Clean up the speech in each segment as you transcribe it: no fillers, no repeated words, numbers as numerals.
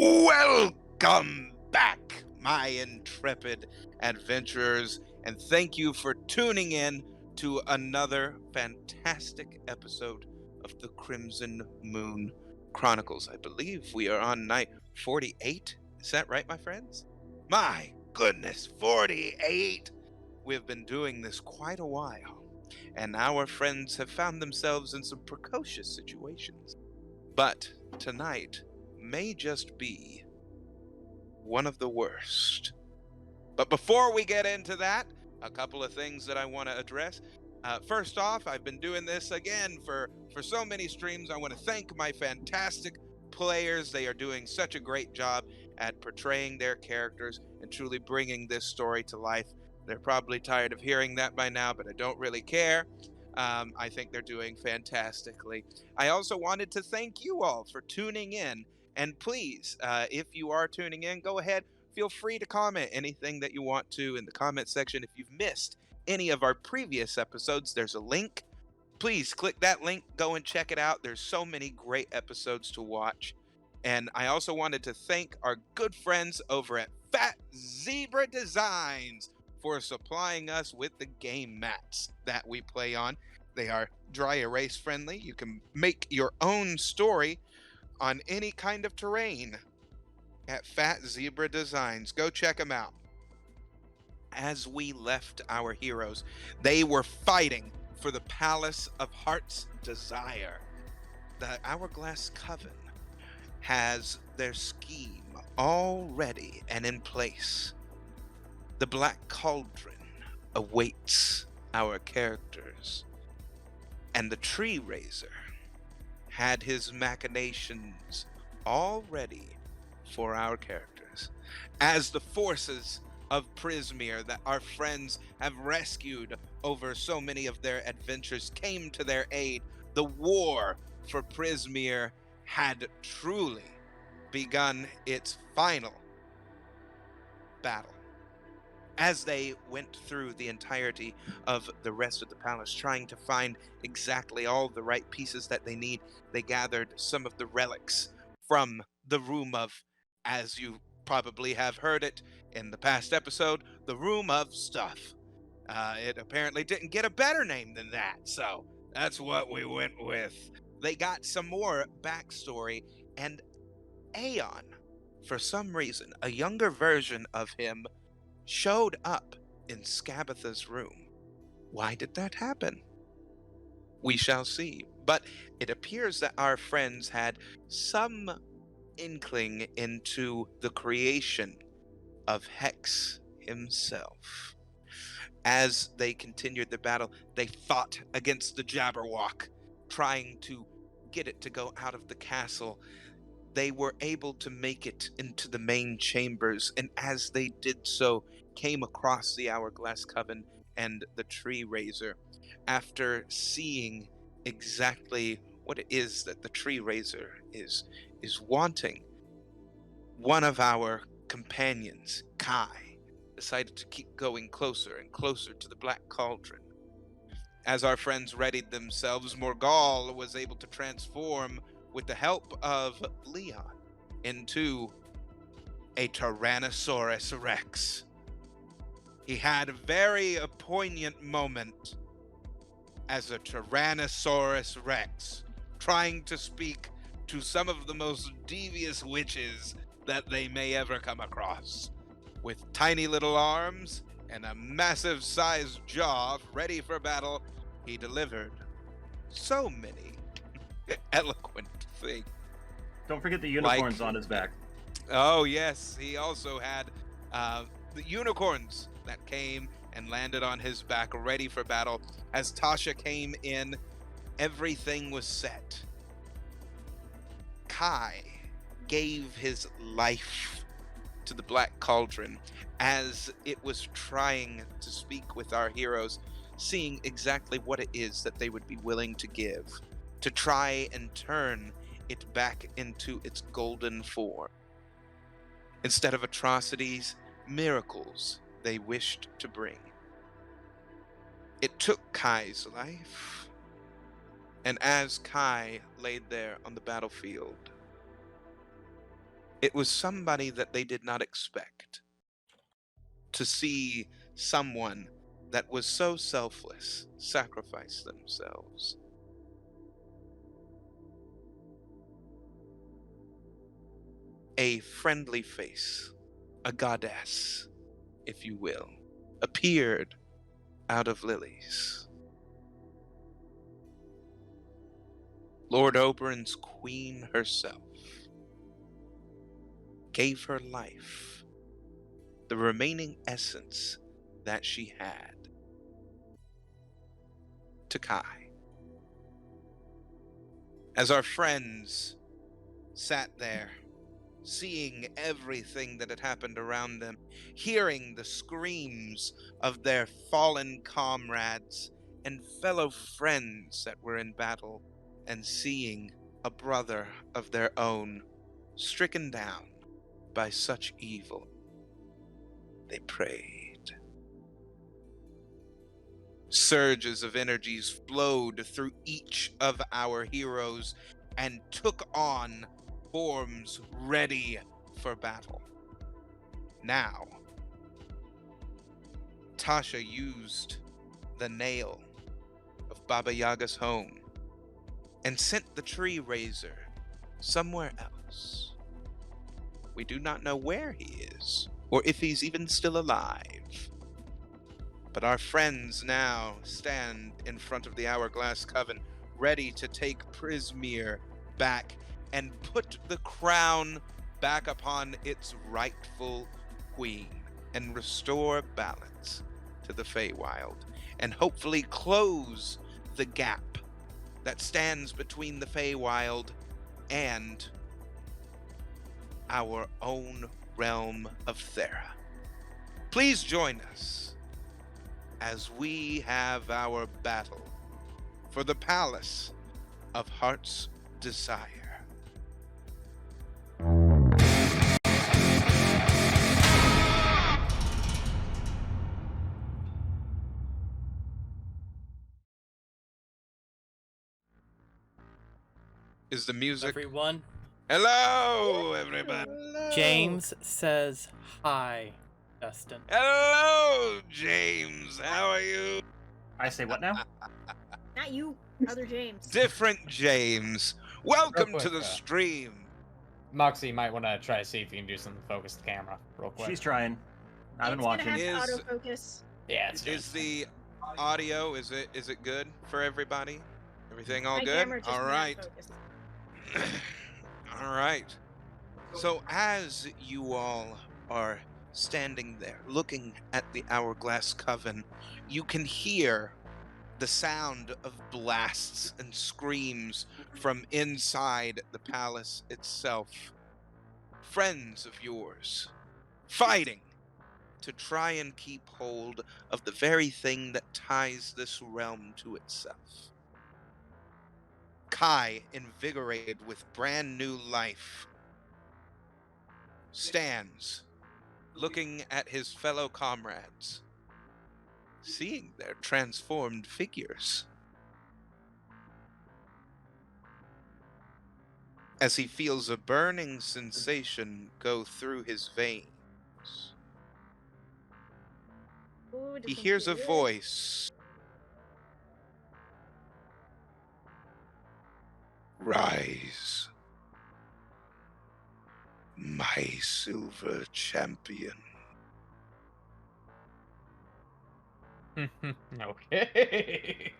Welcome back, my intrepid adventurers, and thank you for tuning in to another fantastic episode of the Crimson Moon Chronicles. I believe we are on night 48. Is that right, my friends? My goodness, 48! We've been doing this quite a while, and our friends have found themselves in some precocious situations. But tonight may just be one of the worst. But before we get into that, a couple of things that I want to address. First off, I've been doing this again for so many streams. I want to thank my fantastic players. They are doing such a great job at portraying their characters and truly bringing this story to life. They're probably tired of hearing that by now, but I don't really care. I think they're doing fantastically. I also wanted to thank you all for tuning in. And please, if you are tuning in, go ahead, feel free to comment anything that you want to in the comment section. If you've missed any of our previous episodes, there's a link. Please click that link, go and check it out. There's so many great episodes to watch. And I also wanted to thank our good friends over at Fat Zebra Designs for supplying us with the game mats that we play on. They are dry erase friendly. You can make your own story on any kind of terrain at Fat Zebra Designs. Go check them out. As we left our heroes, they were fighting for the Palace of Heart's Desire. The Hourglass Coven has their scheme all ready and in place. The Black Cauldron awaits our characters, and the Tree Raiser had his machinations all ready for our characters. As the forces of Prismeer that our friends have rescued over so many of their adventures came to their aid, the war for Prismeer had truly begun its final battle. As they went through the entirety of the rest of the palace, trying to find exactly all the right pieces that they need, they gathered some of the relics from the Room of, as you probably have heard it in the past episode, the Room of Stuff. It apparently didn't get a better name than that, so that's what we went with. They got some more backstory, and Aeon, for some reason, a younger version of him, showed up in Skabatha's room. Why did that happen? We shall see. But it appears that our friends had some inkling into the creation of Hex himself. As they continued the battle, they fought against the Jabberwock, trying to get it to go out of the castle. They were able to make it into the main chambers, and as they did so, came across the Hourglass Coven and the Tree Raiser. After seeing exactly what it is that the Tree Raiser is wanting, one of our companions, Kai, decided to keep going closer and closer to the Black Cauldron. As our friends readied themselves, Morgal was able to transform, with the help of Leon, into a Tyrannosaurus Rex. He had a very poignant moment as a Tyrannosaurus Rex, trying to speak to some of the most devious witches that they may ever come across. With tiny little arms and a massive sized jaw ready for battle, he delivered so many eloquent things. Don't forget the Like- unicorns on his back. Oh, yes, he also had the unicorns that came and landed on his back, ready for battle. As Tasha came in, everything was set. Kai gave his life to the Black Cauldron as it was trying to speak with our heroes, seeing exactly what it is that they would be willing to give to try and turn it back into its golden form. Instead of atrocities, miracles they wished to bring. It took Kai's life, and as Kai laid there on the battlefield, It was somebody that they did not expect. To see someone that was so selfless sacrifice themselves. A friendly face, a goddess, if you will, appeared out of lilies. Lord Oberyn's queen herself gave her life, the remaining essence that she had, to Kai. As our friends sat there, seeing everything that had happened around them, hearing the screams of their fallen comrades and fellow friends that were in battle, and seeing a brother of their own stricken down by such evil, they prayed. Surges of energies flowed through each of our heroes and took on forms ready for battle. Now, Tasha used the nail of Baba Yaga's home and sent the tree raiser somewhere else. We do not know where he is, or if he's even still alive. But our friends now stand in front of the Hourglass Coven, ready to take Prismeer back and put the crown back upon its rightful queen and restore balance to the Feywild, and hopefully close the gap that stands between the Feywild and our own realm of Thera. Please join us as we have our battle for the Palace of Heart's Desire. Is the music? Everyone. Hello, everybody. James says hi, Dustin. Hello, James. How are you? I say what now? Not you, other James. Different James. Welcome Real to quick, the stream. Moxie might want to try to see if you can do something to focus the camera real quick. She's trying. I've been watching. It's gonna have Is- to autofocus. Yeah, it's Is the audio, is it good for everybody? Everything all My good? camera just All went right. out of focus. All right. So as you all are standing there looking at the Hourglass Coven, you can hear the sound of blasts and screams from inside the palace itself. Friends of yours fighting to try and keep hold of the very thing that ties this realm to itself. Kai, invigorated with brand new life, stands looking at his fellow comrades, seeing their transformed figures. As he feels a burning sensation go through his veins, Ooh, he this hears a one's good. voice. Rise, my silver champion. Okay.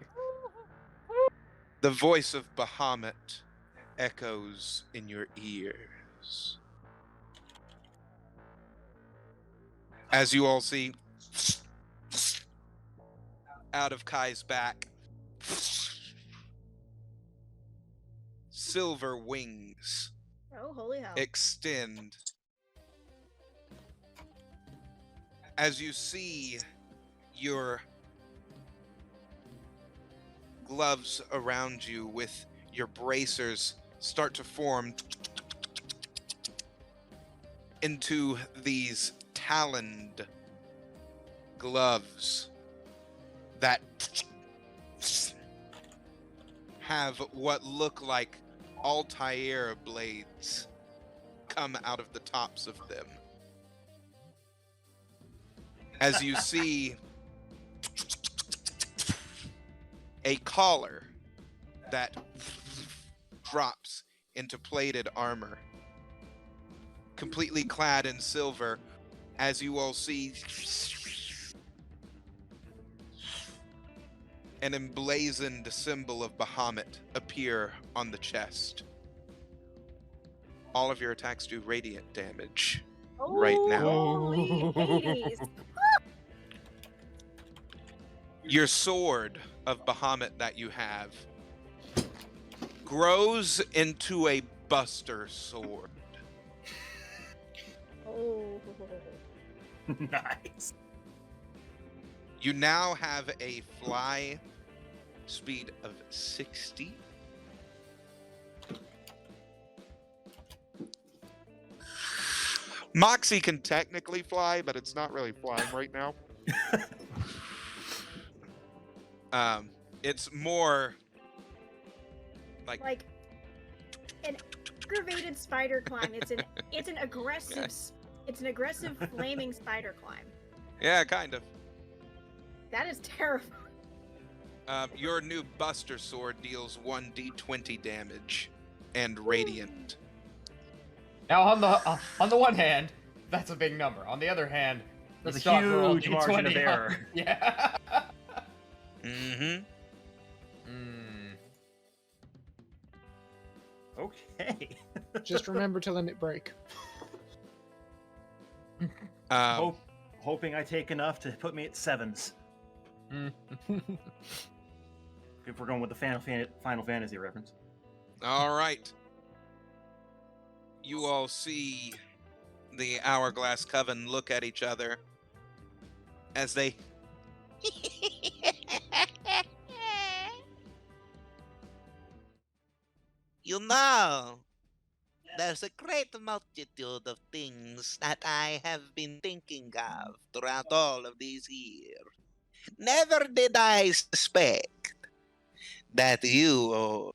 The voice of Bahamut echoes in your ears. As you all see, out of Kai's back, silver wings Oh, holy hell. extend. As you see your gloves around you with your bracers start to form into these taloned gloves that have what look like Altair blades come out of the tops of them. As you see a collar that drops into plated armor, completely clad in silver, as you all see an emblazoned symbol of Bahamut appear on the chest. All of your attacks do radiant damage right now. Holy Hades! Your sword of Bahamut that you have grows into a buster sword. Oh. Nice. You now have a fly speed of 60. Moxie can technically fly, but it's not really flying right now. It's more like an aggravated spider climb. It's an aggressive flaming spider climb. yeah, kind of. That is terrifying. Your new Buster Sword deals 1d20 damage and radiant. Now, on the one hand, that's a big number. On the other hand, There's you a start for all huge margin of D20. error. Yeah. Mm-hmm. Okay. Just remember to let it break. Hoping I take enough to put me at 7s. If we're going with the Final Fantasy reference. All right. You all see the Hourglass Coven look at each other as they You know, there's a great multitude of things that I have been thinking of throughout all of these years. Never did I suspect that you all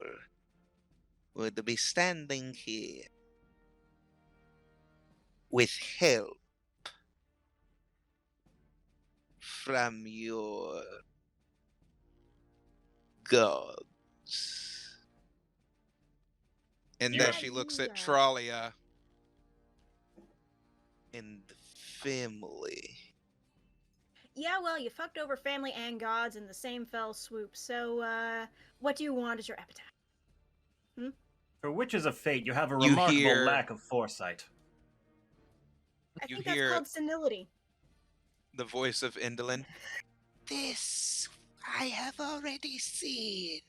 would be standing here with help from your gods. and Yeah. then she looks at Tralia and the family. Yeah, well, you fucked over family and gods in the same fell swoop. So, what do you want as your appetite? For Witches of Fate, you have a You remarkable hear- lack of foresight. I You think hear- that's called senility. The voice of Indolin. This I have already seen.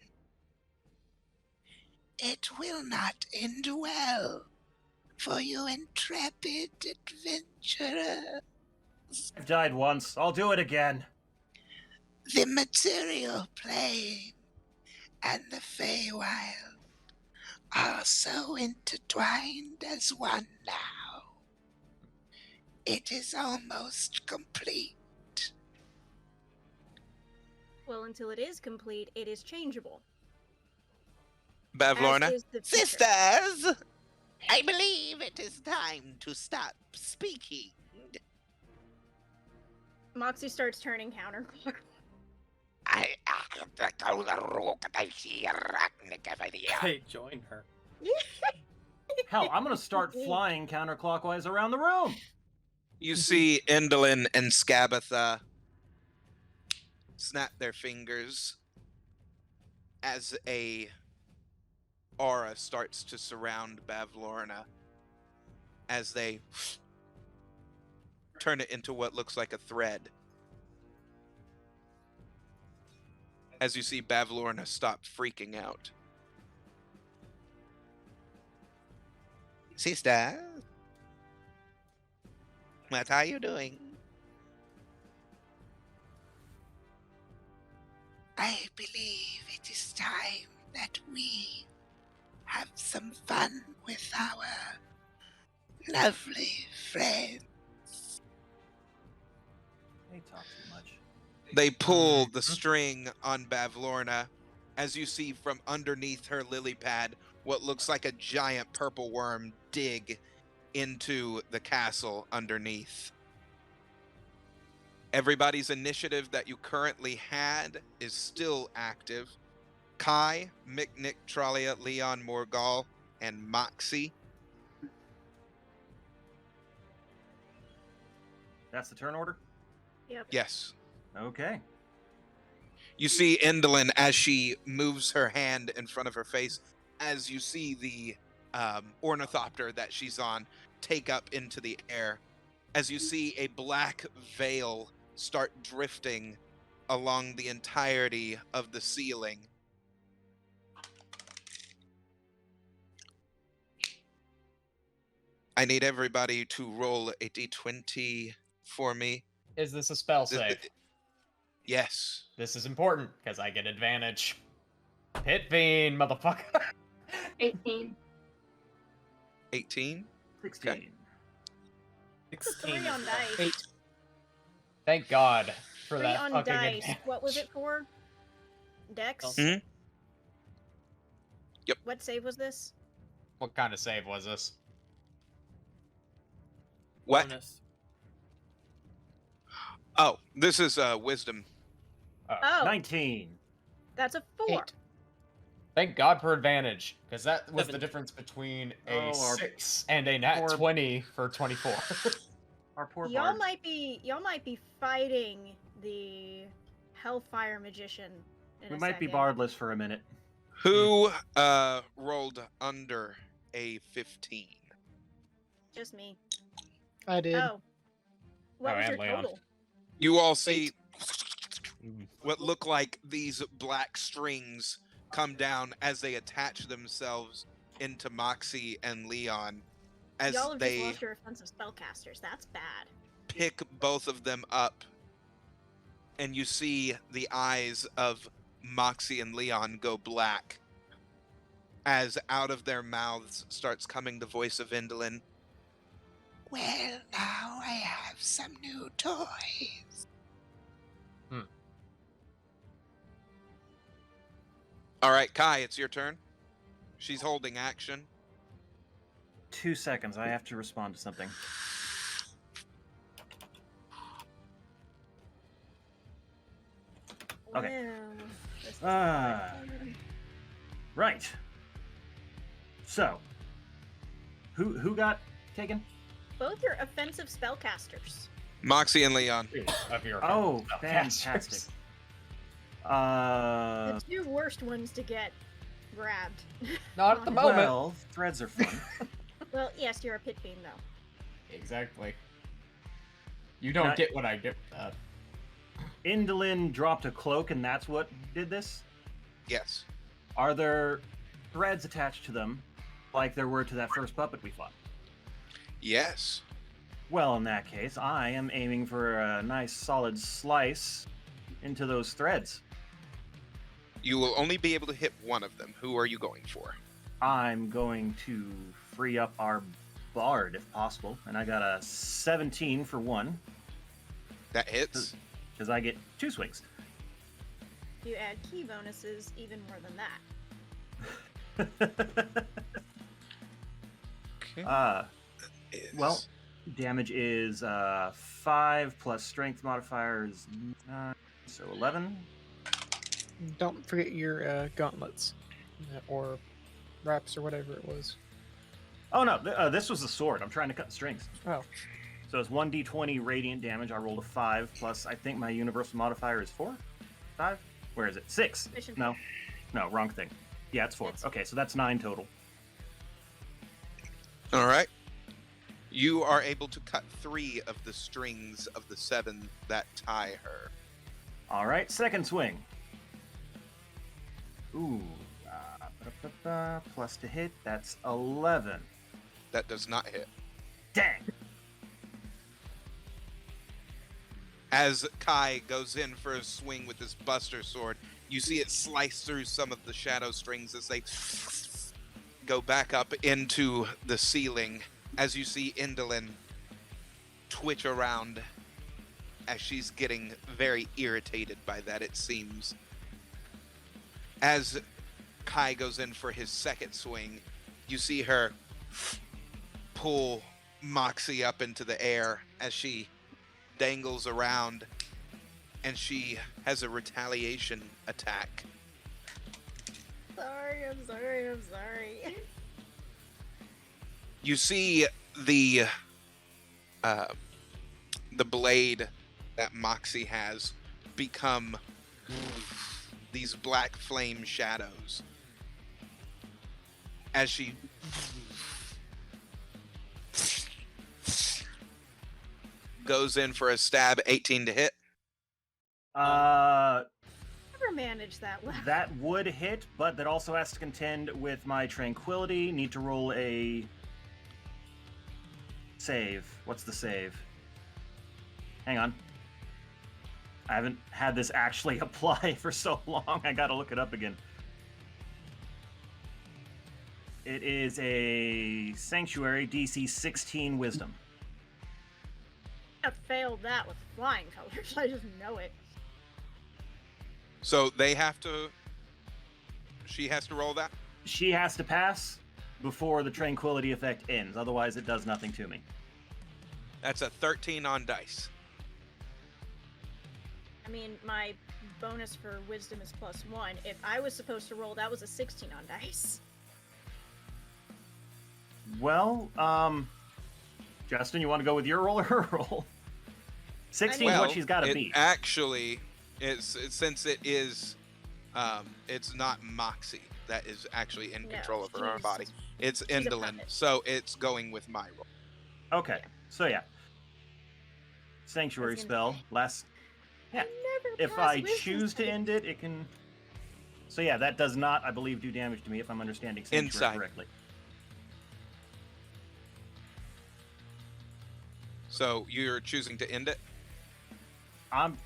It will not end well for you intrepid adventurer. I've died once. I'll do it again. The material plane and the Feywild are so intertwined as one now. It is almost complete. Well, until it is complete, it is changeable. Bavlorna. As is the future. Sisters, I believe it is time to stop speaking. Moxie starts turning counterclockwise. Hey, join her. Hell, I'm gonna start flying counterclockwise around the room. You see Indolin and Skabatha snap their fingers as a aura starts to surround Bavlorna as they turn it into what looks like a thread. As you see Bavlorna stop freaking out. Sister, what are you doing? I believe it is time that we have some fun with our lovely friend. They talk too much. They pull the string on Bavlorna as you see from underneath her lily pad what looks like a giant purple worm dig into the castle underneath. Everybody's initiative that you currently had is still active. Kai, Mick, Tralia, Leon, Morgal, and Moxie. That's the turn order? Yep. Yes. Okay. You see Indolin as she moves her hand in front of her face, as you see the ornithopter that she's on take up into the air, as you see a black veil start drifting along the entirety of the ceiling. I need everybody to roll a d20 for me. Is this a spell save? Yes. This is important, because I get advantage. Pit Fiend, motherfucker. 18. 18? 16. Okay. 3 on dice. 8. Thank God for 3 that on fucking dice. advantage. What was it for? Dex? Mhm. Yep. What save was this? What kind of save was this? What? Bonus. Oh, this is wisdom. Oh, 19. that's a 4. 8. Thank God for advantage, because that was the 17. difference between a Oh, our 6 and a nat poor- 20 for 24. Our poor Y'all bard. might be fighting the Hellfire Magician. We might be bardless for a minute. Who rolled under a 15? Just me. I did. Oh. What Oh, was and your Leon. total? You all see what look like these black strings come down as they attach themselves into Moxie and Leon as Y'all have they just lost your offensive spellcasters. That's bad. pick both of them up, and you see the eyes of Moxie and Leon go black as out of their mouths starts coming the voice of Indolin. Well, now I have some new toys. All right, Kai, it's your turn. She's holding action. 2 seconds. I have to respond to something. Okay. Well, this is Ah. fun. Right. So, who got taken? Both your offensive spellcasters. Moxie and Leon. Of your Oh, spellcasters. fantastic. The 2 worst ones to get grabbed. Not at the moment. Well, threads are fun. Well, yes, you're a pit fiend though. Exactly. You don't Now- get what I get. Indolin dropped a cloak, and that's what did this? Yes. Are there threads attached to them, like there were to that first puppet we fought? Yes. Well, in that case, I am aiming for a nice solid slice into those threads. You will only be able to hit one of them. Who are you going for? I'm going to free up our bard if possible, and I got a 17 for one, That hits. because I get 2 swings. If you add key bonuses, even more than that. Okay. Well, damage is 5 plus strength modifier is 9, so 11. Don't forget your gauntlets. Or wraps or whatever it was. Oh no, this was the sword. I'm trying to cut the strings. Oh. So it's 1d20 radiant damage. I rolled a 5 plus I think my universal modifier is 4? 5? Where is it? 6. Mission. No, wrong thing. Yeah, it's 4. It's- Okay, so that's 9 total. All right. You are able to cut 3 of the strings of the 7 that tie her. All right, second swing. Ooh, plus to hit, that's 11. That does not hit. Dang. As Kai goes in for a swing with his Buster Sword, you see it slice through some of the shadow strings as they go back up into the ceiling. As you see Indolin twitch around as she's getting very irritated by that, it seems. As Kai goes in for his second swing, you see her pull Moxie up into the air as she dangles around, and she has a retaliation attack. I'm sorry. You see the blade that Moxie has become these black flame shadows as she goes in for a stab. 18 to hit. Never managed that well. That would hit, but that also has to contend with my tranquility. Need to roll a save. What's the save? Hang on. I haven't had this actually apply for so long. I gotta look it up again. It is a Sanctuary DC 16 Wisdom. I failed that with flying colors. I just know it. So they have to. She has to roll that. She has to pass before the tranquility effect ends. Otherwise, it does nothing to me. That's a 13 on dice. I mean, my bonus for wisdom is +1. If I was supposed to roll, that was a 16 on dice. Well, Justin, you want to go with your roll or her roll? 16 is what she's got to beat. Actually, since it is, it's not Moxie that is actually in control of her own body. It's Indolin, so it's going with my roll. Okay, so yeah. Sanctuary spell. Last. Yeah. If I choose to end it, it can. So yeah, that does not, I believe, do damage to me if I'm understanding Sanctuary correctly. So you're choosing to end it? I'm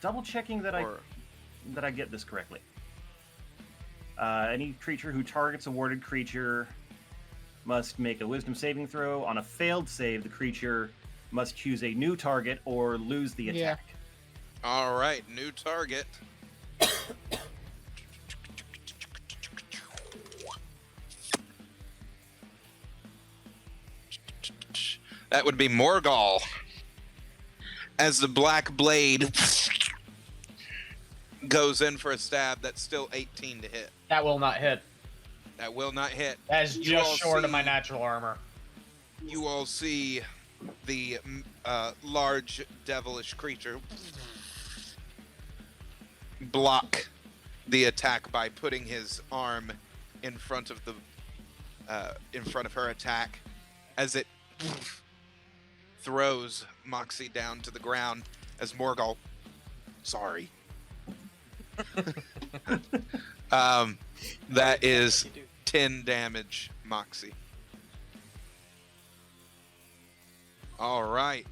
double checking that I get this correctly. Any creature who targets a warded creature must make a wisdom saving throw. On a failed save, the creature must choose a new target or lose the attack. All right, new target. That would be Morgul. As the black blade goes in for a stab, that's still 18 to hit. That will not hit. That will not hit. That is just short of my natural armor. You all see the large devilish creature block the attack by putting his arm in front of her attack as it throws Moxie down to the ground as Morgul. Sorry. That is 10 damage, Moxie. All right.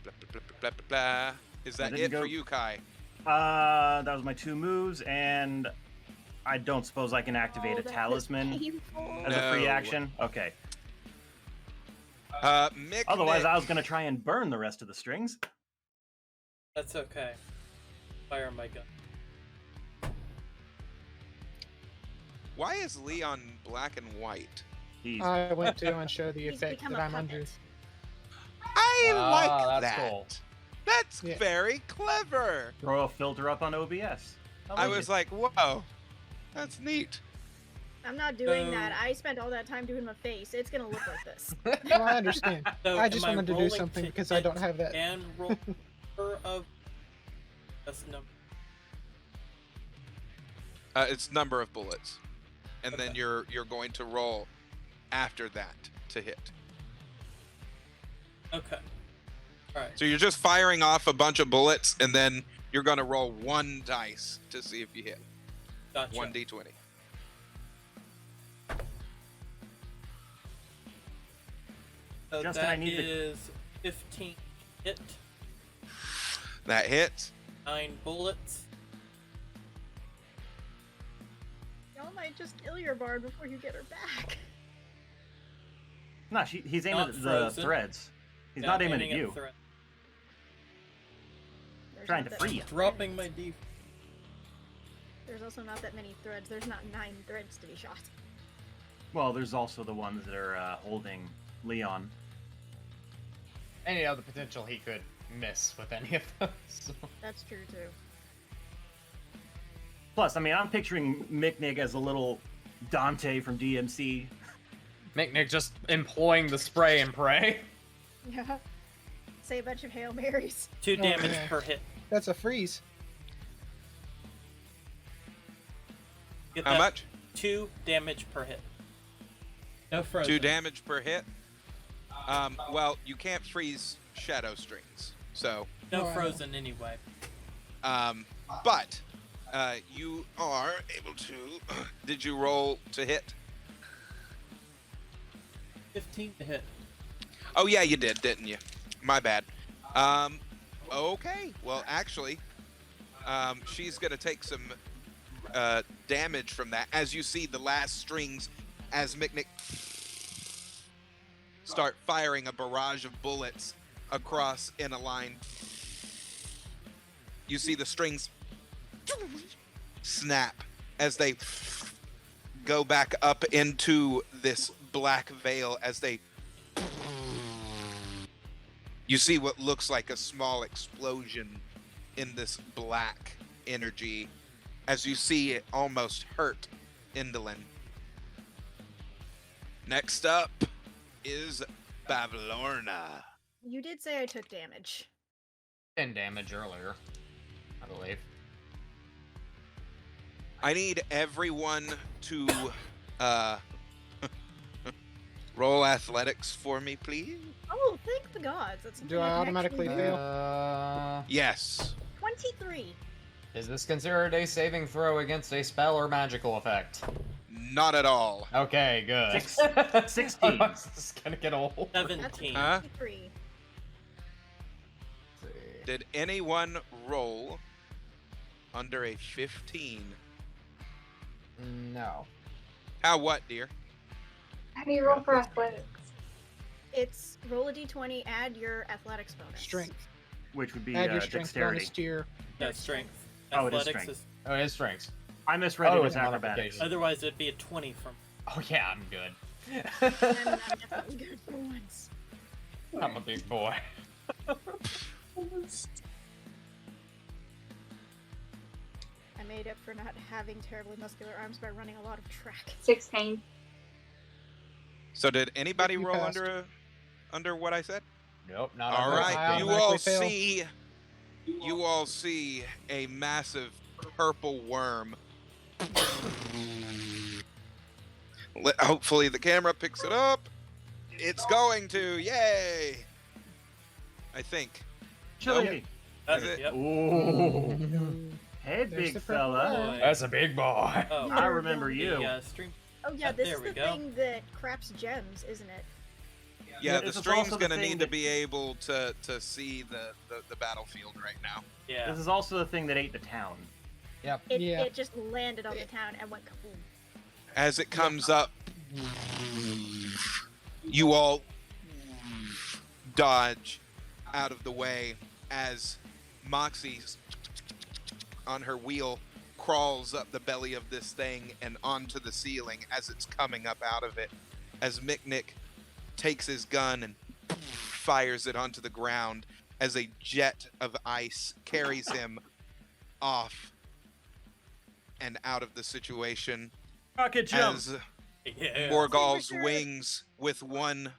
Blah, blah, blah, blah, blah. Is that it for you, Kai? That was my 2 moves, and I don't suppose I can activate a talisman as a free action? Okay. Otherwise, I was going to try and burn the rest of the strings. That's okay. Fire my gun. Why is Leon black and white? I went to and show the effect that I'm under. I like that's that. Cool. That's very clever. Throw a filter up on OBS. I was like, whoa, that's neat. I'm not doing that. I spent all that time doing my face. It's gonna look like this. Well, I understand. So I just am wanted to do rolling something to because I don't have that. And roll of that's number. It's number of bullets, and then you're going to roll after that to hit. Okay. All right. So you're just firing off a bunch of bullets, and then you're going to roll 1 dice to see if you hit. Gotcha. 1d20. So Justin, that I need is 15 hit, That hits. 9 bullets. Y'all might just kill your bard before you get her back. No, he's aiming Not at the frozen. threads. He's Yeah, not aiming at you. threat. There's Trying not to that- free you. Dropping my D. There's also not that many threads. There's not 9 threads to be shot. Well, there's also the ones that are holding Leon. Any other potential he could miss with any of those. That's true too. Plus, I mean, I'm picturing Mick as a little Dante from DMC. Nick just employing the spray and pray. Yeah. Say a bunch of Hail Marys. 2 damage yeah. per hit. That's a freeze. Get How that? much? 2 damage per hit. No frozen. 2 damage per hit. Well, you can't freeze shadow strings, so. No Wow. frozen anyway. But you are able to. Did you roll to hit? 15 to hit. Oh yeah, you did, didn't you? My bad. Okay. Well, actually, she's gonna take some damage from that. As you see the last strings, as Mick start firing a barrage of bullets across in a line. You see the strings snap as they go back up into this black veil as they. You see what looks like a small explosion in this black energy as you see it almost hurt Indolin. Next up is Bavlorna. You did say I took damage. 10 damage earlier, I believe. I need everyone to roll athletics for me, please. Oh, thank the gods. That's Do I automatically fail? Yes. 23. Is this considered a saving throw against a spell or magical effect? Not at all. Okay, good. 16. This is gonna get old. 17. Huh? 23. Did anyone roll under a 15? No. How what, dear? How do you roll for athletics? It's roll a d20, add your athletics bonus. Strength. Which would be Add your strength dexterity. bonus to your. Yeah, strength. Oh, it is Athletics strength. Oh, his strengths. I misread Oh, it it's as acrobatics. modification. Otherwise, it'd be a 20 from. Oh yeah, I'm good. I'm definitely good for once. I'm a big boy. I made up for not having terribly muscular arms by running a lot of track. 16. So did anybody You roll passed. under what I said? Nope, not All on right, I you automatically fail. all see a massive purple worm. Hopefully the camera picks it up. It's going to, yay! I think. Chili. That's Is it. it? Yep. Ooh. Hey, There's big the purple fella. one. That's a big boy. Oh, I remember you. the stream. Oh yeah, Oh, this there is we the go. thing that craps gems, isn't it? Yeah, This the is stream's also the gonna thing need to that- be able to see the battlefield right now. Yeah. This is also the thing that ate the town. It, Yeah. it just landed on the town and went kaboom. As it comes up, you all dodge out of the way as Moxie on her wheel crawls up the belly of this thing and onto the ceiling as it's coming up out of it. As Mick takes his gun and fires it onto the ground as a jet of ice carries him off and out of the situation. Rocket jump. As Yeah. Morgul's Signature. wings with one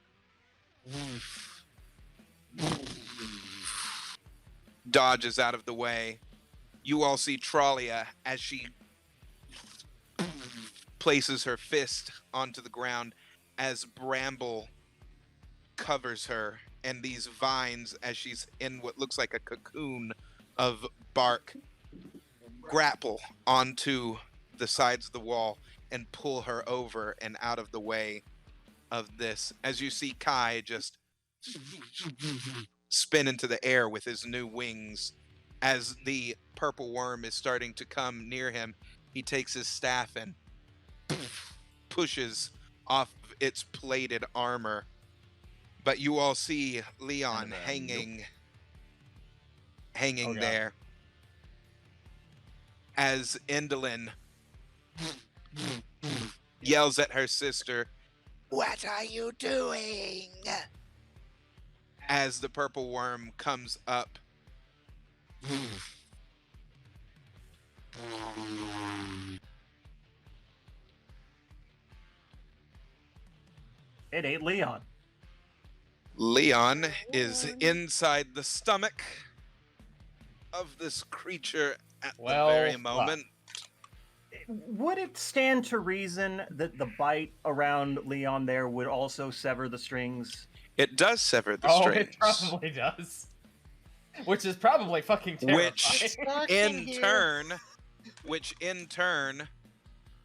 dodges out of the way. You all see Trollia as she places her fist onto the ground as bramble covers her and these vines as she's in what looks like a cocoon of bark grapple onto the sides of the wall and pull her over and out of the way of this. As you see Kai just spin into the air with his new wings. As the purple worm is starting to come near him, he takes his staff and pushes off its plated armor. But you all see Leon hanging Oh, God. there. As Indolin yells at her sister What are you doing? As the purple worm comes up. It ate Leon. Leon is inside the stomach of this creature at Well, the very fuck. moment. Would it stand to reason that the bite around Leon there would also sever the strings? It does sever the Oh, strings. it probably does. Which is probably fucking terrifying. Which in turn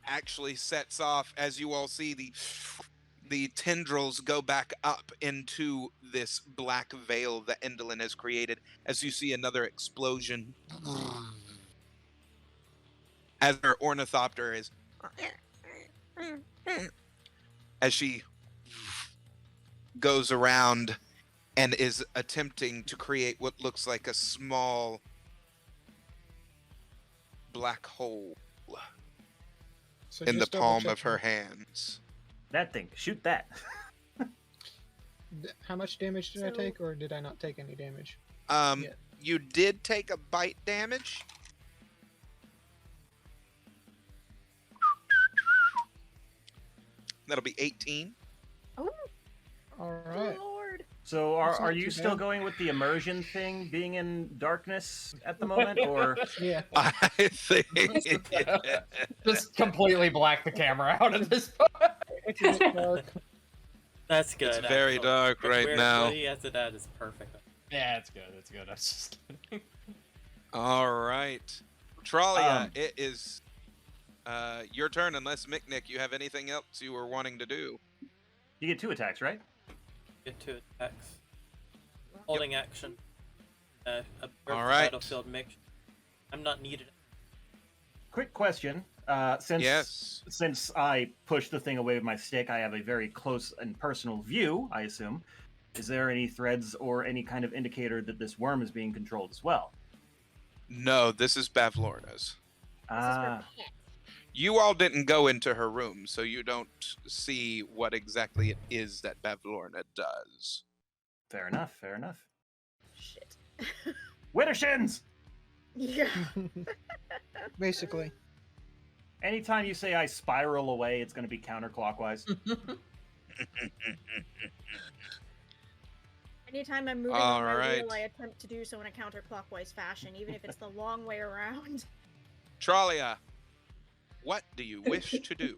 actually sets off, as you all see, the tendrils go back up into this black veil that Endolin has created, as you see another explosion. As her ornithopter is, as she goes around and is attempting to create what looks like a small black hole So in the just double palm of her checking. hands. That thing. Shoot that. How much damage did I So- take, or did I not take any damage? Yeah. You did take a bite damage. That'll be 18. Oh, All right. Lord. So That's are not you too still bad. going with the immersion thing, being in darkness at the moment, or Yeah. I think. Just completely black the camera out at this point. It's a bit dark. That's good. It's very actually. dark right Where now. he has it at is perfect. Yeah, it's good. It's good. I was just kidding. All right. Tralia, Um, it is your turn, unless Miknik, you have anything else you were wanting to do. you get 2 attacks, right? Get 2 attacks. Holding action. A All right. battlefield mix. I'm not needed. Quick question. Since Yes. since I pushed the thing away with my stick, I have a very close and personal view, I assume. Is there any threads or any kind of indicator that this worm is being controlled as well? No, this is Bavlorna's. This is Ah, her pet. You all didn't go into her room, so you don't see what exactly it is that Bavlorna does. fair enough, fair enough. Shit. Widdershins! Yeah. Basically. Anytime you say I spiral away, it's going to be counterclockwise. Anytime I'm moving All on my right. wheel, I attempt to do so in a counterclockwise fashion, even if it's the long way around. Tralia, what do you wish to do?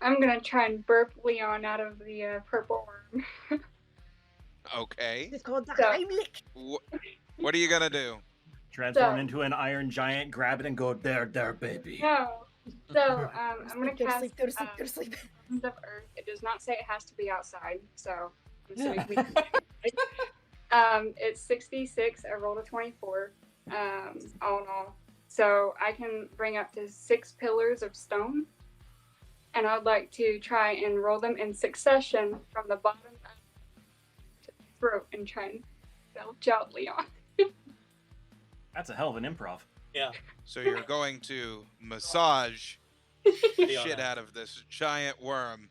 I'm gonna try and burp Leon out of the purple worm. Okay. It's called the So- Heimlich. What are you gonna do? Transform So- into an iron giant, grab it, and go, there, baby. No. So I'm gonna Go to cast sleep, go to sleep, go to sleep. Winds of Earth. It does not say it has to be outside, so I'm assuming we it's 66. I rolled a 24. All in all. So I can bring up to 6 pillars of stone. And I'd like to try and roll them in succession from the bottom up to the throat and try and belch out Leon. That's a hell of an improv. Yeah. So you're going to massage Leon shit out of this giant worm.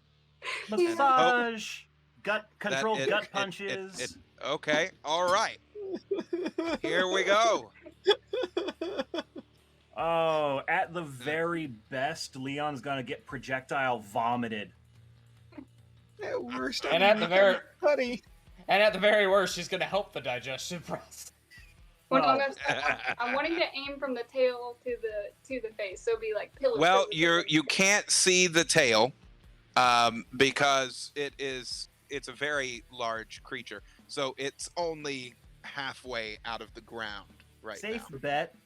Massage, gut, That controlled it- gut it- punches. Okay, all right. Here we go. Oh, at the very best, Leon's gonna get projectile vomited. At worst, And I'm at the very honey. and at the very worst, she's gonna help the digestion process. Well, Well- I'm wanting to aim from the tail to the face, so it'd be like pillar. Well, pillar, you can't see the tail because it's a very large creature. So it's only halfway out of the ground right Safe now. bet.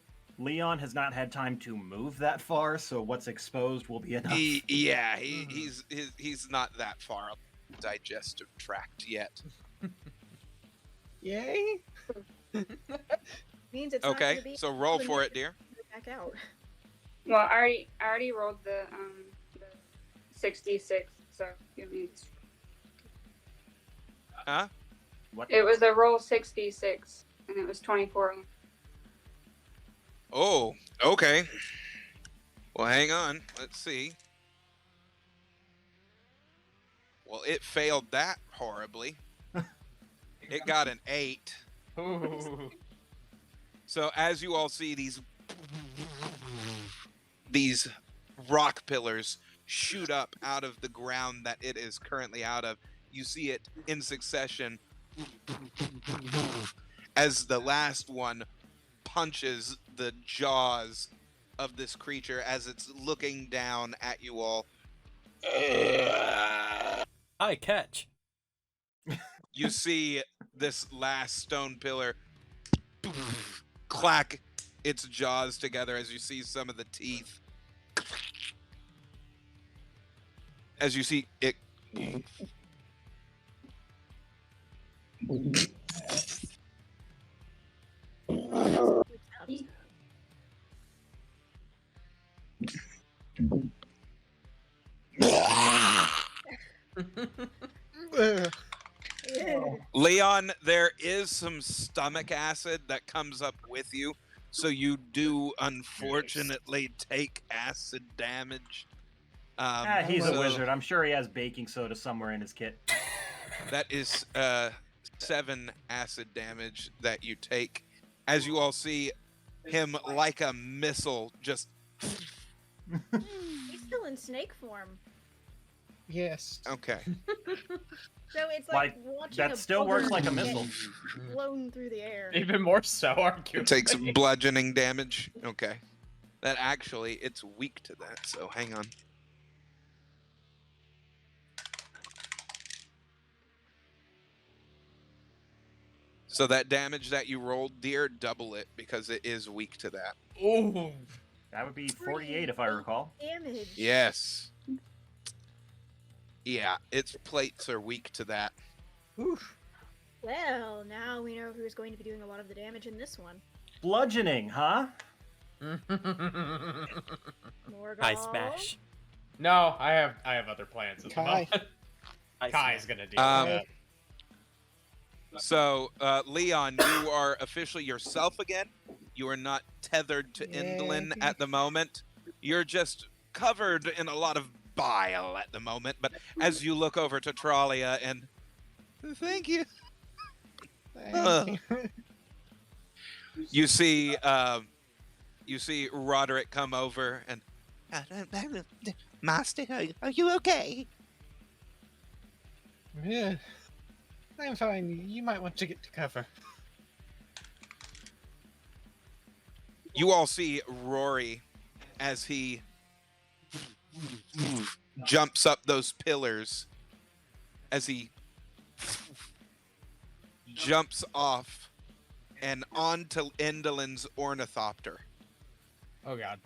Leon has not had time to move that far, so what's exposed will be enough. He's not that far up the digestive tract yet. Yay! Means it's not Okay, gonna be so roll able to for make it, dear. Back out. Well, I already rolled the 66, so give me. Huh? What? It was a roll 66, and it was 24. Oh, okay. Well, hang on. Let's see. Well, it failed that horribly. It got an 8. Ooh. So as you all see these rock pillars shoot up out of the ground that it is currently out of, you see it in succession as the last one punches the jaws of this creature as it's looking down at you all. I catch. You see this last stone pillar clack its jaws together as you see some of the teeth. As you see it Ugh. Leon, there is some stomach acid that comes up with you, so you do unfortunately take acid damage. He's a so wizard. I'm sure he has baking soda somewhere in his kit. That is 7 acid damage that you take. As you all see him like a missile just He's still in snake form. Yes. okay. So it's like watching that a still works booger like a get missile. blown through the air. Even more so, arguably. Takes bludgeoning damage. Okay. That actually it's weak to that, so hang on. So that damage that you rolled, dear, double it because it is weak to that. Ooh. That would be 48 if I recall. Damage. Yes. Yeah, its plates are weak to that. Oof. Well, now we know who's going to be doing a lot of the damage in this one. Bludgeoning, huh? Morgul. I smash. No, I have other plans at the Kai. moment. I Kai's smash. gonna deal with that. So, Leon, you are officially yourself again. You are not tethered to Indolin at the moment. You're just covered in a lot of bile at the moment. But as you look over to Tralia and thank you, Thank you. you see Roderick come over and Master, are you okay? Yeah. I'm fine. You might want to get to cover. you all see Rory as he jumps up those pillars, as he jumps off and onto Endolin's ornithopter. Oh god.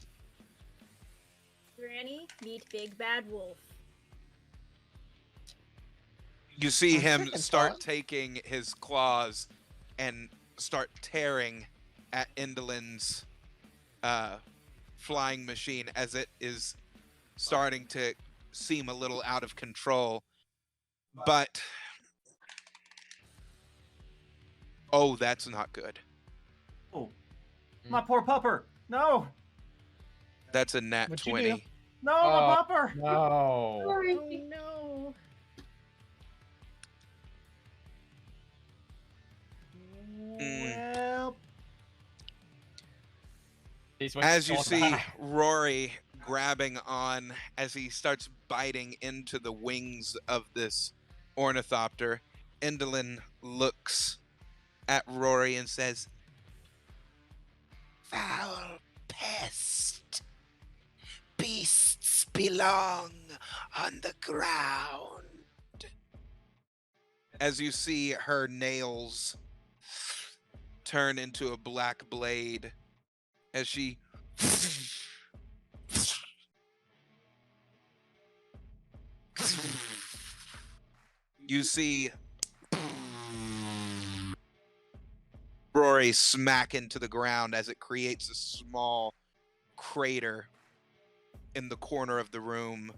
Granny, meet Big Bad Wolf. You see On him second start thought- taking his claws and start tearing at Endolin's flying machine as it is starting to seem a little out of control. But oh, that's not good. Oh, my poor pupper. No, That's a nat What'd you 20. do? no, Oh. my pupper. No. Sorry. Oh no. Well, These ones As you going see by. Rory grabbing on as he starts biting into the wings of this ornithopter, Endolin looks at Rory and says, Foul pest. Beasts belong on the ground. as you see her nails turn into a black blade as she you see Rory smack into the ground as it creates a small crater in the corner of the room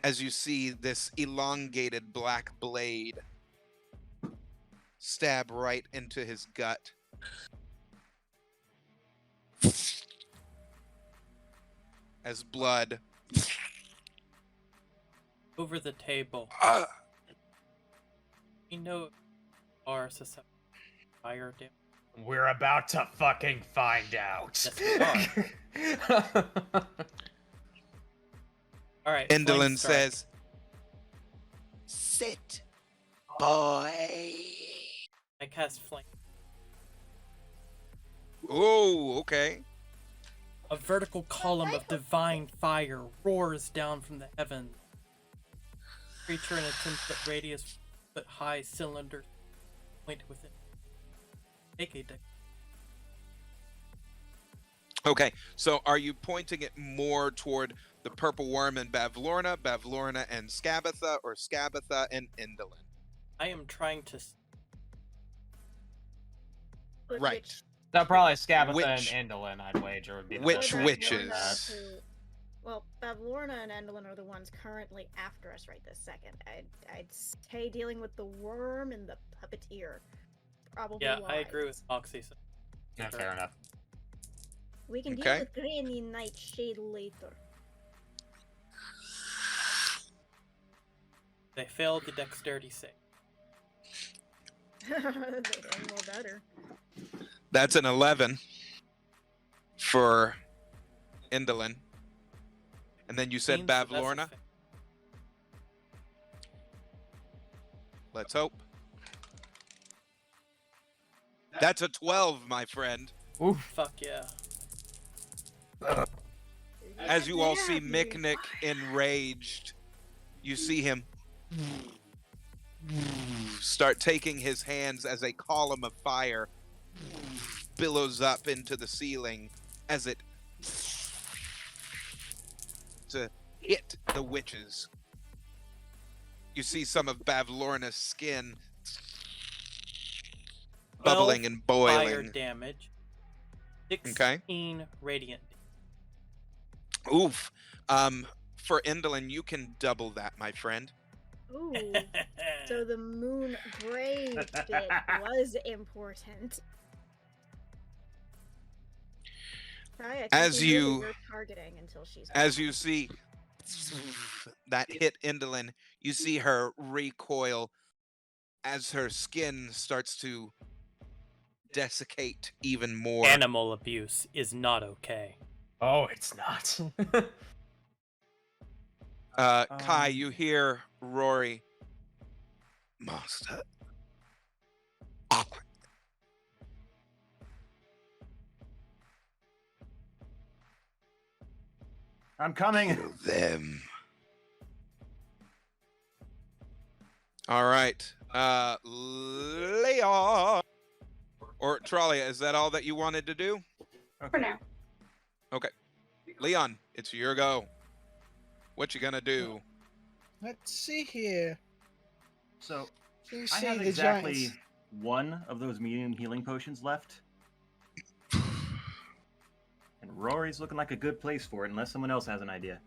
as you see this elongated black blade stab right into his gut. As blood over the table. You know, are susceptible to fire damage. We're about to fucking find out. Yes, we are. All right. flank Indolin strike. says, Sit, boy. I cast flank. "Oh, okay." A vertical column of divine fire roars down from the heavens. Creature in a 10-foot radius, foot high cylinder point within. Make a deck. Okay, so are you pointing it more toward the Purple Worm and Bavlorna, Bavlorna and Skabatha, or Skabatha and Indolin? I am trying to. But Right. So probably Skabatha Which- and Indolin, I'd wager, would be the Which best. Bavlorna witches? to- Well, Bavlorna and Endolin are the ones currently after us right this second. I'd stay dealing with the worm and the puppeteer. Probably Yeah, I wise. agree with Moxie. So Yeah, fair enough. We can Okay. deal with Granny Nightshade later. they failed the dexterity save. They did more better. That's an 11 for Indolin. And then you said Means that that's a Bavlorna? fail. Let's hope. That's a 12, my friend. Fuck yeah. As you all see Yeah, Miknik enraged, you see him start taking his hands as a column of fire billows up into the ceiling as it to hit the witches. You see some of Bavlorna's skin bubbling and Fire boiling. damage. Okay. 16 radiant. Oof. For Indolin, you can double that, my friend. Ooh, so the moon grave bit was important. Sorry, I can't As be really you- your targeting until she's As you see that hit Indolin, you see her recoil as her skin starts to desiccate even more. Animal abuse is not okay. Oh, it's not. Kai, you hear Rory. Master. I'm coming. Kill them. All right. Leon. Or Tralia, is that all that you wanted to do? For now. Leon, it's your go. What you gonna do? Let's see here. So You I see have the exactly giants. one of those medium healing potions left. And Rory's looking like a good place for it, unless someone else has an idea.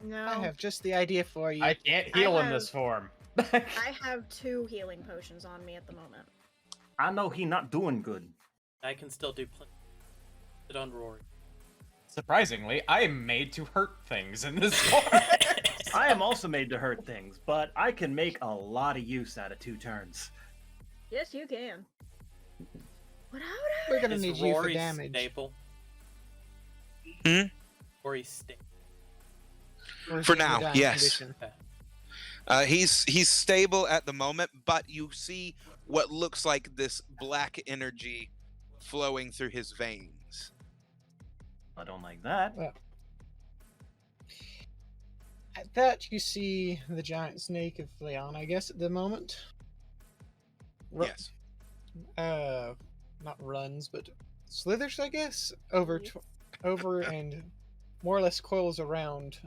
No, I have just the idea for you. I can't heal in have- this form. I have 2 healing potions on me at the moment. I know he not doing good. I can still do plenty. Sit on Rory. Surprisingly, I am made to hurt things in this form. I am also made to hurt things, but I can make a lot of use out of 2 turns. Yes, you can. What We're gonna Is need you for Rory damage. stable? Hmm? Rory stable. Or is For he in a now, dying yes. condition? He's stable at the moment, but you see what looks like this black energy flowing through his veins. I don't like that. At that, you see the giant snake of Leon, I guess, at the moment. Ru- Yes. Not runs, but slithers, I guess, over and more or less coils around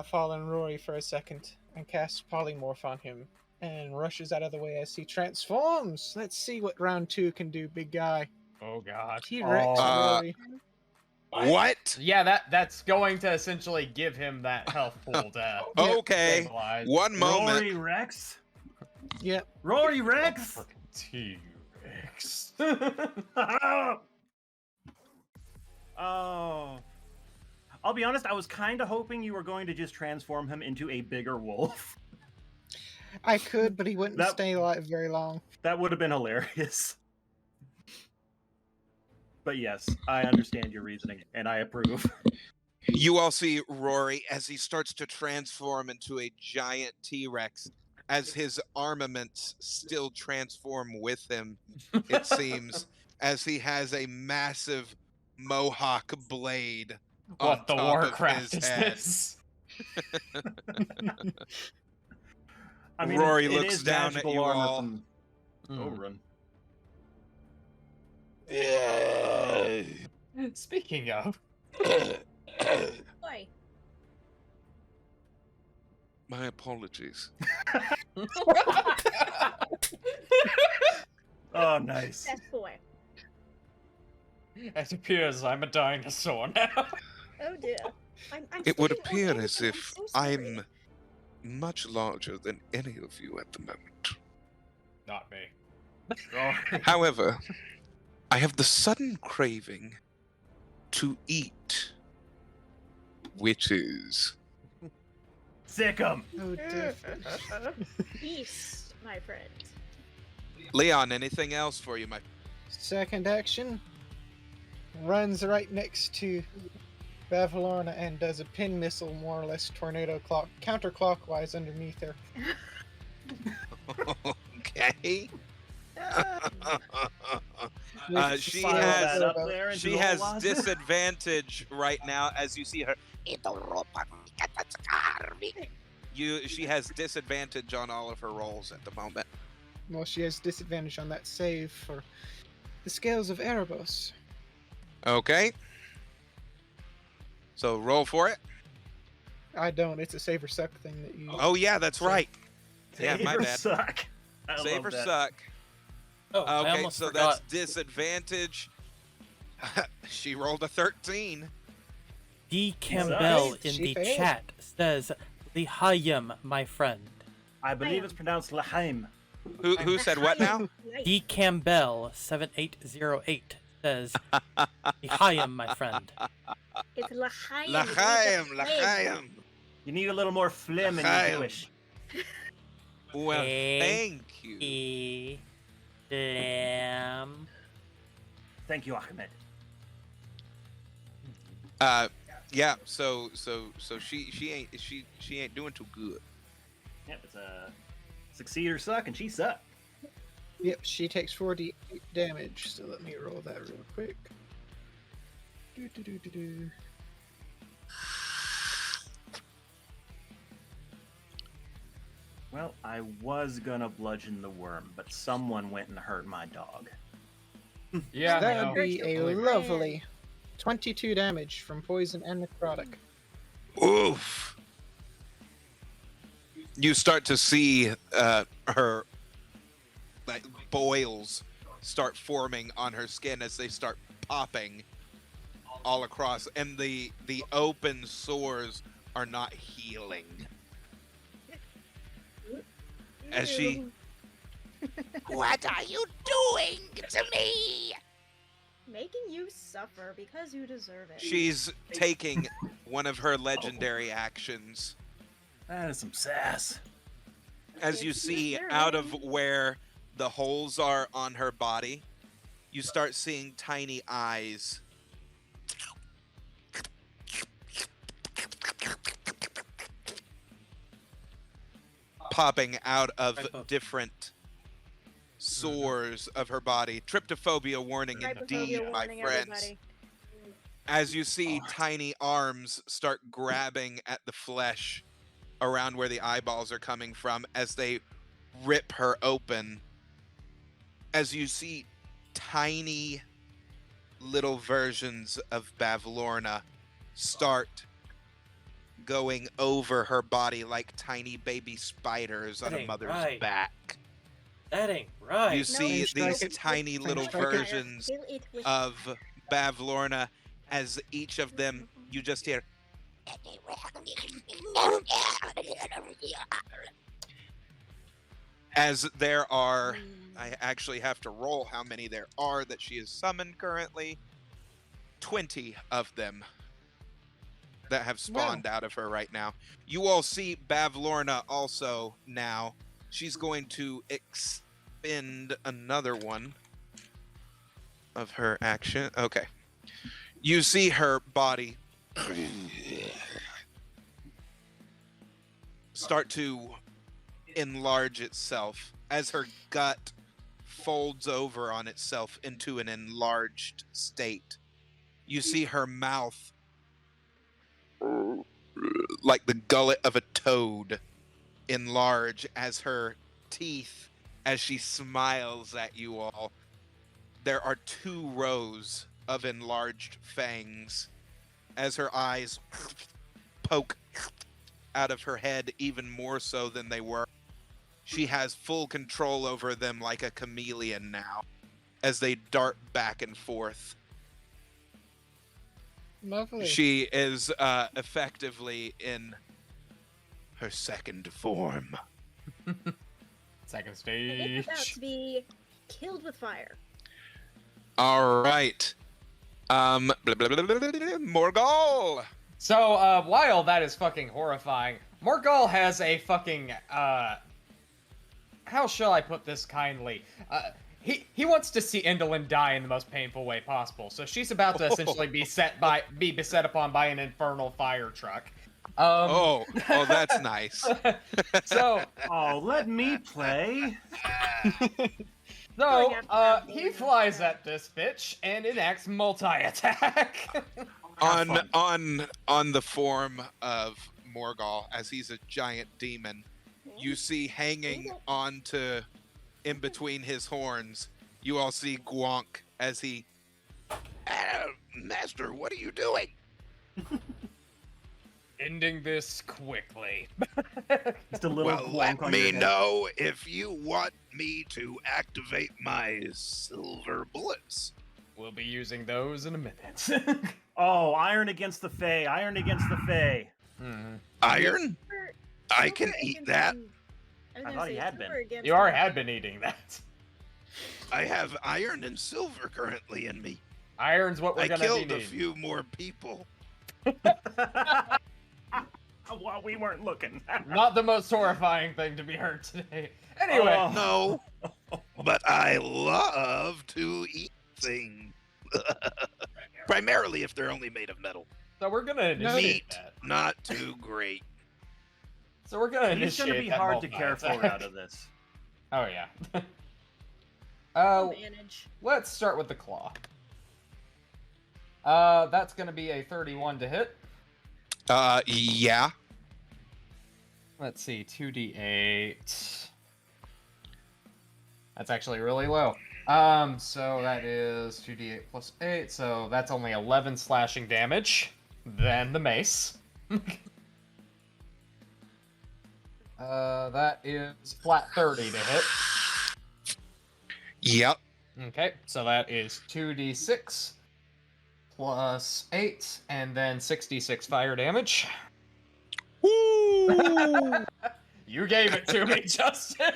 Fallen Rory for a second and casts Polymorph on him and rushes out of the way as he transforms. Let's see what round 2 can do, big guy. Oh god. T-Rex Oh. Rory. What? Yeah, that's going to essentially give him that health pool to Okay. stabilize. One moment. Rory Rex? Yep. Rory Rex? Fucking T-Rex. Oh. I'll be honest, I was kind of hoping you were going to just transform him into a bigger wolf. I could, but he wouldn't stay alive very long. That would have been hilarious. But yes, I understand your reasoning, and I approve. You all see Rory as he starts to transform into a giant T-Rex, as his armaments still transform with him, it seems, as he has a massive mohawk blade on What the top Warcraft of his is head. this? I mean, Rory it looks is down at magical you armor all. from Oberyn. Speaking of, Boy. My apologies. Oh, nice. Best boy. it appears I'm a dinosaur now. Oh dear. I'm It would speaking appear organically, as I'm if so sorry. I'm much larger than any of you at the moment. Not me. However, I have the sudden craving to eat witches. Sick 'em. Oh, dear. Beast, my friend. Leon, anything else for you, my? Second action. Runs right next to Bavlorna and does a pin missile, more or less counterclockwise underneath her. Okay. She File has that up there into she the has closet. disadvantage right now as you see her. She has disadvantage on all of her rolls at the moment. Well, she has disadvantage on that save for the Scales of Erebos. Okay. So roll for it. I don't. It's a save or suck thing that you. Oh yeah, that's right. Yeah, my Save or bad. Suck. I Save love or that. suck. Oh, I Okay, almost so forgot. that's disadvantage. She rolled a 13. D. Campbell Nice. in She the failed. chat says, Lihayim, my friend. I believe it's pronounced Lahaim. Who said what now? D. Campbell 7808 says, Lihayim, my friend. It's L'chaim. L'chaim, L'chaim. You need a little more phlegm in your L'chaim. Jewish. Well, Hey. thank you. Lamb. Thank you, Ahmed. Yeah. So she ain't doing too good. Yep, it's a succeed or suck, and she sucked. Yep, she takes 4d8 damage. So let me roll that real quick. Do. Well, I was gonna bludgeon the worm, but someone went and hurt my dog. Yeah, I That know. would be a Hurt your lovely 22 damage from poison and necrotic. Oof. You start to see her like boils start forming on her skin as they start popping all across, and the open sores are not healing. As she What are you doing to me? Making you suffer because you deserve it. she's taking one of her legendary actions. That is some sass. As you It's see your out of turn. where the holes are on her body, you start seeing tiny eyes popping out of Right above. different sores of her body. Tryptophobia warning indeed, Trypophobia my warning, friends. everybody. As you see tiny arms start grabbing at the flesh around where the eyeballs are coming from as they rip her open. As you see tiny little versions of Bavlorna start going over her body like tiny baby spiders on That a ain't mother's right. back. That ain't right. You see Flame these strike it. tiny Flame little strike it. versions Kill it with of Bavlorna as each of them you just hear as there are I actually have to roll how many there are that she is summoned currently. 20 of them. that have spawned out of her right now. You all see Bavlorna also now. She's going to expend another one of her action. Okay. You see her body start to enlarge itself as her gut folds over on itself into an enlarged state. You see her mouth like the gullet of a toad enlarge as her teeth, as she smiles at you all. There are 2 rows of enlarged fangs as her eyes poke out of her head even more so than they were. She has full control over them like a chameleon now as they dart back and forth. Lovely. She is effectively in her second form. Second It's stage. about to be killed with fire. All right. Morgul. So, while that is fucking horrifying, Morgul has a fucking, how shall I put this kindly? He wants to see Indolin die in the most painful way possible, so she's about to essentially be beset upon by an infernal fire truck. Oh, that's nice. So, Oh, let me play. so, Going after he flies at this bitch and enacts multi-attack. On the form of Morgul, as he's a giant demon, you see hanging onto in between his horns, you all see Gwonk as he Master, what are you doing? Ending this quickly. Just a little Well, let clonk on me your head. know if you want me to activate my silver bullets. We'll be using those in a minute. Oh, iron against the Fae. Iron against the Fae. Iron? I can Silver eat against that. them- I was I gonna thought he say had been. silver against You already them. had been eating that. I have iron and silver currently in me. Iron's what we're I gonna be killed a needing. few more people. Well, we weren't looking. Not the most horrifying thing to be heard today. Anyway, Oh. No, but I love to eat things. Primarily if they're only made of metal. so we're gonna initiate Meat, that. not too great. So we're gonna He's initiate gonna be that hard to care for multi-attack. out of this. Oh yeah. I'll manage. Let's start with the claw. That's gonna be a 31 to hit. yeah. Let's see, 2d8. That's actually really low. So that is 2d8 plus 8, so that's only 11 slashing damage. Then the mace. That is flat 30 to hit. Yep. Okay, so that is 2d6 plus 8, and then 66 fire damage. Woo! You gave it to me, Justin.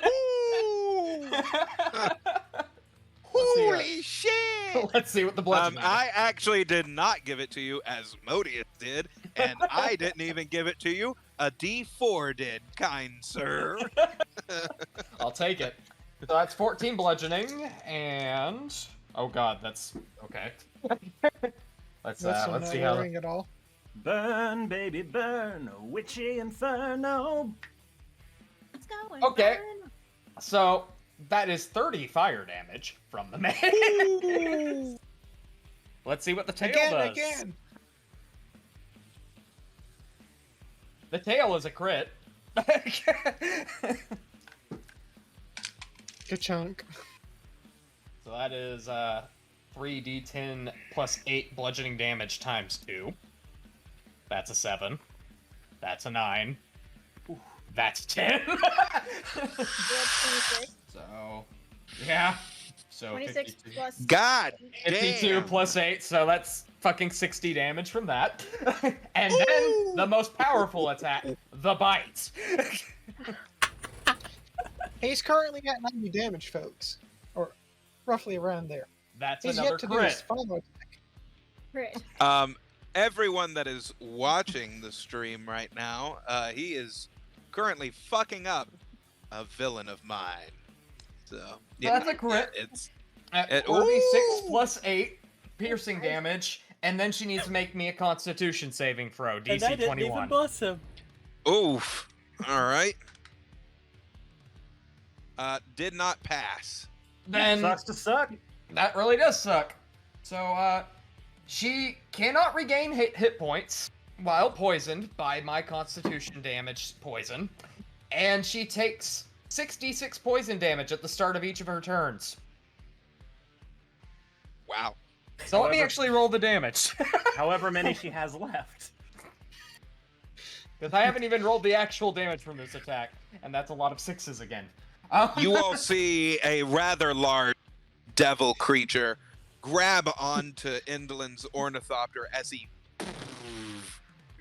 Holy shit! Let's see what the bludgeoning. I actually did not give it to you as Modius did, and I didn't even give it to you. A D4 did, kind sir. I'll take it. So that's 14 bludgeoning, and oh god, that's okay. let's That's let's not see how. worrying at all. Burn, baby, burn. Witchy inferno. Let's go. and Okay. burn. So that is 30 fire damage from the mace. Let's see what the tail does. Again. The tail is a crit. Good chunk. So that is 3d10 plus 8 bludgeoning damage times 2. That's a 7. That's a 9. That's 10. That's 26. So, yeah. So 26 52. plus. God 52 damn. plus 8, so that's fucking 60 damage from that. And then the most powerful attack, the bite. He's currently at 90 damage, folks. Or roughly around there. That's He's another yet to do his crit. final attack. Crit. everyone that is watching the stream right now, he is currently fucking up a villain of mine. So That's a crit. It's 4d6 plus 8 piercing damage, and then she needs to make me a Constitution saving throw. And I DC didn't 21. even bless him. oof. All right. Did not pass. Then Sucks to suck. that really does suck. So, she cannot regain hit points while poisoned by my Constitution damage poison, and she takes 66 poison damage at the start of each of her turns. Wow. So let me However- actually roll the damage. However many she has left. Because I haven't even rolled the actual damage from this attack, and that's a lot of sixes again. You all see a rather large devil creature grab onto Indolyn's ornithopter as he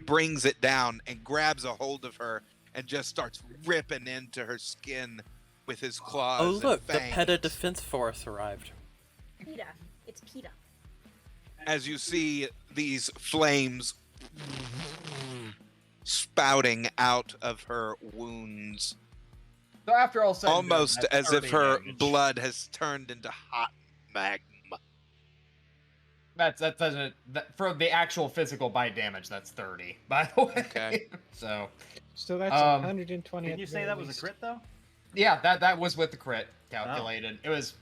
brings it down and grabs a hold of her and just starts ripping into her skin with his claws. Oh and look, the fangs. PETA Defense Force arrived. PETA. It's PETA. As you see these flames spouting out of her wounds, So after all said and done, almost that's as if 30 her damage. blood has turned into hot magma. That doesn't for the actual physical bite damage. That's 30, by the way. Okay. So So that's 120. Did at you the say very that was a least. crit though? yeah, that was with the crit calculated. It was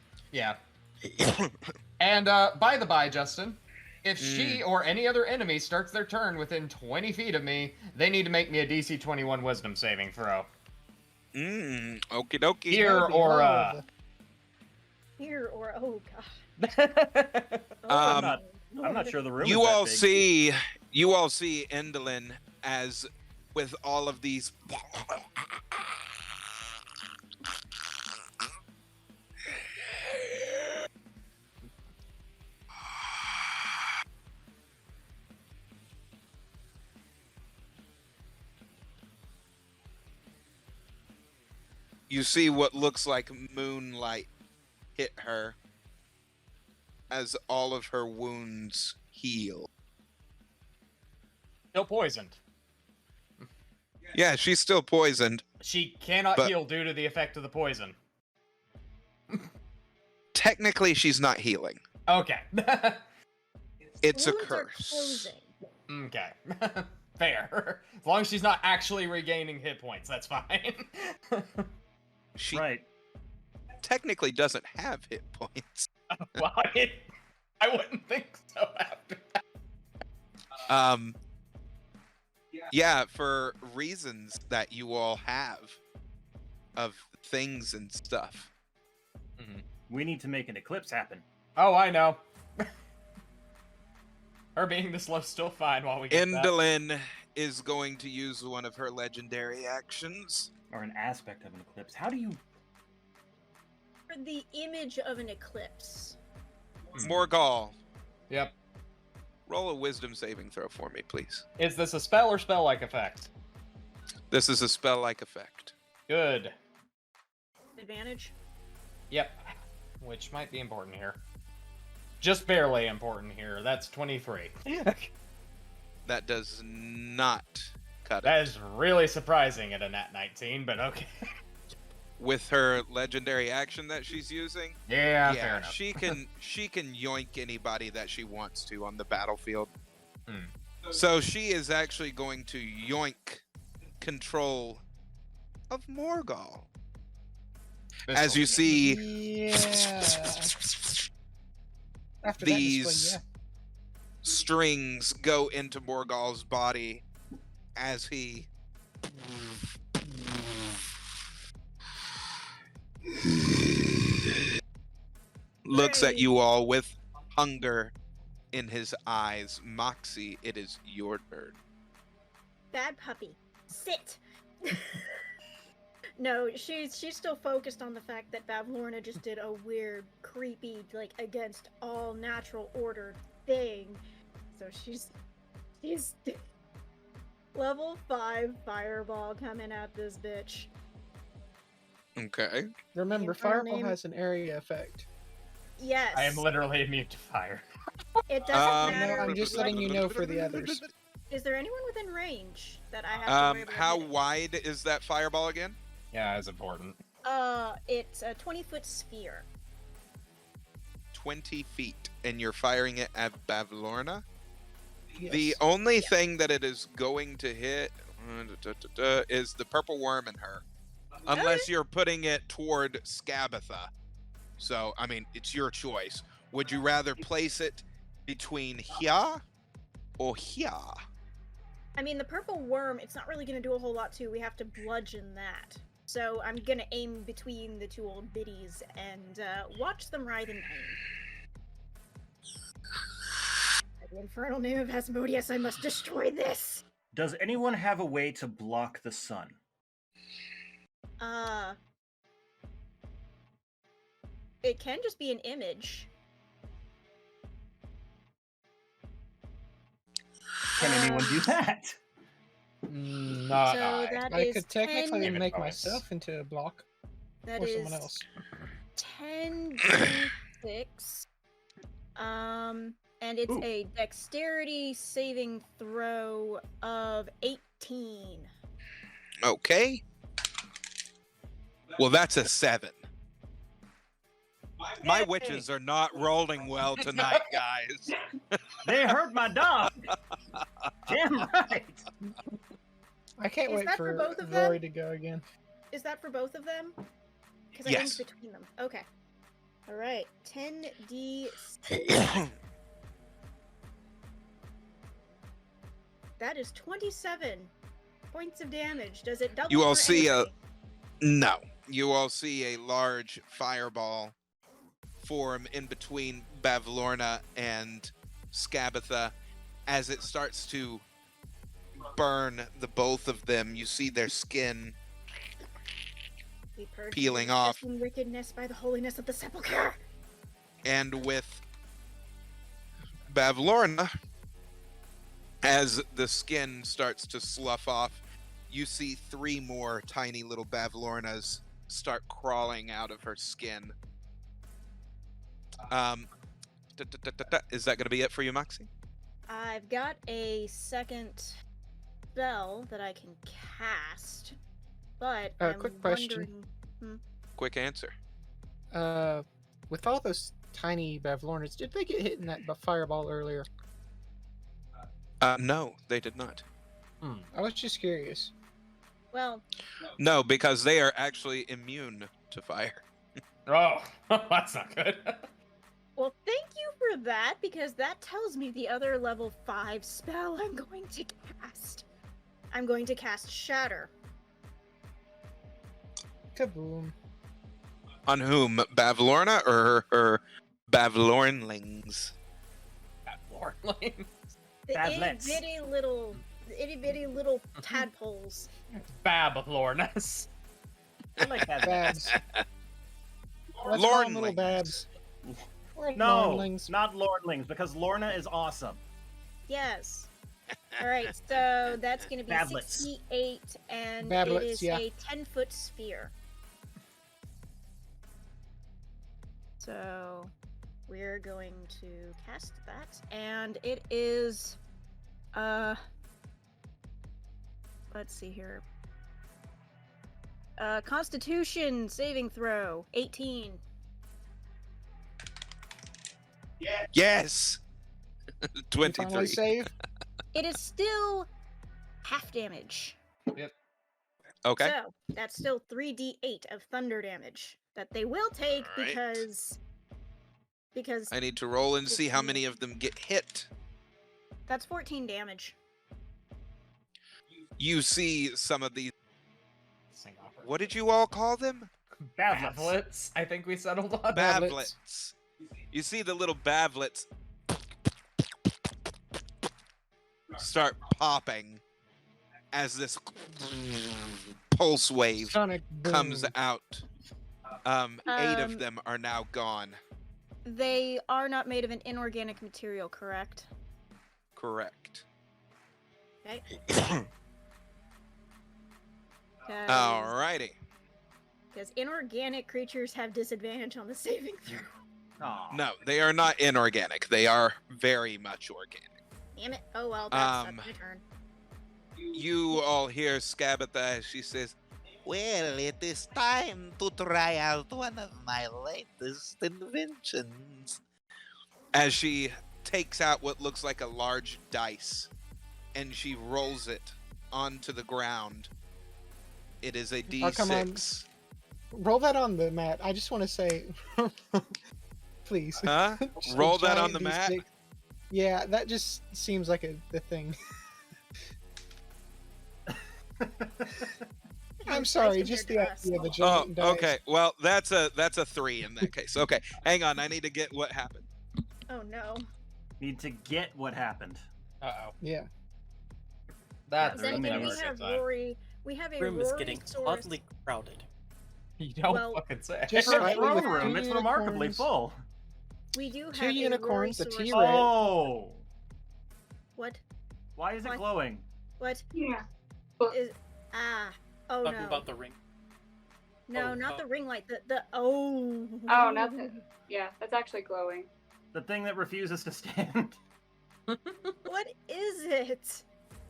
And by the by, Justin, if she or any other enemy starts their turn within 20 feet of me, they need to make me a DC 21 Wisdom saving throw. Okie dokie. Here That would be or all of Here or oh god. Um, I'm not sure the room. You is that all big. see Indolyn as with all of these you see what looks like moonlight hit her as all of her wounds heal. Still poisoned. Yeah, she's still poisoned. She cannot But- heal due to the effect of the poison. Technically, she's not healing. Okay. It's a Wounds are curse. closing. Okay. Fair. As long as she's not actually regaining hit points, that's fine. She Right. technically doesn't have hit points. Well, I wouldn't think so after that. Yeah, for reasons that you all have of things and stuff. We need to make an eclipse happen. Oh, I know. Her being this low still fine while we get that. Indolyn is going to use one of her legendary actions. Or an aspect of an eclipse. How do you... For the image of an eclipse. Morgal, Yep. roll a wisdom saving throw for me, please. Is this a spell or spell-like effect? This is a spell-like effect. Good. Advantage. Yep. Which might be important here. Just barely important here. That's 23. That does not cut it. That is really surprising at a nat 19, but okay. With her legendary action that she's using, Yeah, fair enough. she can yoink anybody that she wants to on the battlefield. Hmm. So she is actually going to yoink control of Morgal. As you see, Yeah. After that these display, strings go into Morgal's body as he looks at you all with hunger in his eyes. Moxie, it is your turn. Bad puppy. Sit. No, she's still focused on the fact that Bavlorna just did a weird, creepy, like against all natural order thing. So she's level 5 fireball coming at this bitch. Okay. yeah. Remember, Infernal fireball name. has an area effect. Yes. I am literally immune to fire. It doesn't No, matter. I'm just letting you know for the others. Is there anyone within range that I have to worry about? How hitting? wide is that fireball again? Yeah, it's important. It's a 20-foot sphere. 20 feet, and you're firing it at Bavlorna? Yes. The only thing that it is going to hit is the purple worm and her. Unless you're putting it toward Skabatha. So, I mean, it's your choice. Would you rather place it between here or here? I mean, the purple worm, it's not really going to do a whole lot too. We have to bludgeon that. So I'm going to aim between the two old biddies and watch them writhe in pain. By the infernal name of Asmodeus, I must destroy this! Does anyone have a way to block the sun? It can just be an image. Can anyone do that? Not So I. that I is could technically 10, make bonus. myself into a block that or is someone else. 10d6. And it's Ooh. a dexterity saving throw of 18. Okay. Well, that's a 7. My witches are not rolling well tonight, guys. They hurt my dog. Damn right. I can't Is wait that for for both of them? Rory to go again. Is that for both of them? Because I Yes. think between them. Okay. All right. 10d. That is 27 points of damage. Does it double? You all for see a- anybody? No. You all see a large fireball form in between Bavlorna and Skabatha. As it starts to burn the both of them, you see their skin. We purge peeling the off. and wickedness by the holiness of the sepulchre. And with Bavlorna, as the skin starts to slough off, you see 3 more tiny little Bavlornas start crawling out of her skin. Is that going to be it for you, Moxie? I've got a second spell that I can cast, but I'm Quick question. wondering. Quick answer. With all those tiny Bavlornas, did they get hit in that fireball earlier? No, they did not. I was just curious. Well, No, because they are actually immune to fire. Oh, that's not good. well, thank you for that because that tells me the other level 5 spell I'm going to cast. I'm going to cast Shatter. Kaboom. On whom? Bavlorna or her Bavlornlings? That Lord Lane. The Bablets. itty bitty little tadpoles. Bablornus. I like that. Babs. Let's call them little Lornlings. Babs. Or No, Lornlings. not Lordlings, because Lorna is awesome. Yes. All right, so that's going to be Bablets. 68, and Bablets, it is yeah. a 10-foot sphere. So we're going to cast that, and it is, let's see here. Constitution saving throw, 18. Yes! You 23. finally save? It is still half damage. Okay. So that's still 3d8 of thunder damage that they will take All right. because I need to roll and see how many of them get hit. that's 14 damage. You see some of these. Sing opera. What did you all call them? Bablets. Bablets, I think we settled on. Bablets. Bavlets. You see the little Bavlets start popping as this pulse wave Sonic boom. comes out. 8 of Um, them are now gone. They are not made of an inorganic material, correct? Correct. Okay. Alrighty. Because inorganic creatures have disadvantage on the saving throw. Aw. No, they are not inorganic. They are very much organic. Damn it. Oh well, that's my turn. You all hear Skabatha as she says, Well, it is time to try out one of my latest inventions. as she takes out what looks like a large dice and she rolls it onto the ground. It is a Oh, come on. D6. Roll that on the mat. I just want to say, please. Huh? Just a Roll that on giant the mat? D6. Yeah, that just seems like the thing. I'm sorry, just the idea of the Oh, giant dice. okay. Well, that's a 3 in that case. Okay, hang on. I need to get what happened. Oh no. Need to get what happened. Uh-oh. Yeah. That's Then Then again, we never have time. Rory. We have a Room is getting Rory-saurus. oddly crowded. You don't Well, fucking say. just For a slightly with throne room, two it's remarkably unicorns. full. We do have Two a unicorns, a Rory-saurus. T-Rex. Oh! What? Why is it What? glowing? What Yeah. is? Ah. Oh Talking no. about the ring. No, Oh, not no. the ring light. The oh. Oh, not the. Yeah, that's actually glowing. The thing that refuses to stand. What is it?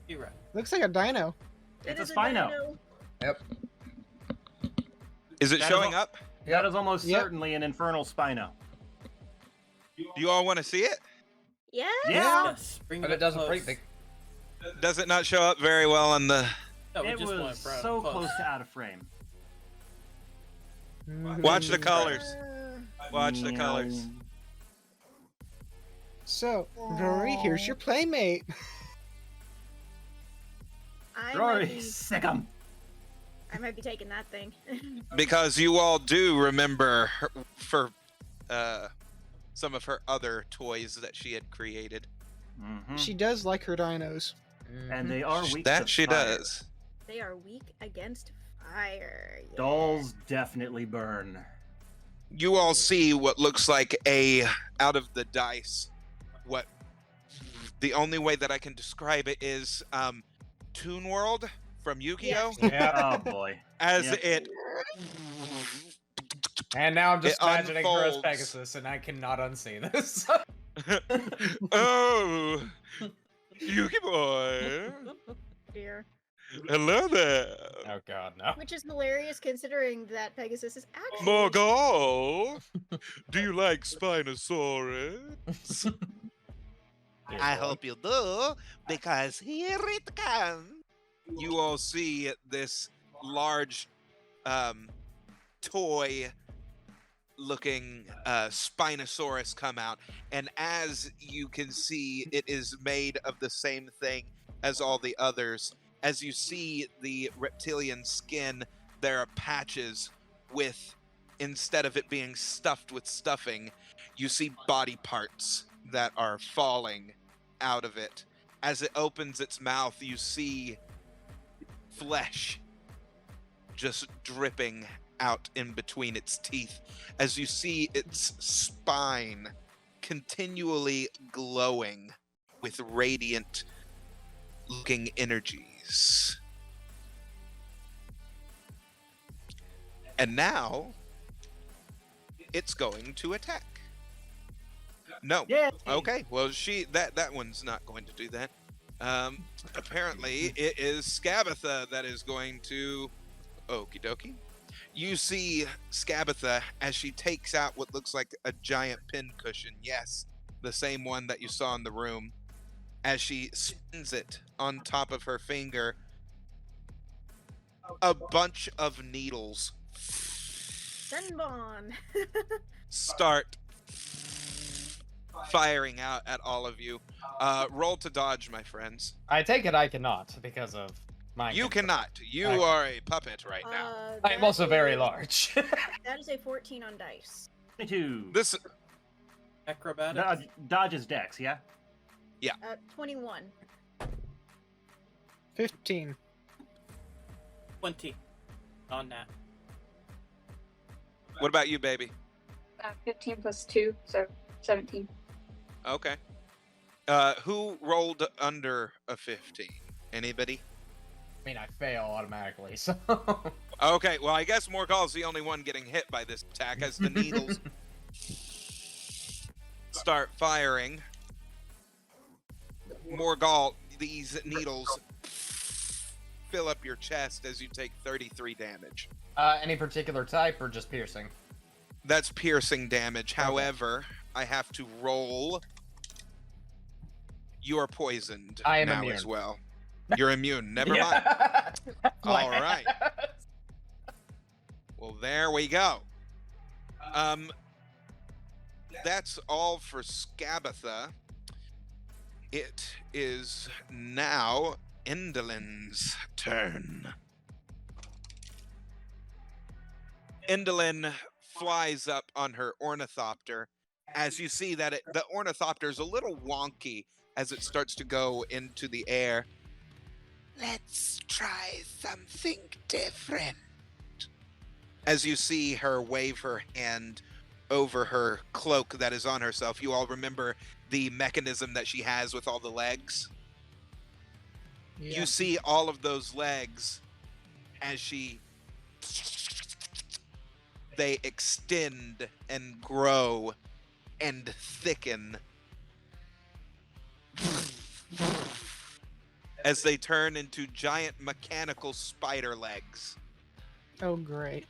You're right. Looks like a dino. It's It a is Spino. dino. Yep. Is it That is showing all- up? That is almost Yep. certainly an infernal Spino. Do you all want to see it? Yeah. Yeah. Yes. Bring But it it doesn't close. break the. Does it not show up very well on the... No, we It just want was it brown so close. close to out of frame. Watch the Mhm. colors. Watch the Meow. colors. So, Rory, here's your playmate. I might, Rory, be, sick 'em. I might be taking that thing. Because you all do remember her, for some of her other toys that she had created. Mhm. She does like her dinos. And they are weak That to she fire. does. They are weak against fire. Yeah. Dolls definitely burn. You all see what looks like out of the dice. What the only way that I can describe it is Toon World from Yu-Gi-Oh! Yeah. Oh boy. As Yep. it And now I'm just It imagining her as unfolds. Pegasus, and I cannot unsee this. oh, Yuki boy, Dear. hello there, Oh god, no. Which is hilarious considering that Pegasus is actually. Morgul. Do you like Spinosaurus? I hope you do, because here it comes. You all see this large, toy looking Spinosaurus come out, and as you can see, it is made of the same thing as all the others. As you see the reptilian skin, there are patches with, instead of it being stuffed with stuffing, you see body parts that are falling out of it. As it opens its mouth, you see flesh just dripping out in between its teeth, as you see its spine continually glowing with radiant looking energies. And now it's going to attack. No. Yeah. Okay. Well, that one's not going to do that. Apparently, it is Skabatha that is going to. Okie dokie. You see Skabatha as she takes out what looks like a giant pincushion. Yes, the same one that you saw in the room. As she spins it on top of her finger, a bunch of needles Senbon. start firing out at all of you. Roll to dodge, my friends. I take it I cannot because of my. You cannot. You Okay. are a puppet right now. I am that also very is- large. That is a 14 on dice. 22. This Acrobatics. Dodge is Dex, yeah? 21. 15. 20 on that. What about you, baby? 15 plus 2, so 17. Okay. Who rolled under a 15? Anybody? I mean, I fail automatically, so. Okay, well, I guess Morgul's the only one getting hit by this attack as the needles start firing. Morgall, these needles fill up your chest as you take 33 damage. Any particular type or just piercing? That's piercing damage. However, I have to roll. You are poisoned I am now immune. as well. You're immune. Never mind. Yeah. All right. Well, there we go. That's all for Skabatha. It is now Endelin's turn. Endelin flies up on her ornithopter as you see that the ornithopter is a little wonky as it starts to go into the air. Let's try something different. As you see her wave her hand over her cloak that is on herself, you all remember the mechanism that she has with all the legs? Yeah. You see all of those legs as they extend and grow and thicken as they turn into giant mechanical spider legs. Oh, great.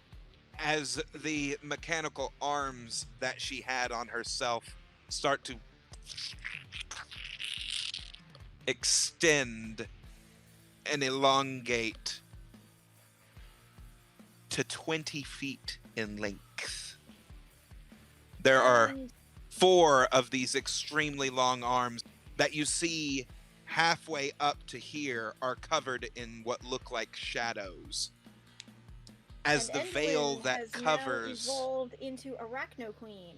As the mechanical arms that she had on herself start to extend and elongate to 20 feet in length. There are 4 of these extremely long arms that you see halfway up to here are covered in what look like shadows. As And the veil Endwin that has covers now evolved into Arachno Queen.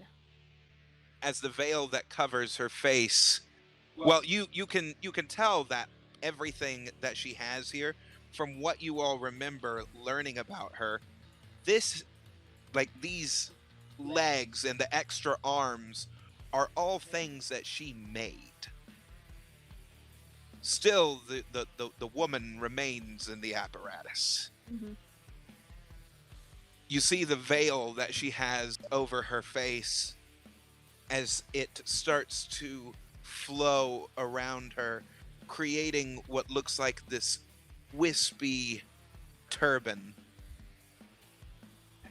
as the veil that covers her face, well, you can tell that everything that she has here, from what you all remember learning about her, this, like these legs and the extra arms are all things that she made. Still, the woman remains in the apparatus. Mm-hmm. You see the veil that she has over her face as it starts to flow around her, creating what looks like this wispy turban.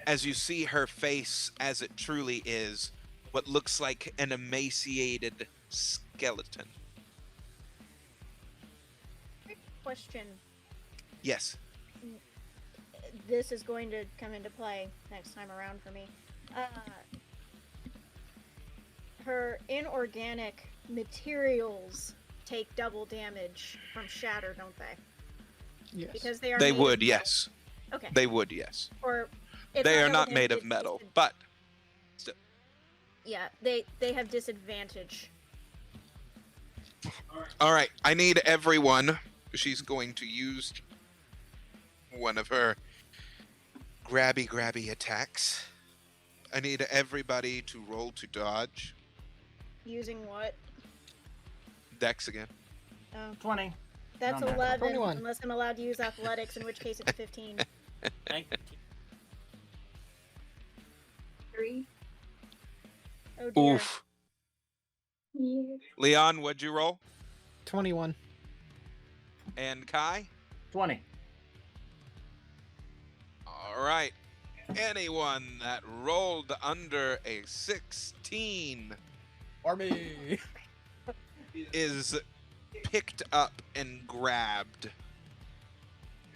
As you see her face as it truly is, what looks like an emaciated skeleton. Question. Yes. This is going to come into play next time around for me. Her inorganic materials take double damage from shatter, don't they? Yes. Because they are. They made would, of metal. yes. Okay. They would, yes. Or it's They are double not made damage, of it's metal, just but yeah, they have disadvantage. all right, I need everyone. She's going to use one of her grabby attacks. I need everybody to roll to dodge. Using what? Dex again. Oh, 20. that's Not bad. 11. 21. Unless I'm allowed to use athletics, in which case it's 15. 3. Oh dear. Oof. Yeah. Leon, what'd you roll? 21. And Kai? 20. All right. Anyone that rolled under a 16 Army. is picked up and grabbed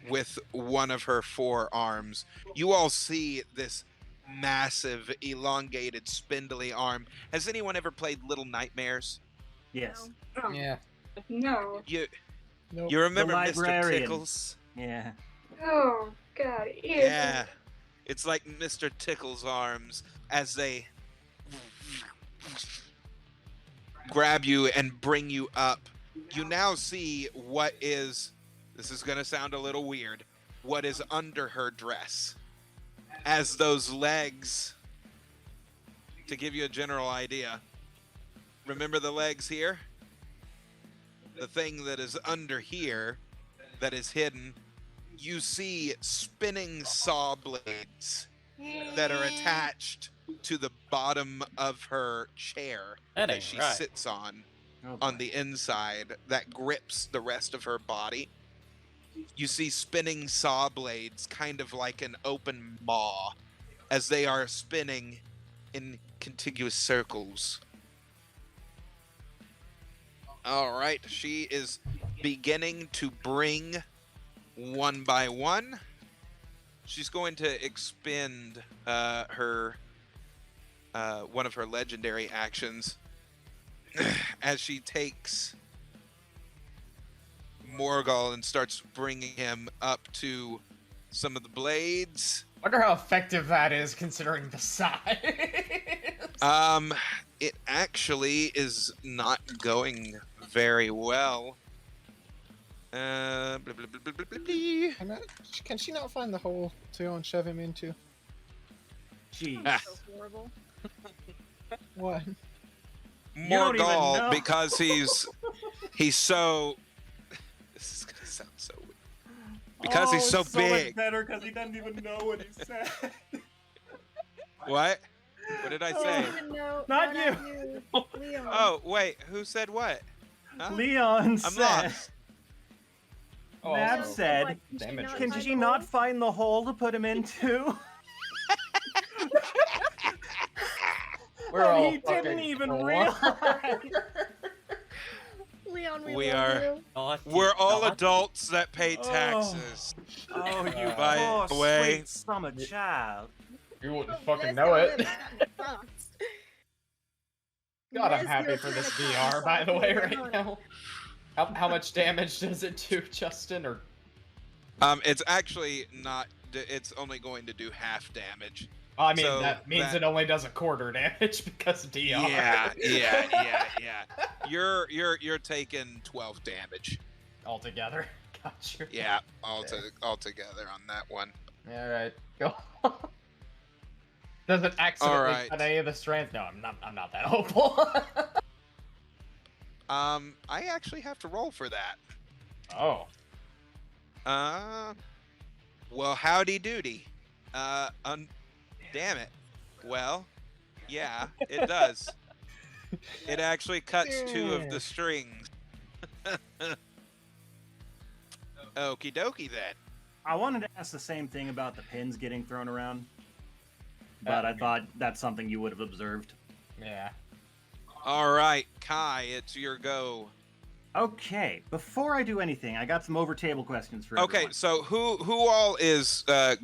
with one of her 4 arms. You all see this massive, elongated, spindly arm. Has anyone ever played Little Nightmares? Yes. Oh, Yeah. no. You Nope. you remember Mr. librarian. Tickles? Yeah. Oh, God. Ew. Yeah. It's like Mr. Tickles' arms as they grab you and bring you up. You now see what is, this is going to sound a little weird, what is under her dress. As those legs, to give you a general idea, remember the legs here? The thing that is under here, that is hidden, you see spinning saw blades that are attached to the bottom of her chair That that ain't she right. sits on Oh, on boy. the inside that grips the rest of her body. You see spinning saw blades, kind of like an open maw, as they are spinning in contiguous circles. All right, she is beginning to bring one by one. She's going to expend her one of her legendary actions as she takes Morgul and starts bringing him up to some of the blades. Wonder how effective that is considering the size. It actually is not going very well. Blah, blah, blah, blah, blah, blah, blah. Can she not find the hole to go and shove him into? Jeez. So horrible. What? don't even Morgul, know. because he's so. This is gonna sound so weird. Because he's so it's big. much better because he doesn't even know what he said. What? What did I Oh. say? Even know, Not no, you. Leon. Oh wait, who said what? Huh? Leon I'm said. lost. Oh, Mab also, said, What, can she damage not rating. Can find she the not hole? find the hole to put him into? we're And all he didn't fucking even four. realize. Leon, we We love are- you. Naughty, We're all naughty. adults that pay Oh. taxes. Oh, you By poor, the way- sweet summer child. You wouldn't Oh, fucking yes, know I it. live in a box. God, I'm Yes, happy you're for this kinda VR, by the way, right honey. now. How much damage does it do, Justin? Or It's actually not. It's only going to do half damage. oh, I mean, So that means that- it only does a quarter damage because DR. Yeah. You're taking 12 damage. Altogether, gotcha. Yeah, altogether on that one. All right, go. Does it accidentally Alright. cut any of the strength? No, I'm not that hopeful. I actually have to roll for that. Oh, Well, howdy doody. Damn it. Well, yeah, it does. It actually cuts 2 of the strings. Okie dokie then. I wanted to ask the same thing about the pins getting thrown around, but I thought that's something you would have observed. yeah. All right, Kai, it's your go. Okay, before I do anything, I got some over-table questions for Okay, everyone. so who all is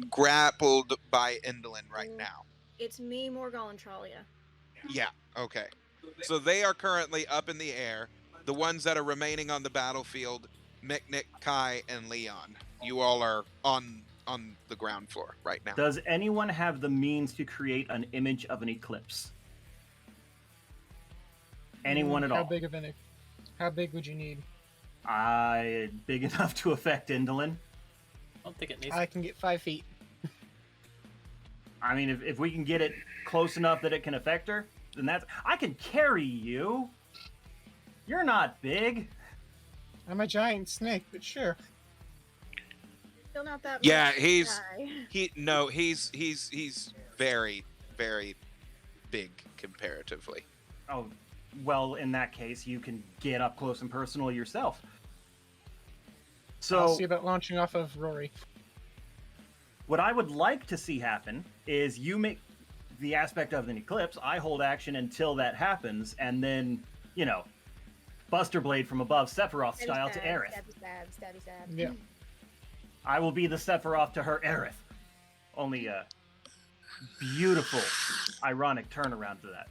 grappled by Indolin right now? It's me, Morgul, and Tralia. Yeah, okay. So they are currently up in the air. The ones that are remaining on the battlefield, Miknik, Kai, and Leon. You all are on the ground floor right now. Does anyone have the means to create an image of an eclipse? Anyone at How all? How big would you need? Big enough to affect Indolin. I don't think it needs. I can get 5 feet. I mean, if we can get it close enough that it can affect her, then that's... I can carry you! You're not big! I'm a giant snake, but sure. Still not that Yeah, much, he's Kai. he's very, very big comparatively. Oh, well, in that case, you can get up close and personal yourself. I'll So, see about launching off of Rory. what I would like to see happen is you make the aspect of an eclipse, I hold action until that happens, and then, you know, Buster Blade from above, Sephiroth Stabby style to stab, Aerith. stabby stab, stabby stab. Yeah. I will be the Sephiroth to her Aerith. Only a beautiful, ironic turnaround to that.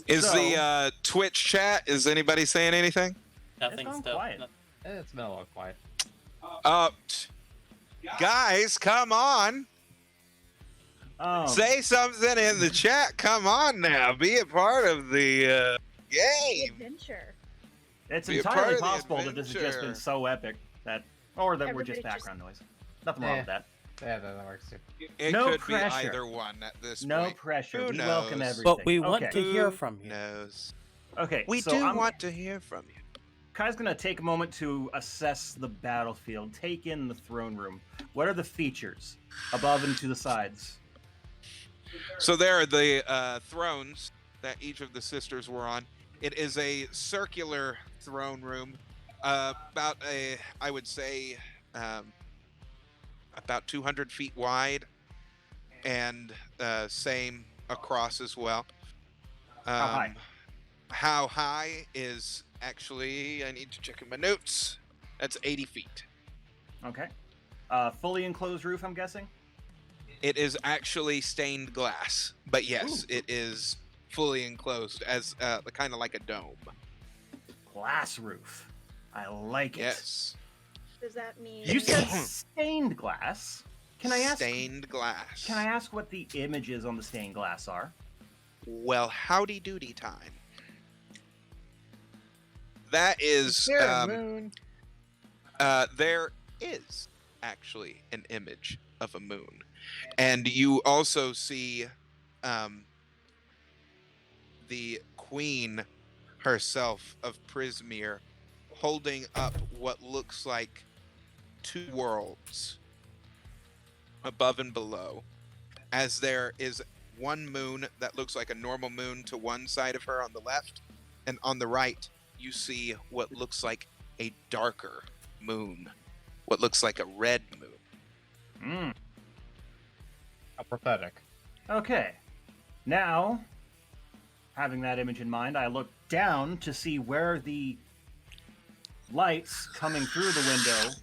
Is So- the Twitch chat? Is anybody saying anything? Nothing gone still. quiet. no- It's been a little quiet. Guys, come on! Say something in the chat. Come on now, be a part of the The game. adventure. It's Be a part entirely of the possible that this has just been adventure. so epic that, or that we're just Everybody just- background noise. Nothing wrong with that. Yeah, that works too. It No could pressure. be either one at this No point. pressure. Who We welcome knows? everything. But we want Okay. to hear Who from you. knows? Okay. We so do I'm want to hear from you. Kai's gonna take a moment to assess the battlefield, take in the throne room. What are the features above and to the sides? So there are the thrones that each of the sisters were on. It is a circular throne room, I would say, about 200 feet wide, and same across as well. How high? How high is actually, I need to check in my notes. That's 80 feet. Okay. Fully enclosed roof, I'm guessing? It is actually stained glass, but yes, it is fully enclosed as kind of like a dome. Glass roof. I like it. Yes. Does that mean You said stained glass. Can I ask? Stained glass. Can I ask what the images on the stained glass are? Well, howdy doody time. That is, There, moon. there is actually an image of a moon, and you also see the queen herself of Prismere holding up what looks like two worlds above and below, as there is one moon that looks like a normal moon to one side of her on the left, and on the right you see what looks like a darker moon, what looks like a red moon. How prophetic. Okay. Now, having that image in mind, I look down to see where the lights coming through the window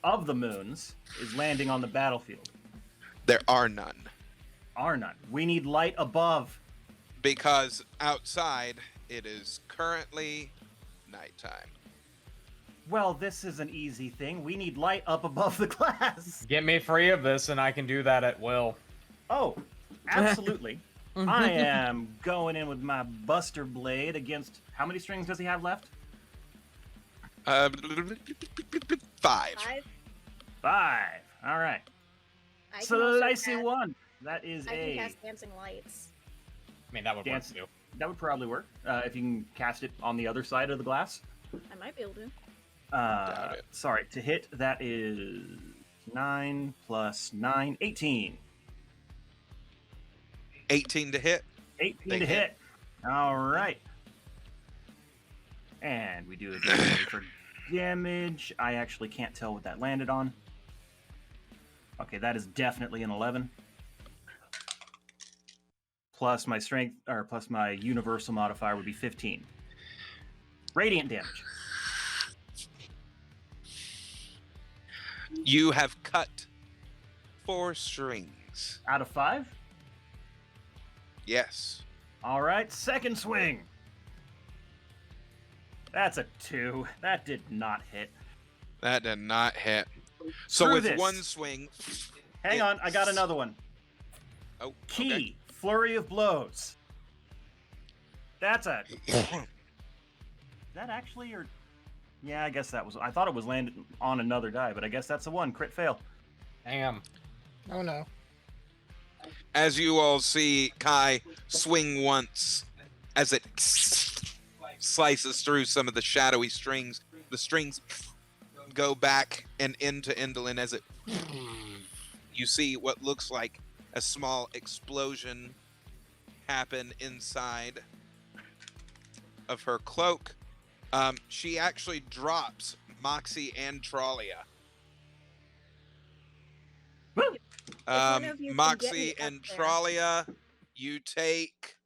of the moons is landing on the battlefield. There are none, Are none. We need light above. because outside it is currently nighttime. Well, this is an easy thing. We need light up above the glass. Get me free of this, and I can do that at will. Oh, absolutely. I am going in with my Buster Blade against... How many strings does he have left? 5. 5? 5. All right. I can also Slicey cast- one. That is I can a... cast Dancing Lights. I mean, that would Dance- work too. That would probably work. If you can cast it on the other side of the glass. I might be able to. Doubt it. Sorry, to hit, that is 9 plus 9, 18. 18 to hit. 18 Big to hit. hit. All right. And we do a D20 for damage. I actually can't tell what that landed on. Okay, that is definitely an 11. Plus my strength, or plus my universal modifier would be 15. Radiant damage. You have cut 4 strings. Out of 5. Yes. All right, second swing. That's a 2. That did not hit. That did not hit. So Screw with this. one swing, Hang on, I got another one. oh, Key, okay. flurry of blows. That's a... Is that actually, or... Yeah, I guess that was... I thought it was landed on another die, but I guess that's a 1. Crit fail. Damn. Oh no. As you all see Kai swing once, as it slices through some of the shadowy strings, the strings go back and into Indolin as it... You see what looks like a small explosion happen inside of her cloak. She actually drops Moxie and Tralia. Woo! one of you can get me Moxie up and there. Tralia, you take...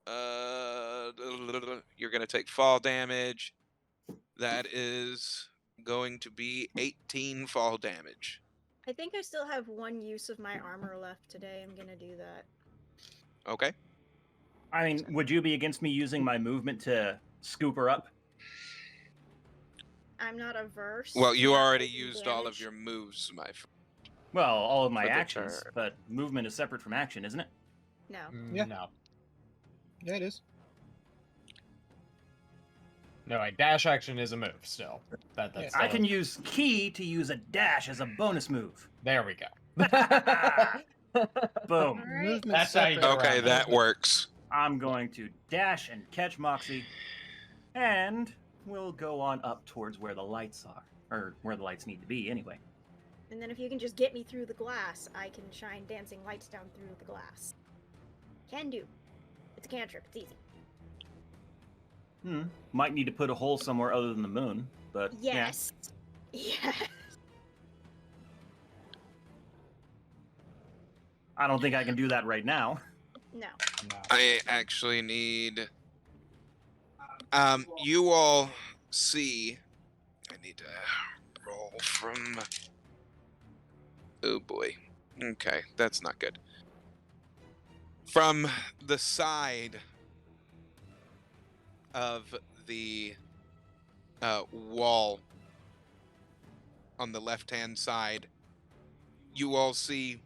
You're going to take fall damage. That is going to be 18 fall damage. I think I still have 1 use of my armor left today. I'm gonna do that. Okay. I mean, would you be against me using my movement to scoop her up? I'm not averse. Well, you to already taking used all of damage. your moves, my friend. Well, all of my For the actions, turn. but movement is separate from action, isn't it? No. Yeah. No. Yeah, it is. No, a dash action is a move still. That's Yeah. still I can use key to use a dash as a bonus move. There we go. Boom. Alright. Movement That's how you separate. go Okay, around that works. I'm going to dash and catch Moxie And we'll go on up towards where the lights are. Or where the lights need to be, anyway. And then if you can just get me through the glass, I can shine dancing lights down through the glass. Can do. It's a cantrip. It's easy. Might need to put a hole somewhere other than the moon, but Yes. Yes. I don't think I can do that right now. No. I actually need. You all see. I need to roll from. Oh boy. Okay, that's not good. From the side of the wall on the left-hand side, you all see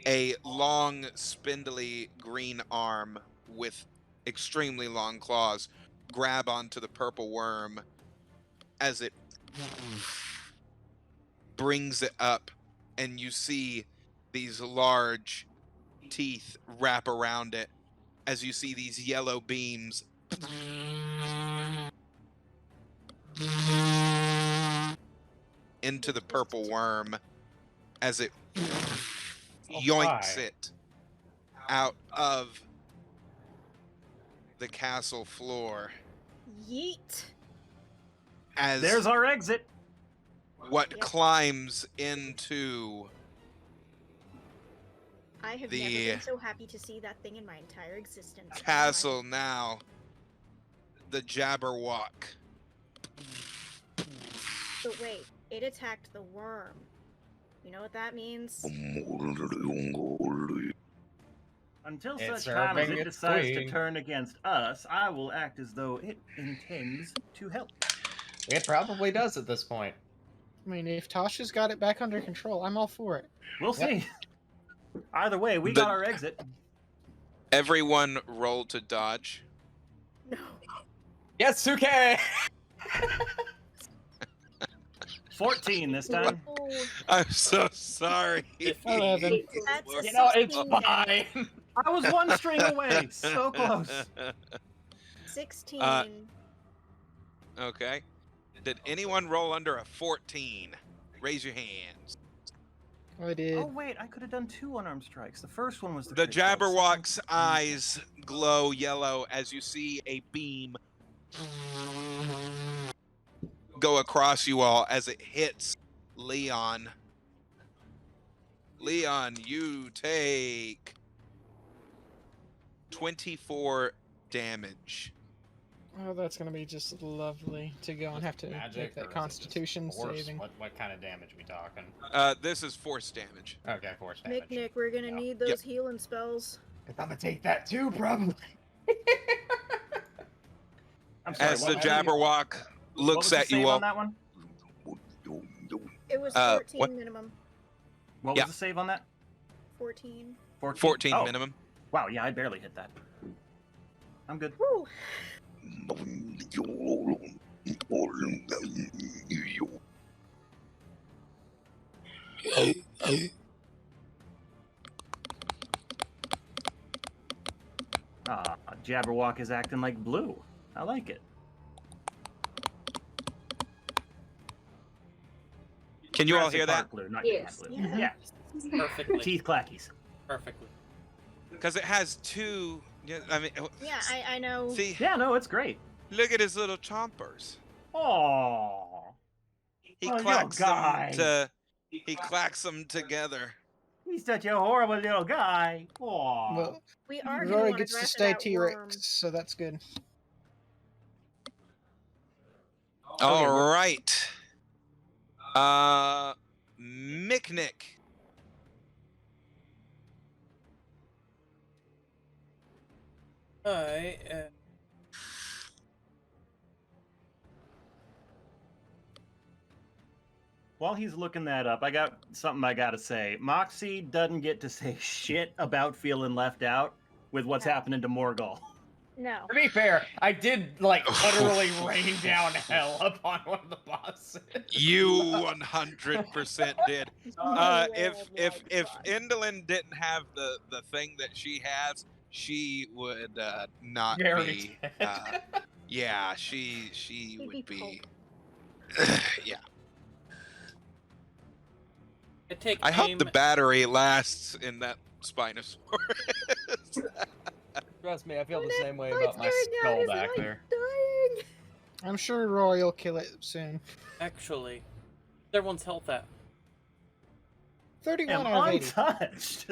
a long, spindly green arm with extremely long claws grab onto the purple worm as it brings it up, and you see these large teeth wrap around it as you see these yellow beams into the purple worm as it yoinks it out of the castle floor. Yeet. As There's our exit. what Yep. climbs into I have The- never been so happy to see that thing in my entire existence. castle now, the Jabberwock. But wait, it attacked the worm. You know what that means? Until It's such time as serving it its decides to queen. turn against us, I will act as though it intends to help. It probably does at this point. I mean, if Tasha's got it back under control, I'm all for it. We'll Yep. see. Either way, we The- got our exit. Everyone roll to dodge. No. Yes, Suke! 14 this time. Oh, I'm so sorry. 11. that's a You know, it's 16 then. fine. I was one string away. So close. 16. Okay. Did anyone roll under a 14? Raise your hands. I did. Oh wait, I could have done 2 unarmed strikes. The first one was The crit close. Jabberwock's eyes glow yellow as you see a beam go across you all as it hits Leon. Leon, you take 24 damage. Oh, that's gonna be just lovely to go and have to Magic, make or is that it Constitution just force? saving. What kind of damage we talking? This is force damage. Okay, force damage. Nick, we're gonna Yeah. need those healing spells. I'm gonna take that too, probably. I'm sorry, As what the was the- Jabberwock what looks was the at you save all. on that one? It was Uh, 14 what? minimum. What Yeah. was the save on that? 14. 14 Oh, minimum. Wow, yeah, I barely hit that. I'm good. Woo! Jabberwock is acting like blue. I like it. Can you all Jurassic hear Park that? blue, not Yes. blue. Yeah. Yeah. Perfectly. Teeth clackies. Perfectly. Because it has two. Yeah, I mean, Yeah, I know. see, Yeah, no, it's great. look at his little chompers. Oh, He Oh, clacks little them guy. to. He clacks them together. he's such a horrible little guy. Oh, Well, We are gonna Rory want gets to draft stay that T-Rex, worm. so that's good. All right. Micknick. I while he's looking that up, I got something I gotta say. Moxie doesn't get to say shit about feeling left out with what's No. happening to Morgul. No. To be fair, I did like literally rain down hell upon one of the bosses. You 100% did. You will If like if fun. Indolin didn't have the thing that she has, she would not Very be. dead. Yeah, she She'd would be be. Yeah. I take I hope aim. the battery lasts in that Spinosaurus. Trust me, I feel Oh, the Nick, same way I'm about my staring down skull his back eye there. Dying. I'm sure Roy will kill it soon. Actually, everyone's health at. 31 am out of 80. untouched.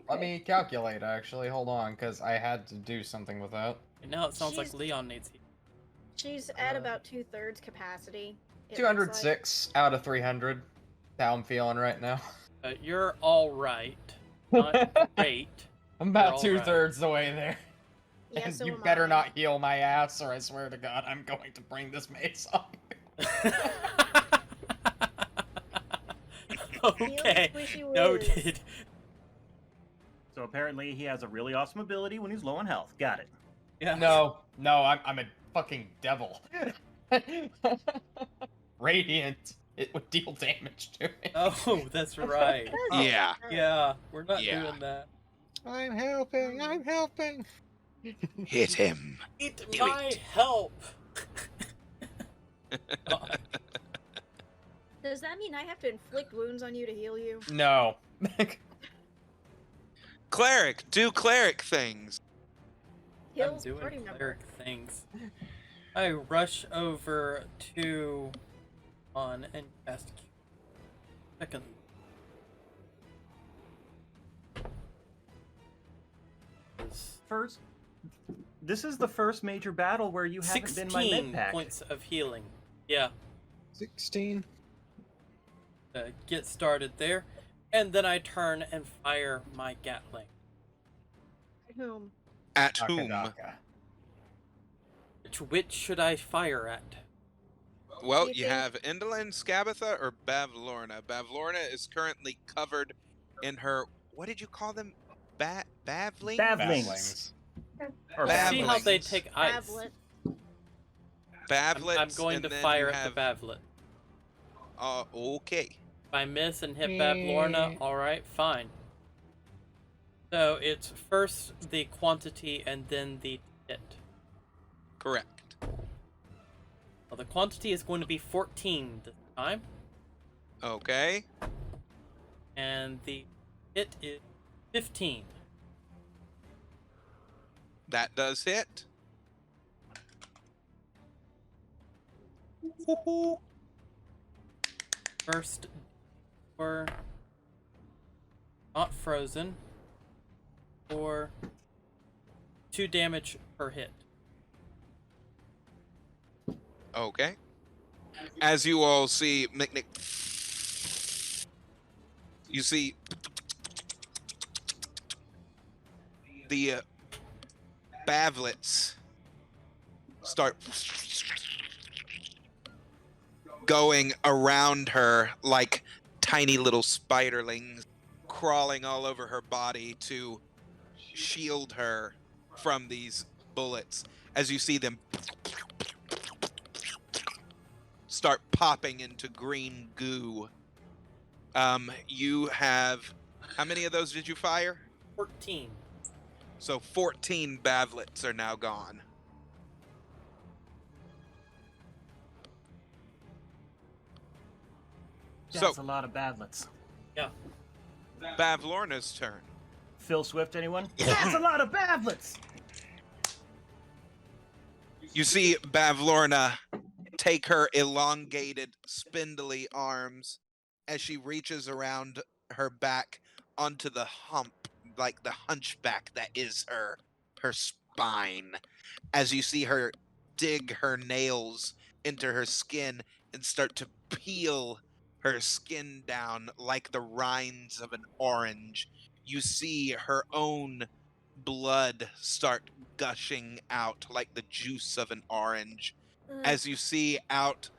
Let me calculate, actually. Hold on, because I had to do something with that. And now it sounds like She's- Leon needs heal. She's at about 2/3 capacity. it looks 206 out of 300. How I'm feeling right now. You're all right. Not great. I'm about You're all right. 2/3 the way there. like. Yeah, And so you am better I. not heal my ass, or I swear to God, I'm going to bring this mace on. Okay. Squishy whiz. Noted. So apparently he has a really awesome ability when he's low on health. Got it. Yeah. No, I'm a fucking devil. Radiant. It would deal damage to me. Oh, that's right. Yeah. Yeah, we're not Yeah. doing that. I'm helping. I'm helping. Hit him. Eat Do my help. God. Does that mean I have to inflict wounds on you to heal you? No. Cleric, do cleric things. I'm Heals doing party member. cleric things. I rush over to on and cast second. First, this is the first major battle where you haven't been my 16 mid pack. points of healing. Yeah, 16. get started there. And then I turn and fire my Gatling. Whom? At Daka whom? Daka. Which should I fire at? Well, Do you you think- have Indolin, Skabatha, or Bavlorna. Bavlorna is currently covered in her. What did you call them? Bavlings? Bavlings. Or See how they Bavlings. take ice. Tablet. Bavlets. I'm going and to then fire you at have, the Bavlet. Okay. If I miss and hit Bavlorna, alright, fine. So it's first the quantity and then the hit. Correct. Well, the quantity is going to be 14 this time, Okay. and the hit is 15. That does hit. First, or not frozen, or 2 damage per hit. Okay. As you all see, Micknick, you see the Bavlets start going around her like tiny little spiderlings, crawling all over her body to shield her from these bullets. As you see them start popping into green goo. You have, how many of those did you fire? 14. So 14 Bavlets are now gone. That's So a lot of Bavlets. Bavlorna's turn. Phil Swift, anyone? That's a lot of Bavlets! You see Bavlorna take her elongated, spindly arms as she reaches around her back onto the hump, like the hunchback that is her spine. As you see her dig her nails into her skin and start to peel her skin down like the rinds of an orange. You see her own blood start gushing out like the juice of an orange. As you see out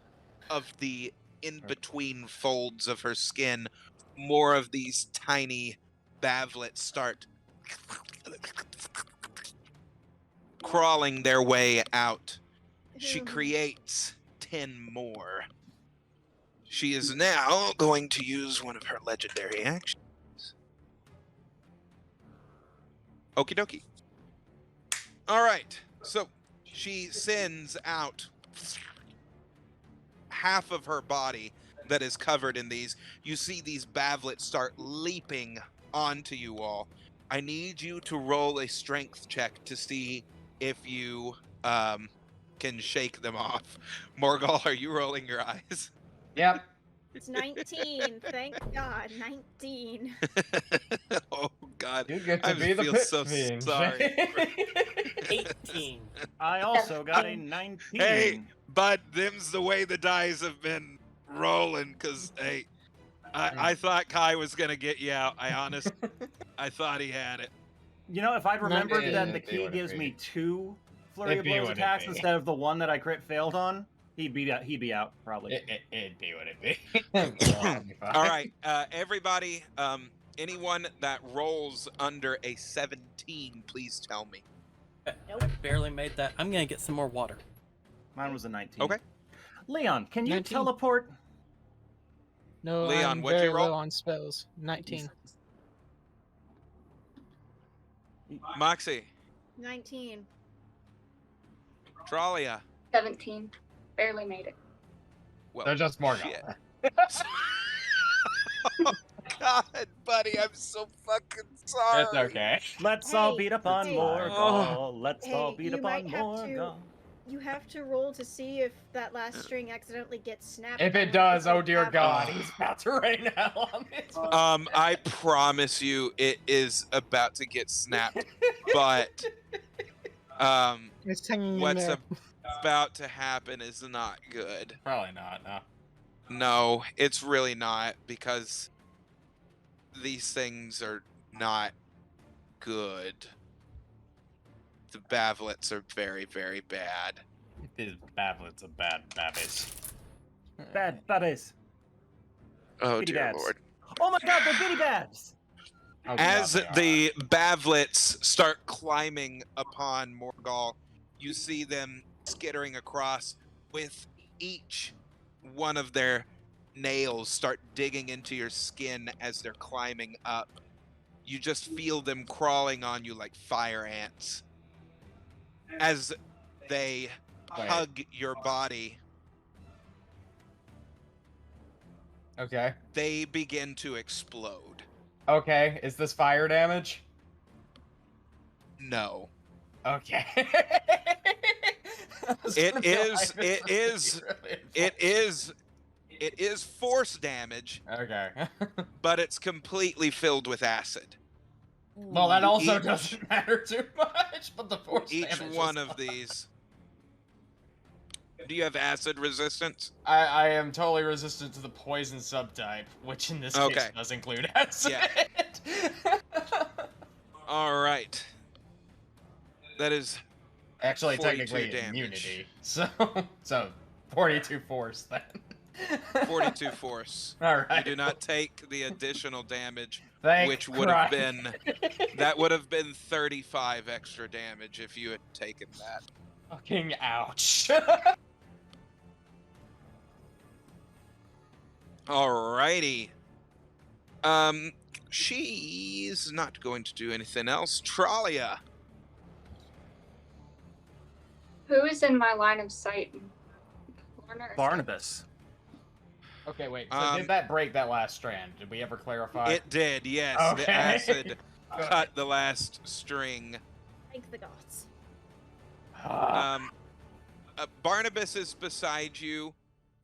of the in-between folds of her skin, more of these tiny Bavlets start crawling their way out. She creates 10 more. She is now going to use one of her legendary actions. Okie dokie. All right. So she sends out half of her body that is covered in these. You see these bavlets start leaping onto you all. I need you to roll a strength check to see if you can shake them off. Morgal, are you rolling your eyes? Yep. It's 19. Thank God, 19. Oh God, You get to I be the feel pit so fiend. sorry. 18. I also got a 19. Hey, but them's the way the dice have been rolling. Cause hey, I thought Kai was gonna get you out. I thought he had it. You know, if I'd remembered that the It'd be key what it gives be. me 2 flurry It'd of be blows what it attacks be. instead of the one that I crit failed on, he'd be out probably. It'd be what it be. All right, everybody. Anyone that rolls under a 17, please tell me. I barely made that. I'm gonna get some more water. Mine was a 19. Okay. Leon, can you 19. teleport? No, Leon, I'm what'd you very roll? low on spells. 19. Moxie, 19. Tralia. 17. Barely made it. Well, They're just more. shit. Oh, God, buddy, I'm so fucking sorry. It's okay. Let's all Hey, beat up on hey. Morgal. Let's all Hey, beat you up might on have to- Morgal. You have to roll to see if that last string accidentally gets snapped. If it on does, because oh you dear have- God, he's about to rain hell on this. I promise you, it is about to get snapped. But It's hanging in what's there. about to happen is not good. Probably not. No. No, it's really not, because these things are not good. The bavlets are very, very bad. These bavlets are bad babbies. Bad buddies. Oh Bitty dear babs. lord. Oh my God, they're bitty babs. Oh, As God, they the bavlets start climbing upon Morgal, you see them skittering across with each one of their nails start digging into your skin as they're climbing up. You just feel them crawling on you like fire ants. As they Wait. hug your body, are. Okay. they begin to explode. Okay. Is this fire damage? No. Okay. It is force damage, Okay. but it's completely filled with acid. Well, that also Each- doesn't matter too much, but the force Each damage one is of these. Do you have acid resistance? I am totally resistant to the poison subtype, which in this Okay. case does include acid. Yeah. All right. That is Actually, 42 technically damage. immunity. So 42 force then. 42 force. All You right. do not take the additional damage, Thank which would have Christ. been that would have been 35 extra damage if you had taken that. Fucking ouch. Alrighty. She's not going to do anything else. Tralia. Who is in my line of sight? Lorna or Barnabas. Okay, wait. So Um, did that break that last strand? Did we ever clarify? It did, yes. Okay. The acid Good. cut the last string. Thank the gods. Ah, Barnabas is beside you.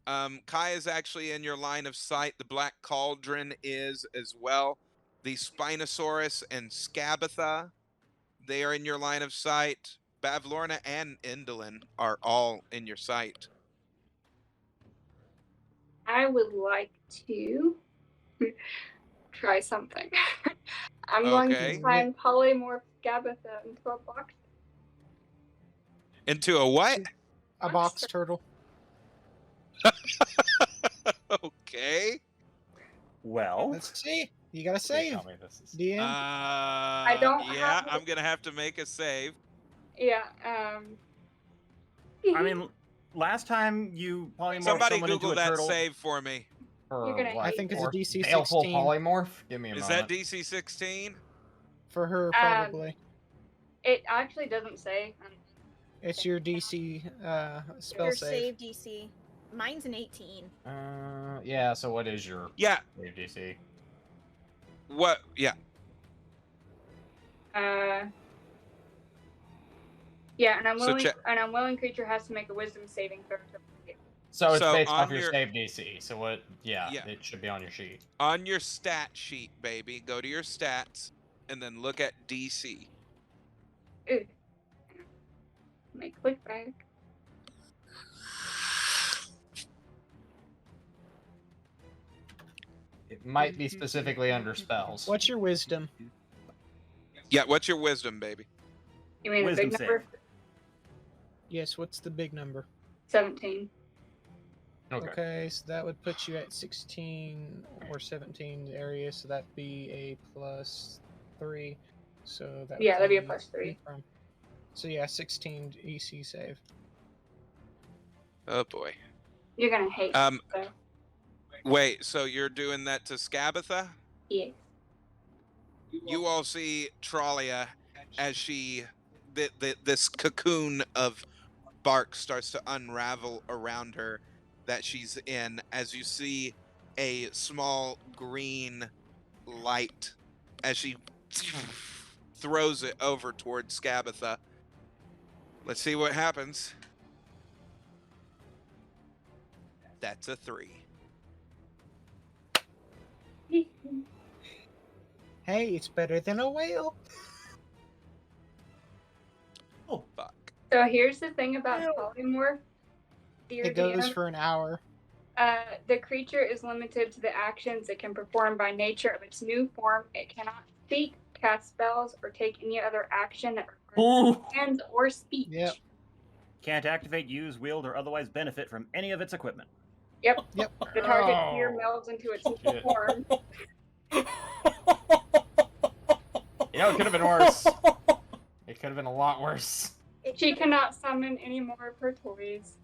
Kai is actually in your line of sight. The Black Cauldron is as well. The Spinosaurus and Scabatha, they are in your line of sight. Bavlorna and Indolin are all in your sight. I would like to try something. I'm going Okay. to try and polymorph Gabitha into a box. Into a what? A box turtle. Okay. Well, Let's see. You gotta please save. tell me this is- DM. don't Yeah, have- I'm gonna have to make a save. Yeah, I mean, last time you polymorphed Somebody someone Google into a that turtle. save for me. For You're gonna what? I think it's a For DC baleful 16. polymorph? Give me a Is moment. that DC 16? For her, probably. It actually doesn't say. It's your DC spell Your save. save DC. Mine's an 18. Yeah. So what is your Yeah. save DC? What? Yeah. Yeah, and So an unwilling creature has to make a Wisdom saving throw. So it's So based on off your your- save DC. So what? Yeah, Yeah. it should be on your sheet. On your stat sheet, baby, go to your stats and then look at DC. Ooh. Let me click back. It might be specifically under spells. What's your wisdom? Yeah, what's your wisdom, baby? You mean Wisdom the big number? Yes, what's the big number? 17. Okay, so that would put you at 16 or 17 area, so that'd be a +3. So that Yeah, would that'd be a +3. So yeah, 16 EC save. Oh boy. You're gonna hate Um, it, so. Wait, so you're doing that to Skabatha? Yeah. You all see Tralia as she, this cocoon of bark starts to unravel around her that she's in, as you see a small green light as she throws it over towards Skabatha. Let's see what happens. That's a 3. Hey, it's better than a whale. Oh, fuck. So here's the thing about polymorph. Dear It goes DM, for an hour. the creature is limited to the actions it can perform by nature of its new form. It cannot speak, cast spells, or take any other action that requires hands or speech. Yep. Can't activate, use, wield, or otherwise benefit from any of its equipment. Yep. Yep. The target gear Oh. melds into its new Shit. form. You know, it could have been worse. It could have been a lot worse. She cannot summon any more of her toys.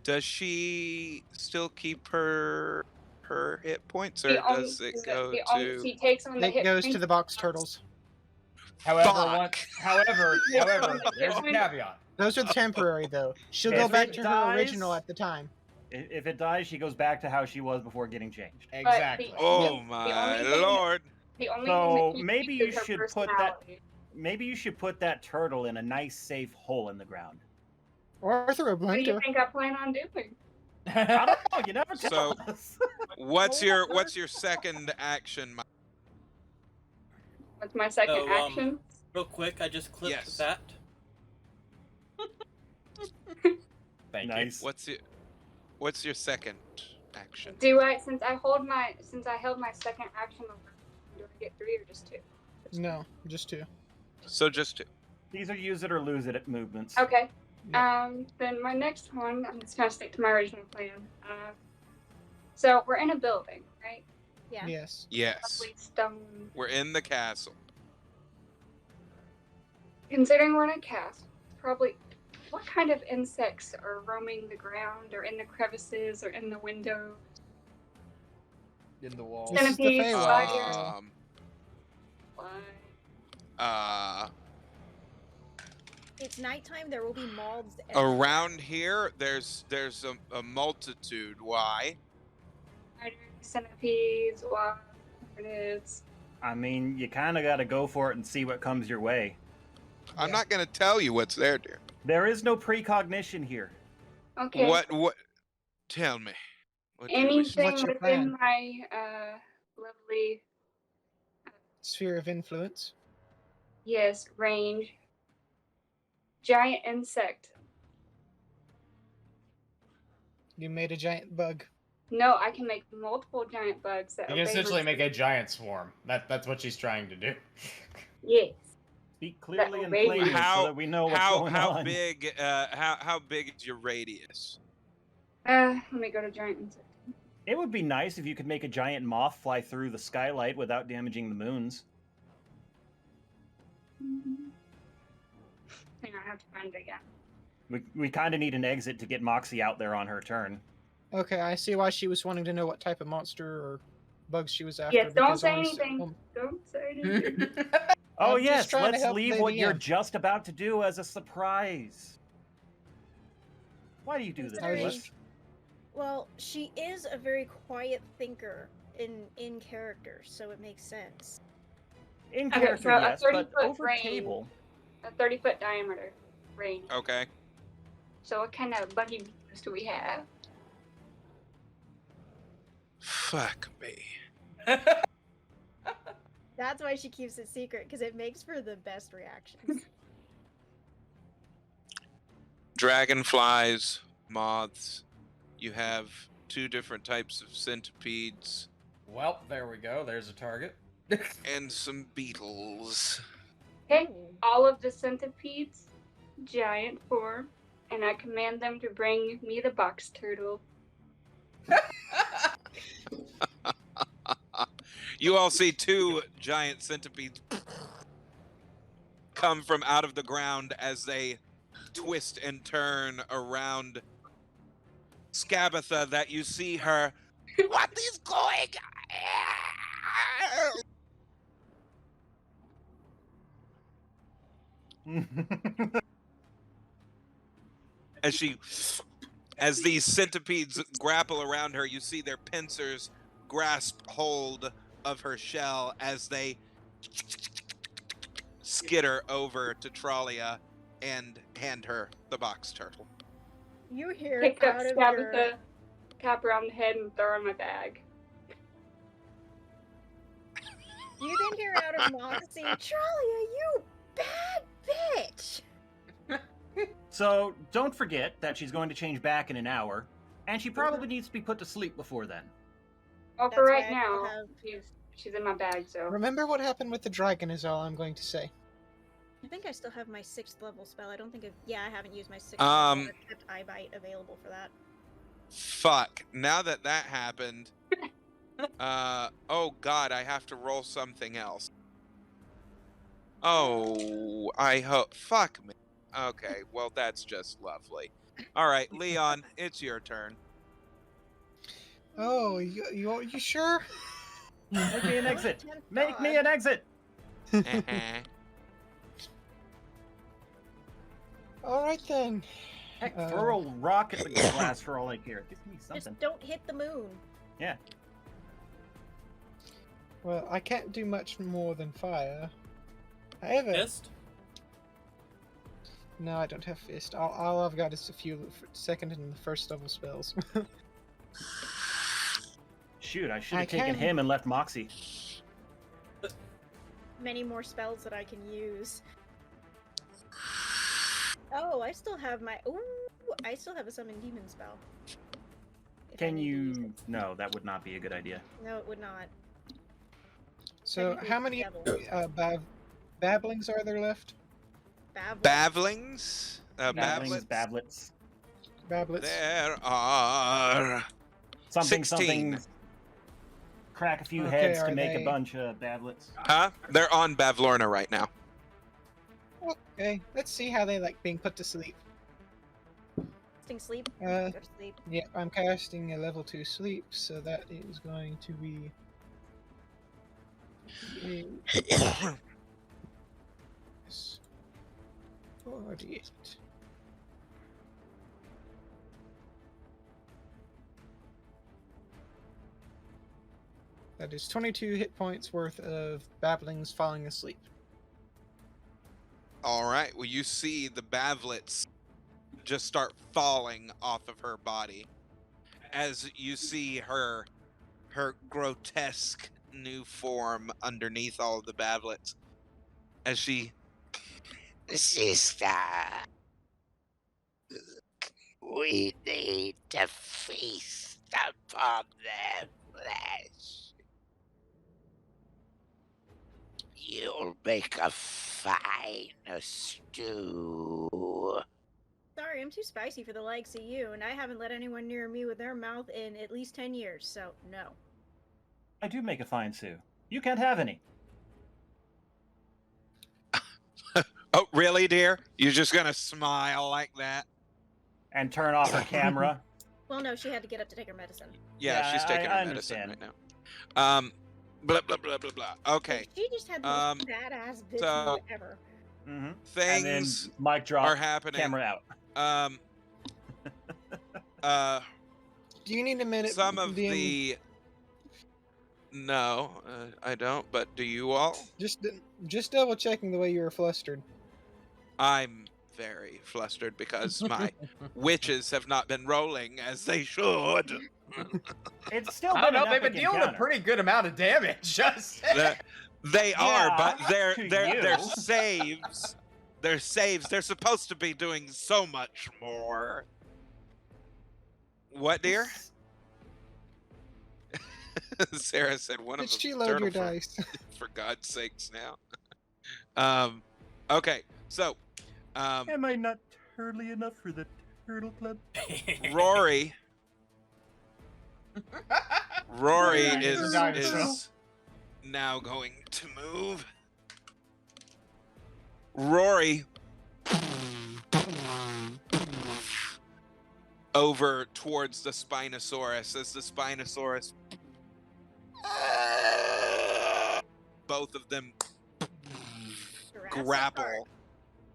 Does she still keep her hit points, or The only- does it go the only- to? She takes on the It hit goes to points. the box turtles. However, Fuck. however, Yeah. there's a caveat. Those are temporary though. She'll If go back it to her dies- original at the time. If it dies, she goes back to how she was before getting changed. Exactly. Oh the my only thing- lord! The only So, thing that keeps maybe is you her should put that- personality. Maybe you should put that turtle in a nice, safe hole in the ground. Or through a What do you blender. think I plan on doing? I don't know. You never tell So- us. What's your second action? What's my second So, action? Real quick, I just clipped Yes. that. Thank Nice. What's your second action? Do I since I held my second action over, do I get 3 or just 2? No, just 2. So just 2. These are use it or lose it at movements. Okay. Then my next one, I'm just gonna stick to my original plan. So we're in a building, right? Yeah. Yes. Yes, Lovely stone. we're in the castle. Considering we're in a castle, probably what kind of insects are roaming the ground or in the crevices or in the windows? In the wall. This is the Centipedes, Feywild. spiders. Uh, It's nighttime. There will be moths. around here, there's a multitude. Why? Spiders, centipedes, wasps. I mean, you kind of got to go for it and see what comes your way. I'm Yeah. not gonna tell you what's there, dear. There is no precognition here. Okay. What? Tell me. What do you wish- Anything What's your within plan? my lovely Sphere of influence. range. Giant insect. You made a giant bug. No, I can make multiple giant bugs that You can obey essentially my- make a giant swarm. That's what she's trying to do. Yes. Speak clearly and way plainly How- so that we know what's How going how on. big? How big is your radius? Let me go to giant insect. It would be nice if you could make a giant moth fly through the skylight without damaging the moons. Hang on, I have to find it again. We kind of need an exit to get Moxie out there on her turn. Okay, I see why she was wanting to know what type of monster or bugs she was after. Yes, don't because say only s- anything. um, Don't say anything. Oh I'm just yes, trying to let's help leave Lady what you're M. just about to do as a surprise. Why do you do this, Sorry. Bliss? Well, she is a very quiet thinker in character, so it makes sense. In Okay, character, so a yes, but 30-foot over range. table. A 30-foot diameter range. Okay. So what kind of buggy beams do we have? Fuck me. That's why she keeps it secret, because it makes for the best reactions. Dragonflies, moths. You have 2 different types of centipedes Well, there we go. There's a target. and some beetles. Okay, all of the centipedes, giant form, and I command them to bring me the box turtle. You all see 2 giant centipedes come from out of the ground as they twist and turn around Scabatha, that you see her. What is going as these centipedes grapple around her, you see their pincers grasp hold of her shell as they skitter over to Trollia and hand her the box turtle. You hear Pick up out of Scabatha, your... tap around the head, and throw her in my bag. You then hear out of Moxie, Trollia, you bad bitch! So don't forget that she's going to change back in an hour, and she probably needs to be put to sleep before then. Well, for That's right why I now, have- she's in my bag, so. Remember what happened with the dragon is all I'm going to say. I think I still have my 6th level spell. I don't think I haven't used my 6th Um, level. I kept Eyebite available for that. Fuck. Now that happened, oh god, I have to roll something else. Oh, I hope. Fuck me. Okay, well that's just lovely. All right, Leon, it's your turn. Oh, you sure? Make me an exit. Thank Make me God. an exit. All right then. Heck, throw a rock at the glass for all I care. Give me something. Just don't hit the moon. Yeah. Well, I can't do much more than fire. However, Fist? no, I don't have fist. All I've got is a few second and first level spells. Shoot, I should I have taken can- him and left Moxie. Many more spells that I can use. Oh, I still have my... Ooh, I still have a summon demon spell. If I Can need to use you... it. No, that would not be a good idea. No, it would not. So, Technically, how many devil. babblings are there left? Babble. Bavlings? Babblings, Bablets? bablets. Bablets. There are Something, 16. something. Crack a few Okay, heads to are make they- a bunch of bablets. Huh? They're on Bavlorna right now. Okay, let's see how they like being put to sleep. Casting sleep. Uh, Go to sleep. Yeah, I'm casting a level 2 sleep, so that is going to be. Yes. 48. That is 22 hit points worth of babblings falling asleep. All right. Well, you see the Bavlets just start falling off of her body as you see her grotesque new form underneath all of the Bavlets as she Sister, we need to feast upon their flesh. You'll make a fine stew. Sorry, I'm too spicy for the likes of you, and I haven't let anyone near me with their mouth in at least 10 years, so no. I do make a fine stew. You can't have any. Oh, really, dear? You're just gonna smile like that? And turn off her camera. Well, no, she had to get up to take her medicine. Yeah, Yeah, she's taking I her medicine understand. right now. Blah blah blah blah blah. Okay. She just had the Um, most badass bitch so- move ever. Mm-hmm. And then Things mic drop. are happening. Camera out. Do you need a minute? Some of DM? the. No, I don't. But do you all? Just double checking the way you were flustered. I'm very flustered because my witches have not been rolling as they should. It's still. I don't been know. an They've been epic dealing a encounter. pretty good amount of damage. Just They are, but Yeah, their to you. saves. Their saves. They're supposed to be doing so much more. What, dear? Sarah said one of Did them. she load your dice? For God's sakes, now. Okay, so, Am I not turtly enough for the Turtle Club? Rory Yeah, he's a dinosaur. is now going to move. Rory over towards the Spinosaurus as the Spinosaurus. Both of them Jurassic grapple Park.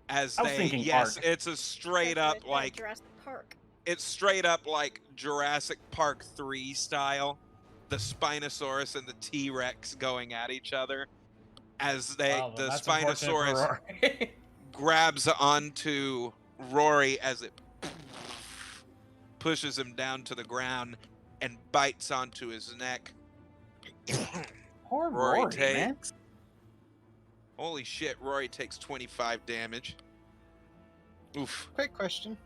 as I was they. thinking Yes, Park. it's a straight That's up what I said, like Jurassic Park. it's straight up like Jurassic Park 3 style. The Spinosaurus and the T-Rex going at each other as they Well, the that's unfortunate for Spinosaurus Rory. grabs onto Rory as it pushes him down to the ground and bites onto his neck. Poor Rory Rory, man. takes. Holy shit, Rory takes 25 damage. Oof. Quick question: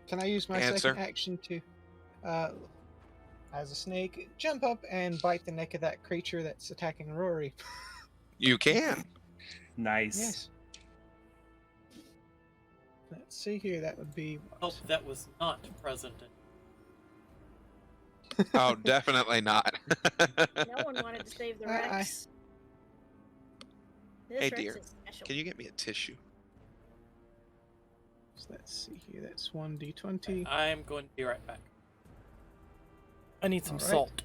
can I use my Answer. second action to, as a snake, jump up and bite the neck of that creature that's attacking Rory? You can. Nice. Yes. Let's see here. That would be. Oh, that was not present. Oh, definitely not. No one wanted to save the I- Rex. This Hey, Rex dear, is special. Can you get me a tissue? So let's see here. That's 1d20. I'm going to be right back. I need some Alright. salt.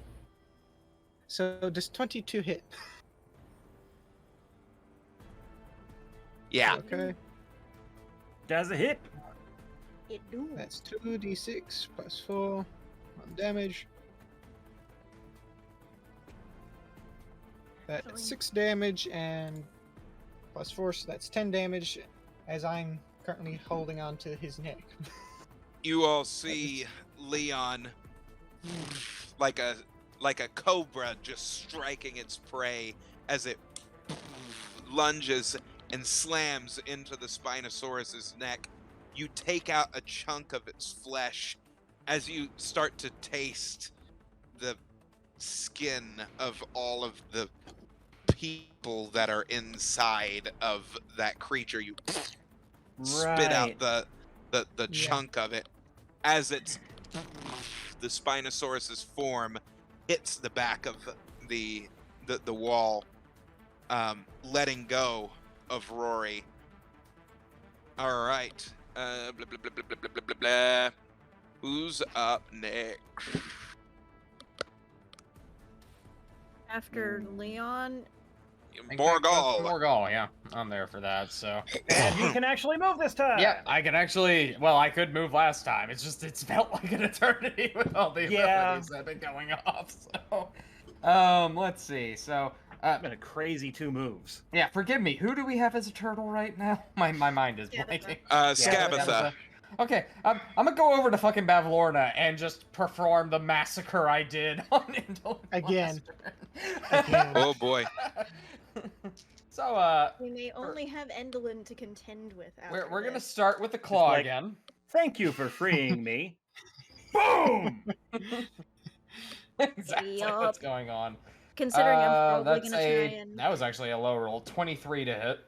So does 22 hit? Yeah. Okay. Does a hit. It do. That's 2d6 plus 4 on damage. That's Fine. 6 damage and plus 4, so that's 10 damage as I'm currently holding on to his neck. You all see Leon like a cobra just striking its prey as it lunges and slams into the Spinosaurus's neck. You take out a chunk of its flesh as you start to taste the skin of all of the people that are inside of that creature. You spit out the Yeah. chunk of it as it's the Spinosaurus's form hits the back of the wall, letting go of Rory. All right. Blah, blah, blah, blah, blah, blah, blah, blah, blah. Who's up next? After Leon, Morgul. Morgul, yeah. I'm there for that, so. And you can actually move this time. Yeah, I can actually. Well, I could move last time. It's just it's felt like an eternity with all the Yeah. abilities that have been going off. So, let's see. So, It's been a crazy 2 moves. yeah, forgive me. Who do we have as a turtle right now? My mind is Scabatha. blanking. Scabatha. Okay, I'm gonna go over to fucking Bavlorna and just perform the massacre I did on Indolent Again. Blaster. Again. Oh boy. So, we may only have Endolin to contend with. After we're gonna this. start with the claw like- again. Thank you for freeing me. Boom! Exactly Yup. what's going on. Considering I'm probably That's gonna try and. that was actually a low roll, 23 to hit.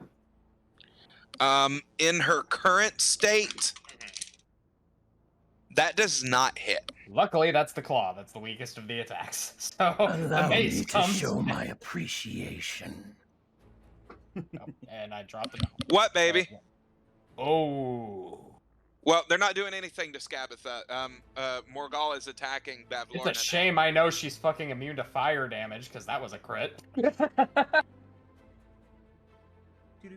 In her current state, that does not hit. Luckily, that's the claw. That's the weakest of the attacks. So the base comes, appreciation. and I drop it. What, baby? Oh, Well, they're not doing anything to Skabatha. Morgal is attacking It's Bavlorna. a shame I know she's fucking immune to fire damage, because that was a crit.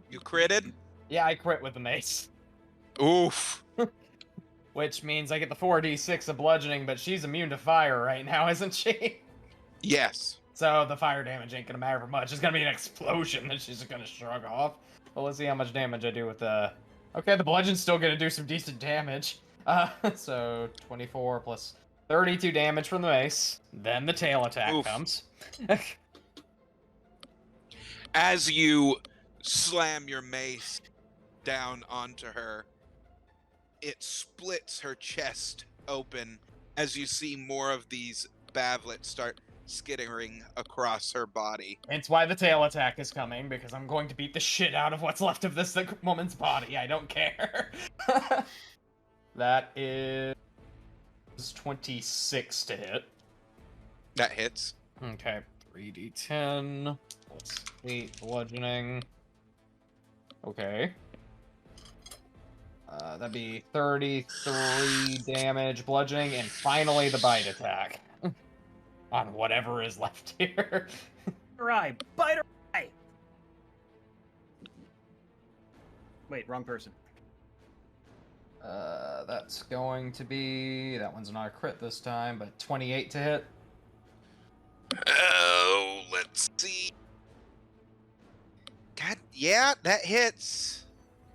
You critted? Yeah, I crit with the mace. Oof. Which means I get the 4d6 of bludgeoning, but she's immune to fire right now, isn't she? Yes. So the fire damage ain't gonna matter for much. It's gonna be an explosion that she's gonna shrug off. Well, let's see how much damage I do with the... Okay, the bludgeon's still gonna do some decent damage. So 24 plus 32 damage from the mace. Then the tail attack Oof. comes. As you slam your mace down onto her, it splits her chest open as you see more of these bavlets start skittering across her body. Hence why the tail attack is coming, because I'm going to beat the shit out of what's left of this woman's body. I don't care. That is 26 to hit. That hits. Okay, 3d10 plus 8 bludgeoning. Okay. That'd be 33 damage bludgeoning, and finally the bite attack. On whatever is left here. Her eye, bite her eye. Wait, wrong person. That's going to be... That one's not a crit this time, but 28 to hit. Oh, let's see. God, yeah, that hits.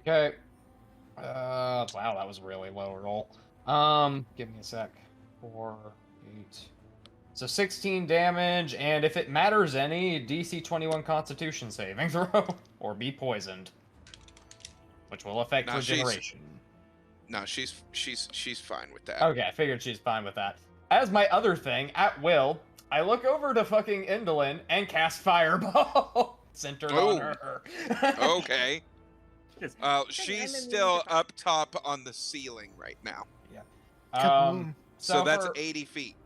Okay. Wow, that was a really low roll. Give me a sec. 4, 8... So 16 damage, and if it matters any, DC 21 Constitution saving throw, or be poisoned, which will affect regeneration. No, she's fine with that. Okay, I figured she's fine with that. As my other thing, at will, I look over to fucking Indolin and cast Fireball, centered on her. Okay. She's enemy still up top on the ceiling right now. Kaboom. So that's for- 80 feet.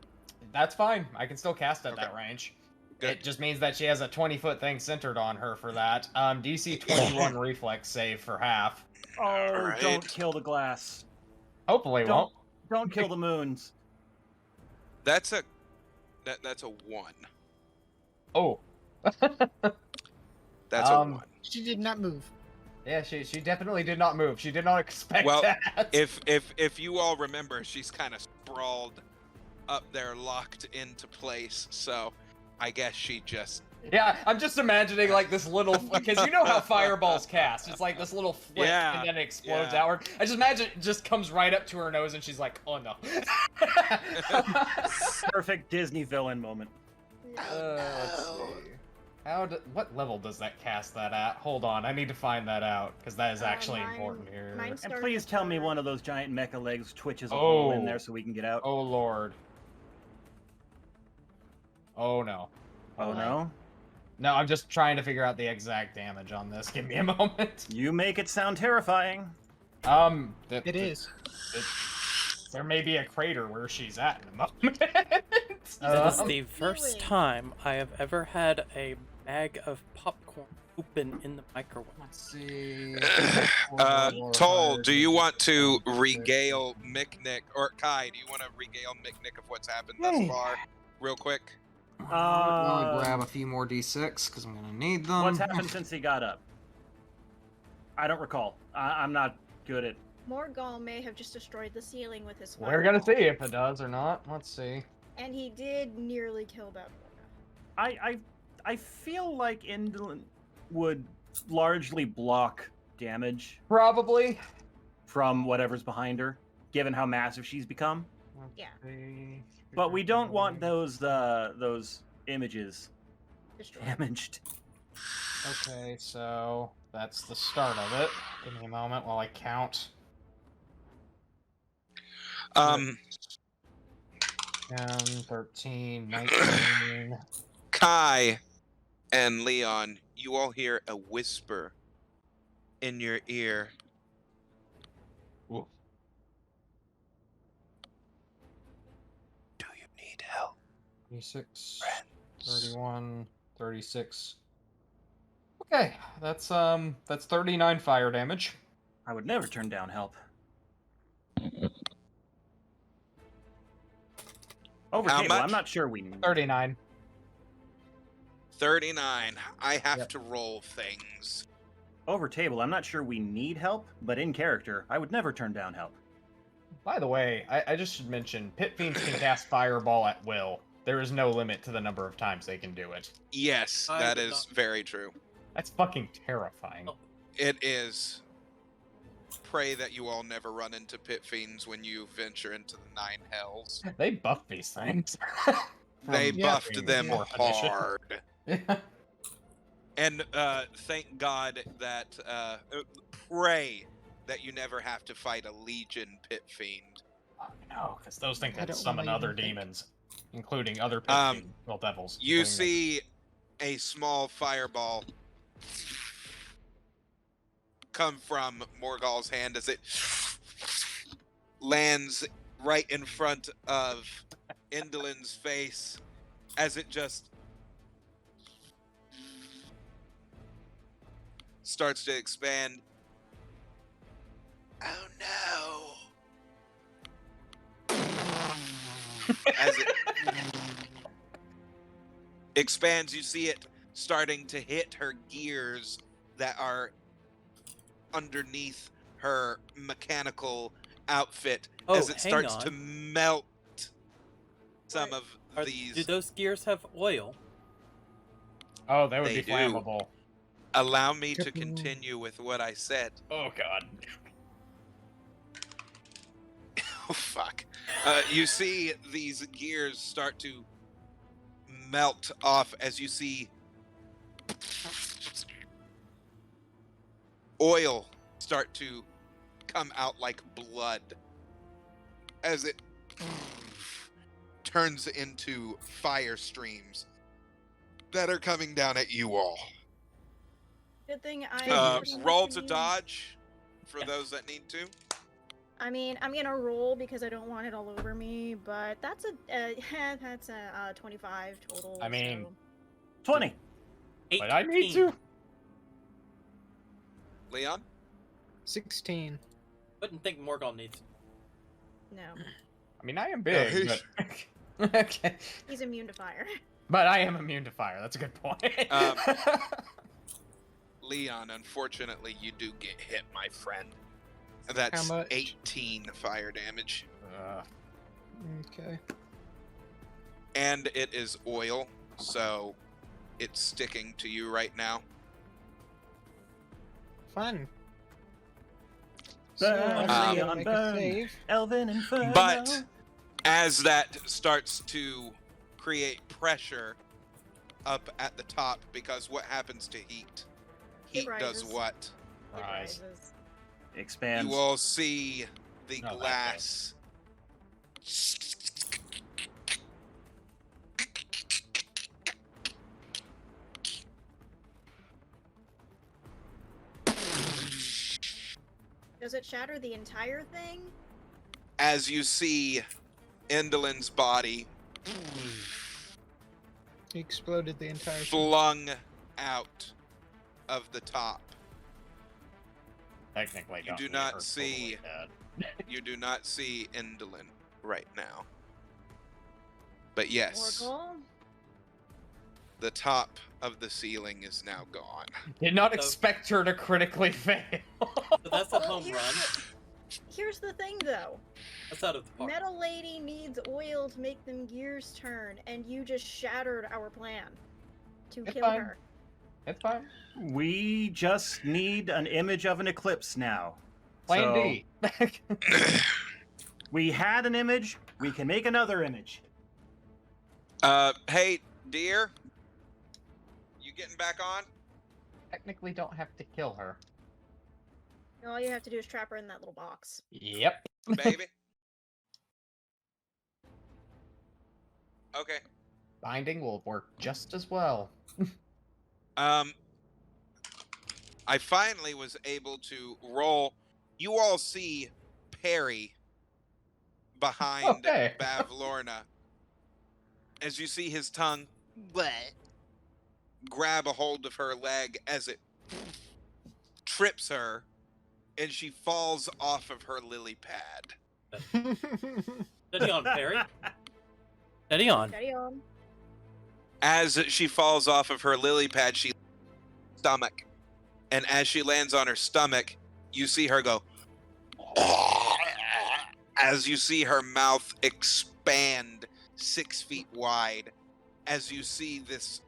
That's fine. I can still cast at Okay. that range. Good. It just means that she has a 20-foot thing centered on her for that. DC 21 reflex save for half. Oh, Alright. don't kill the glass. Hopefully Don't, won't. don't kill the moons. That's a 1. Oh. That's a 1. She did not move. Yeah, she definitely did not move. She did not expect Well, that. If you all remember, she's kind of sprawled up there, locked into place. So I guess she just Yeah, I'm just imagining like this little, because you know how fireballs cast. It's like this little flick Yeah, and then it explodes yeah. outward. I just imagine it just comes right up to her nose and she's like, oh no. Perfect Disney villain moment. Let's see. What level does that cast that at? Hold on, I need to find that out, because that is actually important here. mine And starts please at tell me 4. one of those giant mecha legs twitches a hole in Oh. there so we can get out. Oh lord. Oh no. Oh no? No, I'm just trying to figure out the exact damage on this. Give me a moment. You make it sound terrifying. It is. There may be a crater where she's at in a moment. That is Um, the first Really? time I have ever had a bag of popcorn open in the microwave. Let's see. Toll, do you want to regale Miknik, or Kai, do you want to regale Miknik of what's happened thus Yay. far, real quick? I'll grab a few more d6 because I'm gonna need them. What's happened since he got up? I don't recall. I'm not good at. Morgal may have just destroyed the ceiling with his We're gonna fireball. see if it does or not. Let's see. And he did nearly kill Bavlorna. I feel like Indolin would largely block damage Probably. from whatever's behind her, given how massive she's become. Yeah. But we don't want those images Destroyed. damaged. Okay, so that's the start of it. Give me a moment while I count. 10, 13, 19. Kai and Leon, you all hear a whisper in your ear. Ooh. Do you need help? 26, Friends. 31, 36. Okay, that's 39 fire damage. I would never turn down help. Over How table, much? I'm not sure we 39. 39. I have Yep. to roll things. Over table, I'm not sure we need help, but in character, I would never turn down help. By the way, I just should mention, Pit Fiends can cast Fireball at will. There is no limit to the number of times they can do it. Yes, I that would is not- very true. That's fucking terrifying. Oh. It is. Pray that you all never run into pit fiends when you venture into the Nine Hells. They buff these things. They From buffed being them fourth edition. hard. And thank God that pray that you never have to fight a Legion pit fiend. No, because those things I can don't summon wanna other even think. demons, including other pit fiends, well, devils. You including see a small fireball come from Morgul's hand as it lands right in front of Indolin's face as it just starts to expand. Oh no. As it expands, you see it starting to hit her gears that are underneath her mechanical outfit Oh, as it hang starts on. to melt some What? of these. Do those gears have oil? Oh, they would They be do. flammable. Allow me to Kaboom. continue with what I said. Oh god. Oh, fuck. You see these gears start to melt off as you see oil start to come out like blood as it turns into fire streams that are coming down at you all. Good thing I pretty much Roll to immune. dodge for Yeah. those that need to. I mean, I'm gonna roll because I don't want it all over me, but that's a that's a 25 total. I mean- so- 20. But I need 18. to. Leon? 16. Wouldn't think Morgul needs. no, I mean, I am big, he's- but... okay. he's immune to fire. But I am immune to fire. That's a good point. Um, Leon, unfortunately, you do get hit, my friend. That's How much? 18 fire damage. Okay. And it is oil, so it's sticking to you right now. Fun. Burn, I have to Leon, make a burn. save. Elven Inferno. But as that starts to create pressure up at the top, because what happens to heat? It Heat does rises. what? It Rise. rises. Expands. You all see the Not that glass Does it shatter the entire thing? as you see Endolin's body He exploded the entire thing. flung out of the top. Technically, You don't do need not her see- totally dead. You do not see Endolin right now. But yes, Morgul? the top of the ceiling is now gone. Did not So- expect her to critically fail. So that's a Well, home run. Here's the thing, though. That's out of the park. Metal Lady needs oil to make them gears turn, and you just shattered our plan to It's kill fine. her. It's fine. We just need an image of an eclipse now. Plan So, D. We had an image. We can make another image. Hey, dear, you getting back on? Technically, don't have to kill her. All you have to do is trap her in that little box. Yep. Baby? Okay. Binding will work just as well. I finally was able to roll. You all see Perry behind Okay. Bavlorna. As you see his tongue What? grab a hold of her leg as it trips her, and she falls off of her lily pad. Did he on Perry? Steady on. Steady on. As she falls off of her lily pad, she stomach, and as she lands on her stomach, you see her go. As you see her mouth expand 6 feet wide, as you see this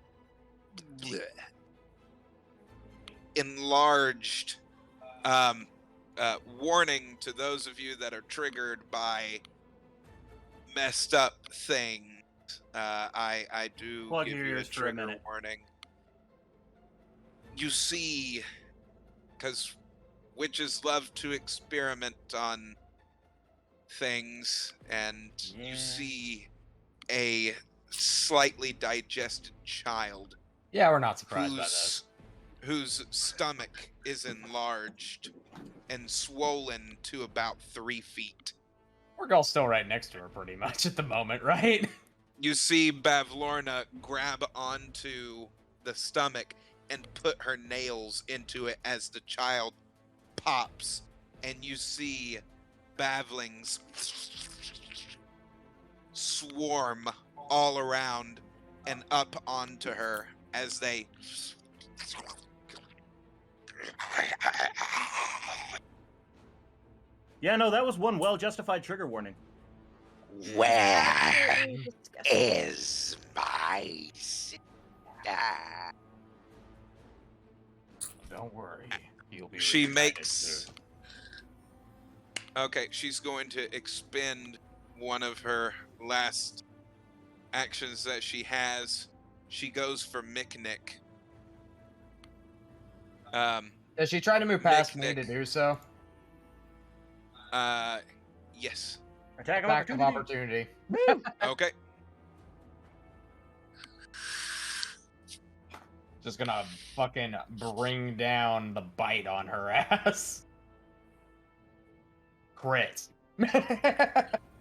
enlarged warning to those of you that are triggered by messed up things. I do Plug give your you a ears for a trigger minute. warning. You see, because witches love to experiment on things, and Yeah. you see a slightly digested child Yeah, we're not surprised by this. whose stomach is enlarged and swollen to about 3 feet. We're all still right next to her pretty much at the moment, right? You see Bavlorna grab onto the stomach and put her nails into it as the child pops, and you see Bavlings swarm all around and up onto her as they Yeah, no, that was one well-justified trigger warning. Where Absolutely disgusting. is my sister? Don't worry. You'll be she reunited makes soon. okay, she's going to expend one of her last actions that she has. She goes for Miknik. Does she try to move past me Nick. to do so? Yes. Attack of Attack of opportunity. opportunity. Okay. Just gonna fucking bring down the bite on her ass. Crit.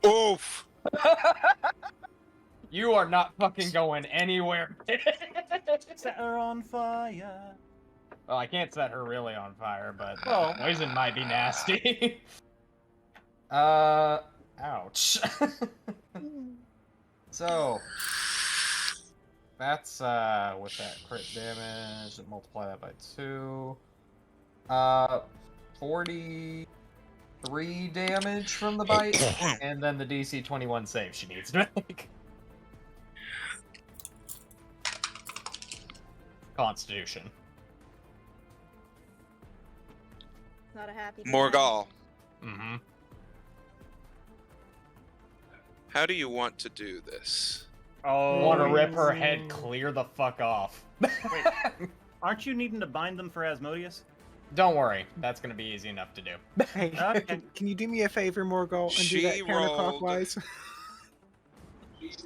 Oof. You are not fucking going anywhere. Set her on fire. Well, I can't set her really on fire, but Well- poison might be nasty. Ouch. So, that's, with that crit damage, multiply that by 2. 43 damage from the bite, and then the DC 21 save she needs to make. Constitution. Not a happy. Morgal, Mm-hmm. how do you want to do this? Oh, Want to rip her head clear the fuck off. Aren't you needing to bind them for Asmodeus? Don't worry, that's gonna be easy enough to do. Hey, Okay. can you do me a favor, Morgul, and She do that rolled. counterclockwise?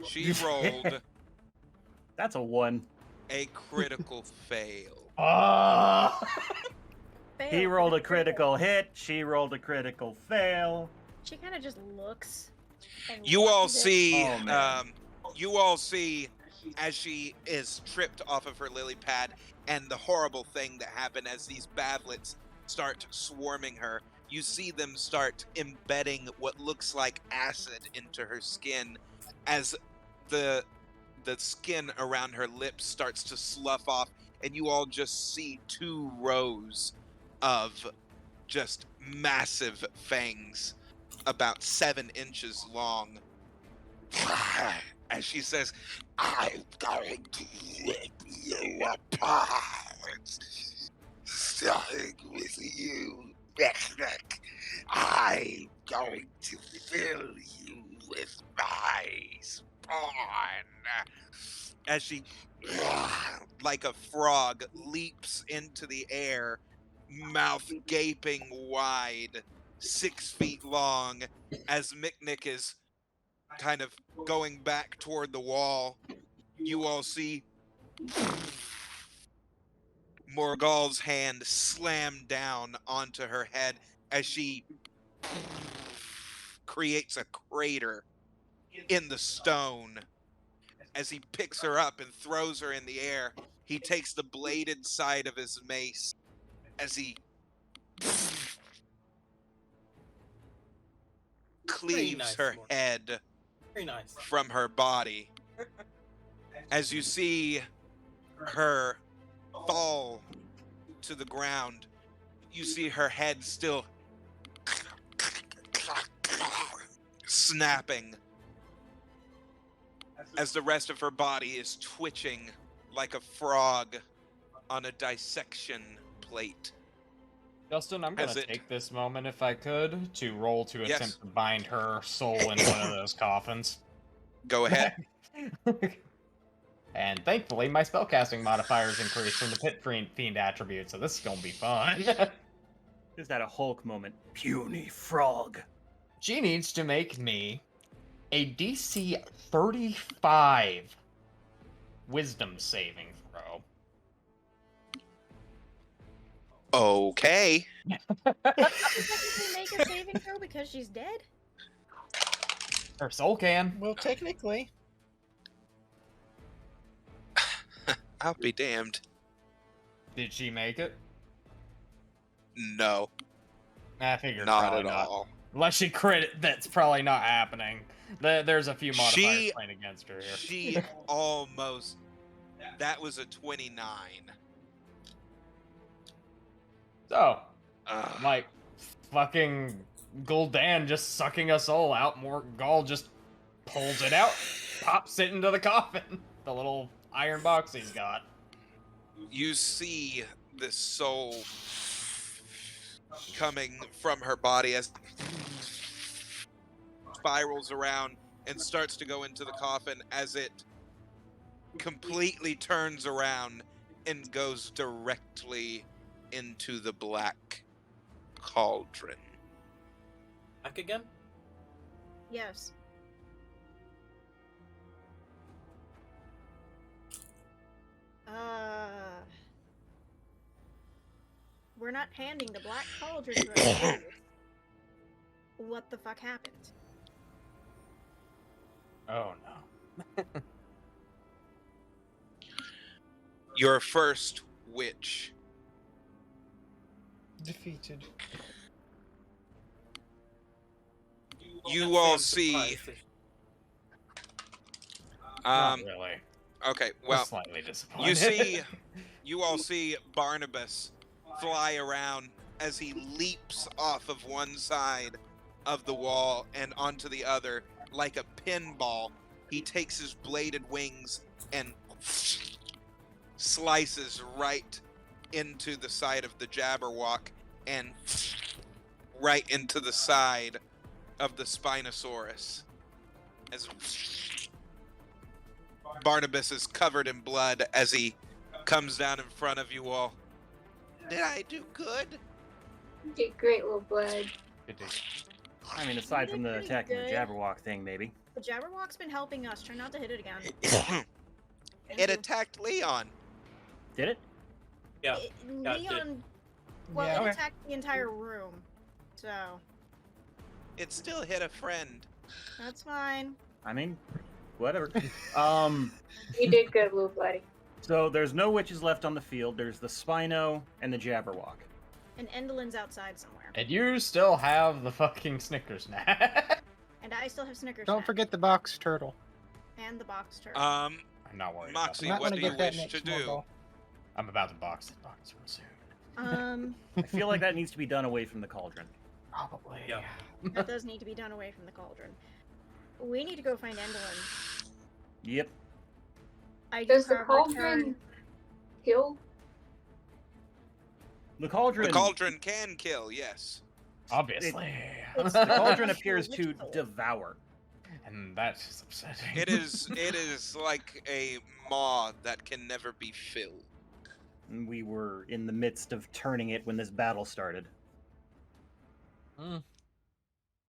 She rolled That's a 1. a critical fail. He rolled a critical hit. She rolled a critical fail. She kind of just looks. And You all watches it. see, Oh, man. you all see, as she is tripped off of her lily pad, and the horrible thing that happened as these bavlets start swarming her. You see them start embedding what looks like acid into her skin, as the skin around her lips starts to slough off, and you all just see 2 rows of just massive fangs, about 7 inches long. As she says, I'm going to rip you apart. Starting with you, Miknik. I'm going to fill you with my spawn. as she, like a frog, leaps into the air, mouth gaping wide, 6 feet long, as Miknik is kind of going back toward the wall. You all see Morgal's hand slam down onto her head as she creates a crater in the stone. As he picks her up and throws her in the air, he takes the bladed side of his mace as he cleaves nice, her Morgan. head. Very nice. from her body. As you see her fall to the ground, you see her head still snapping as the rest of her body is twitching like a frog on a dissection plate. Justin, I'm gonna As it- take this moment, if I could, to roll to Yes. attempt to bind her soul in one of those coffins. Go ahead. And thankfully, my spellcasting modifiers increased from the Pit Fiend attribute, so this is gonna be fun. Is that a Hulk moment? Puny frog. She needs to make me a DC 35 Wisdom saving throw. Okay. Technically make a saving throw because she's dead? Her soul can. Well, technically, I'll be damned. Did she make it? No, I figured not probably at not. all. Unless she crit, that's probably not happening. There's a few modifiers She- playing against her here. She almost. That was a 29. So, Ugh. like, fucking Gul'dan just sucking us all out. More Gaul just pulls it out, pops it into the coffin. The little iron box he's got. You see this soul coming from her body as spirals around and starts to go into the coffin as it completely turns around and goes directly into the black cauldron. Back again? Yes. We're not handing the black cauldron to her. What the fuck happened? Oh no. Your first witch. defeated. You That's all Sam's see. surprise. Not Um. really. Okay. Well, Well, slightly disappointed. you see. You all see Barnabas fly around as he leaps off of one side of the wall and onto the other like a pinball. He takes his bladed wings and slices right into the side of the Jabberwock and right into the side of the Spinosaurus. As Barnabas is covered in blood as he comes down in front of you all. Did I do good? You did great, little blood. I mean, aside from the Pretty attacking the good. Jabberwock thing, maybe. The Jabberwock's been helping us. Try not to hit it again. Thank It you. attacked Leon. Did it? Yeah. Yeah, it did. Leon. Well, Yeah. it Okay. attacked the entire room. So, It still hit a friend. that's fine. I mean, whatever. You did good, little buddy. So there's no witches left on the field. There's the Spino and the Jabberwock. And Endelin's outside somewhere. And you still have the fucking Snickers snack. And I still have Snickers. Don't snack. forget the box turtle. And the box turtle. Um, I'm not worried. Moxie, Might what want do to you get that wish next to do? ball. I'm about to box the box real soon. I feel like that needs to be done away from the cauldron. Probably. Yeah. That does need to be done away from the cauldron. We need to go find Endelin. Yep. I Does just the have cauldron returned- kill? The cauldron. The cauldron can kill, yes. Obviously. It's The cauldron Cauldron appears to ritual. devour. And that's upsetting. It is like a maw that can never be filled. And we were in the midst of turning it when this battle started.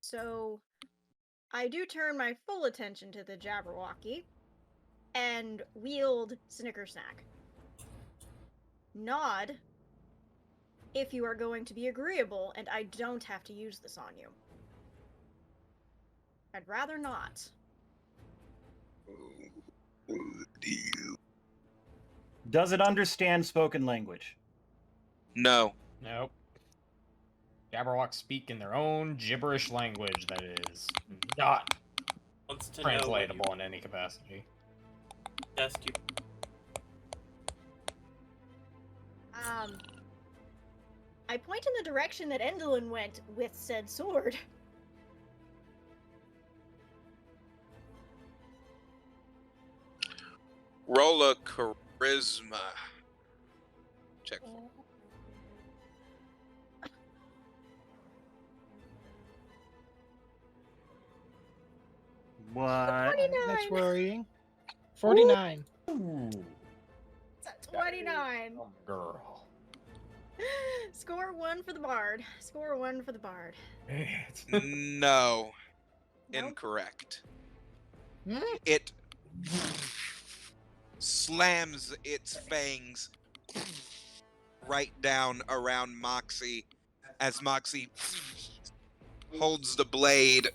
So, I do turn my full attention to the Jabberwocky and wield Snickersnack. Nod if you are going to be agreeable and I don't have to use this on you. I'd rather not. Does it understand spoken language? No. Nope. Jabberwocks speak in their own gibberish language that is not Wants to know what translatable in any capacity. you asked you. I point in the direction that Endelin went with said sword. Roll a charisma check. What? 29. That's worrying. 49. Ooh. 29. Girl. Score 1 for the bard. Score 1 for the bard. No, Nope. incorrect. Hmm? It slams its fangs right down around Moxie as Moxie holds the blade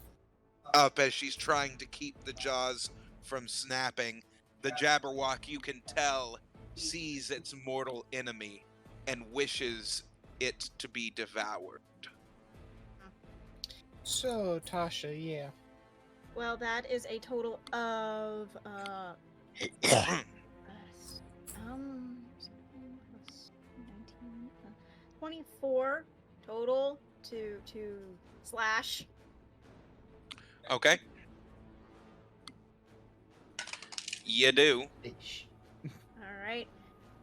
up as she's trying to keep the jaws from snapping. The Jabberwock, you can tell, sees its mortal enemy and wishes it to be devoured. So, Tasha, yeah. Well, that is a total of 24 total to slash. Okay. You do. All right,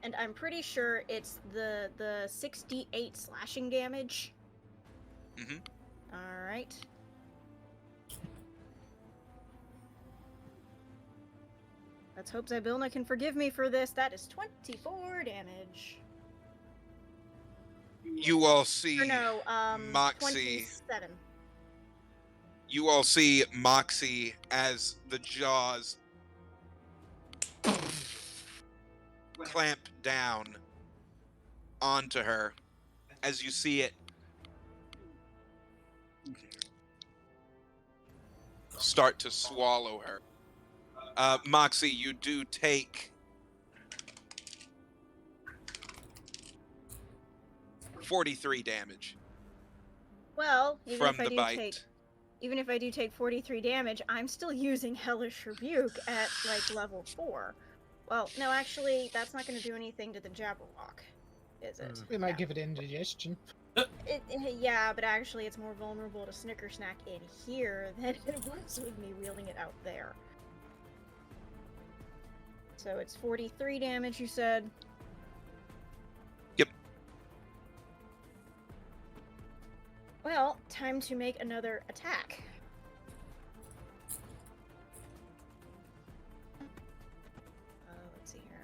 and I'm pretty sure it's the 68 slashing damage. Mhm. All right. Let's hope Zybilna can forgive me for this. That is 24 damage. You all see Or no, Moxie. 27. You all see Moxie as the jaws clamp down onto her. As you see it start to swallow her. Moxie, you do take 43 damage Well, from the bite. even if I do take 43 damage, I'm still using Hellish Rebuke at like level 4. Well, no, actually, that's not going to do anything to the Jabberwock, is it? We might No. give it indigestion. Yeah, but actually, it's more vulnerable to Snicker Snack in here than it was with me wielding it out there. So it's 43 damage, you said? Yep. Well, time to make another attack. Let's see here.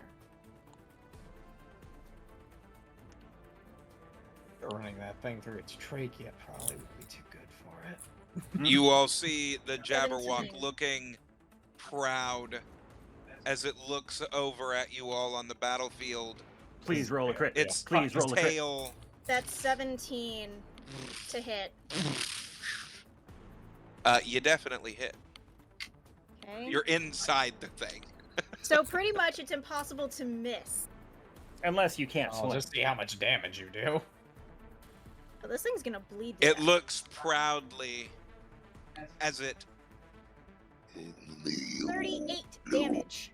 Running that thing through its trachea probably would be too good for it. You all see the Jabberwock 17. looking proud as it looks over at you all on the battlefield. Please roll a crit. Its Please roll a crit. tail That's 17 to hit. you definitely hit. Okay. You're inside the thing. So pretty much it's impossible to miss. Unless you can't I'll swim. just see how much damage you do. But this thing's gonna bleed to It death. looks proudly as it 38 damage.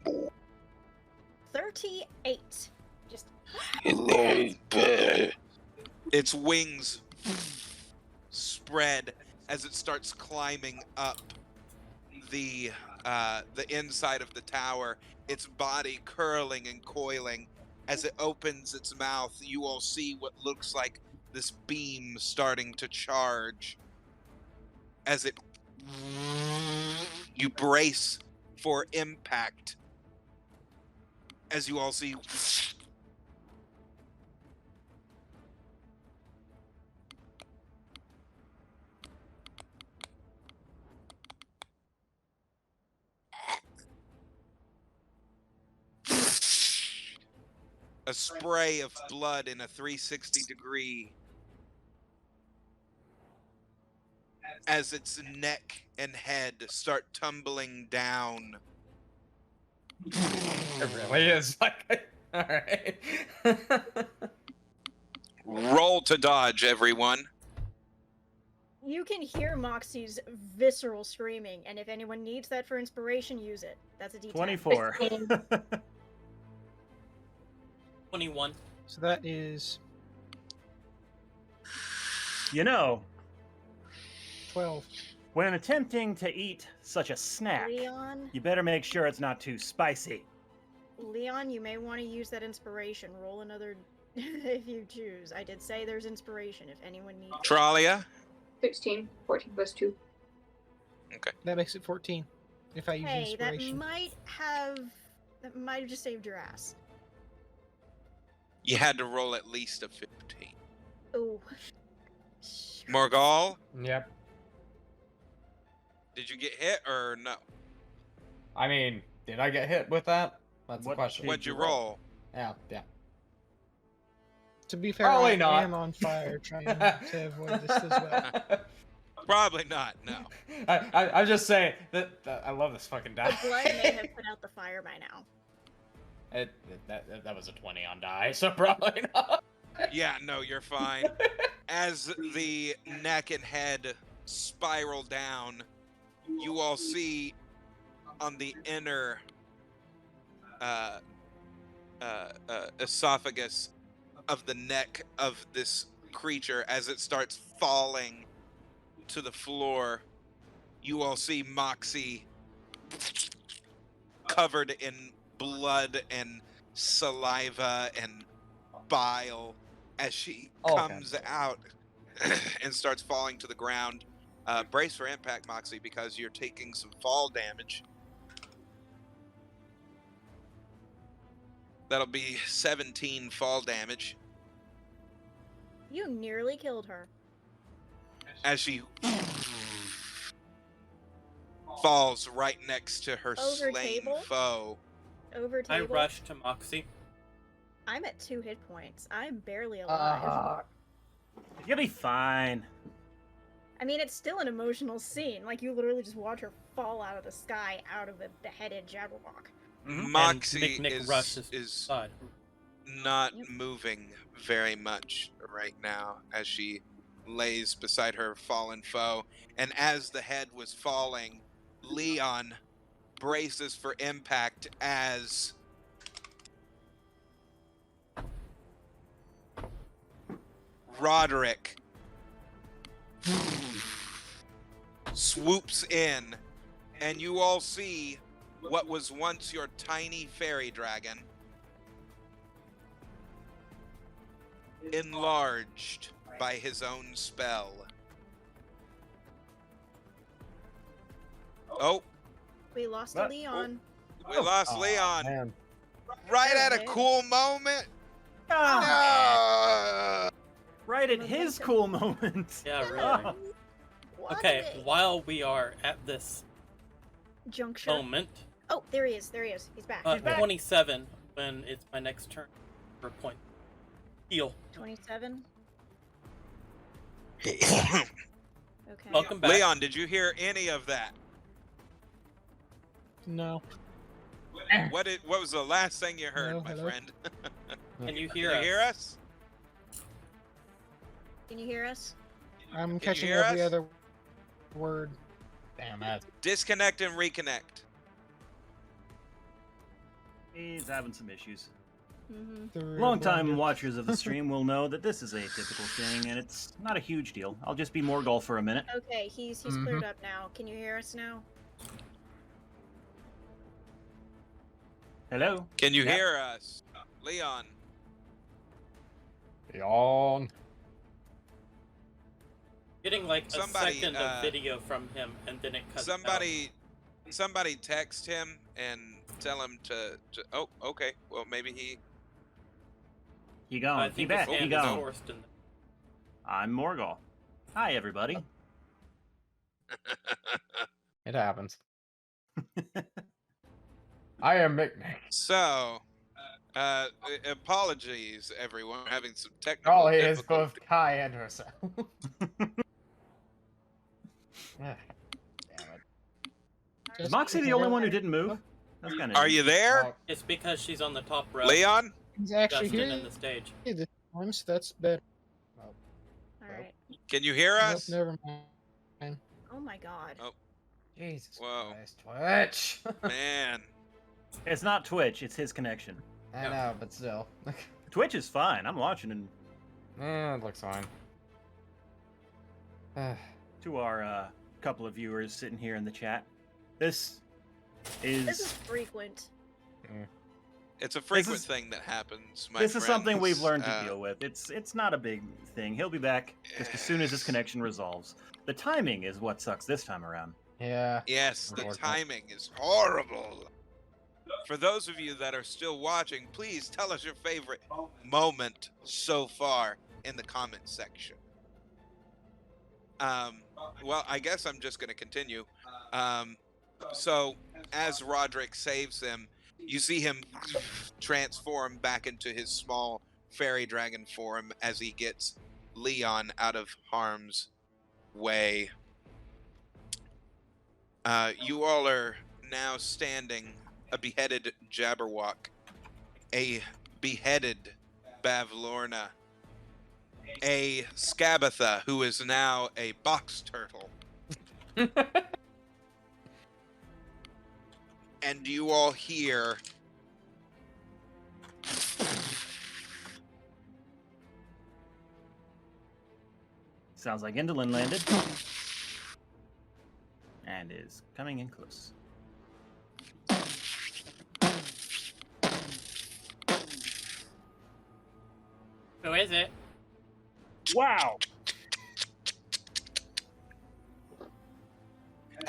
38. Just its wings spread as it starts climbing up the inside of the tower, its body curling and coiling. As it opens its mouth, you all see what looks like this beam starting to charge. As it you brace for impact. As you all see a spray of blood in a 360-degree as its neck and head start tumbling down. It really is like. Alright. Roll to dodge, everyone. You can hear Moxie's visceral screaming, and if anyone needs that for inspiration, use it. That's a D10. 24. 21. So that is You know, 12. when attempting to eat such a snack, Leon, you better make sure it's not too spicy. Leon, you may want to use that inspiration. Roll another if you choose. I did say there's inspiration if anyone needs it. Tralia? 16. 14 plus 2. That makes it 14. If I use Hey, that inspiration. might have just saved your ass. You had to roll at least a 15. Oh. Morgal, Yep. did you get hit or no? I mean, did I get hit with that? That's the What question. What'd you roll? Yeah, yeah. To be fair, Probably I not. am on fire trying to avoid this as well. Probably not, no. I'm just saying that I love this fucking die. The blood may have put out the fire by now. That was a 20 on die, so probably not. Yeah, no, you're fine. As the neck and head spiral down, you all see on the inner esophagus of the neck of this creature, as it starts falling to the floor, you all see Moxie covered in blood and saliva and bile as she Okay. comes out and starts falling to the ground. Brace for impact, Moxie, because you're taking some fall damage. That'll be 17 fall damage You nearly killed her. as she falls right next to her Over slain table? foe. Over I table. rush to Moxie. I'm at 2 hit points. I'm barely alive. You'll be fine. I mean, it's still an emotional scene. Like, you literally just watch her fall out of the sky, out of a beheaded Jabberwock. Moxie and Nick rushes is side. not Yep. moving very much right now as she lays beside her fallen foe. And as the head was falling, Leon braces for impact as Roderick swoops in, and you all see what was once your tiny fairy dragon enlarged by his own spell. Oh, We lost What? Leon. we lost Aw, Leon man. right at a Okay. cool moment. Ah, No! right at his cool moment. Yeah, really. Ah. What Okay, a while we are at this juncture. moment, Oh, there he is. There he is. He's back. 27 when it's my next turn for a point. Heal. 27. Okay. Welcome back. Leon, did you hear any of that? No. What was the last thing you heard, No, my hello? friend? Can you Can hear you us? hear us? Can you hear us? I'm you catching hear every us? other word. Damn that. Disconnect and reconnect. He's having some issues. Mm-hmm. Through Longtime blender. watchers of the stream will know that this is a typical thing, and it's not a huge deal. I'll just be Morgul for a minute. Okay, he's cleared up now. Can you hear us now? Hello? Can you Yeah. hear us? Leon. Yawn. Getting like Somebody, a second of video from him, and then it cuts out. Somebody text him and tell him to oh, okay. Well, maybe he He I gone. He think back. his He hand is gone. forced in I'm Morgul. Hi, everybody. It happens. I am McNick. So, apologies, everyone. We're having some technical All he is difficulties. both Kai and herself. Ah, damn it. Is Just Moxie the because only I- one who didn't move? That's kind of. Are you there, Oh, It's because she's on the top row. Leon? He's actually Justin here in the stage. this time, so that's better. Alright. Can you hear Nope, us? never mind. Oh my god. Oh. Jesus Whoa. Christ, Twitch. Man. It's not Twitch, it's his connection. I know, but still. Twitch is fine. I'm watching and It looks fine. to our couple of viewers sitting here in the chat. This is This is frequent. It's a frequent is- thing that happens, my this is something we've friends. learned to deal with. It's not a big thing. He'll be back just as soon as his connection resolves. The timing is what sucks this time around. Yeah. Yes, the Unfortunate. timing is horrible. For those of you that are still watching, please tell us your favorite moment so far in the comment section. Well, I guess I'm just going to continue. So, as Roderick saves him, you see him transform back into his small fairy dragon form as he gets Leon out of harm's way. You all are now standing a beheaded Jabberwock, a beheaded Bavlorna, a Skabatha, who is now a box turtle. And you all hear Sounds like Indolin landed. And is coming in close. Who is it? Wow!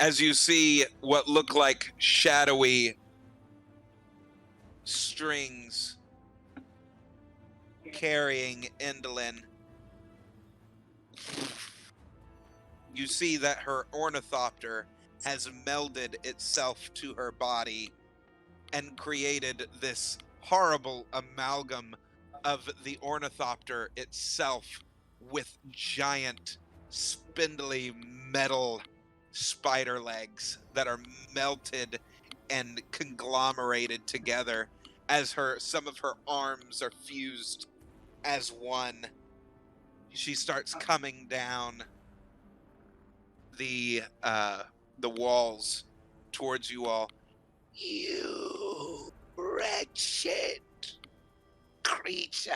as you see what look like shadowy strings carrying Indolin. You see that her ornithopter has melded itself to her body and created this horrible amalgam of the ornithopter itself with giant, spindly metal spider legs that are melted and conglomerated together as some of her arms are fused as one. She starts coming down the walls towards you all. You wretched creature!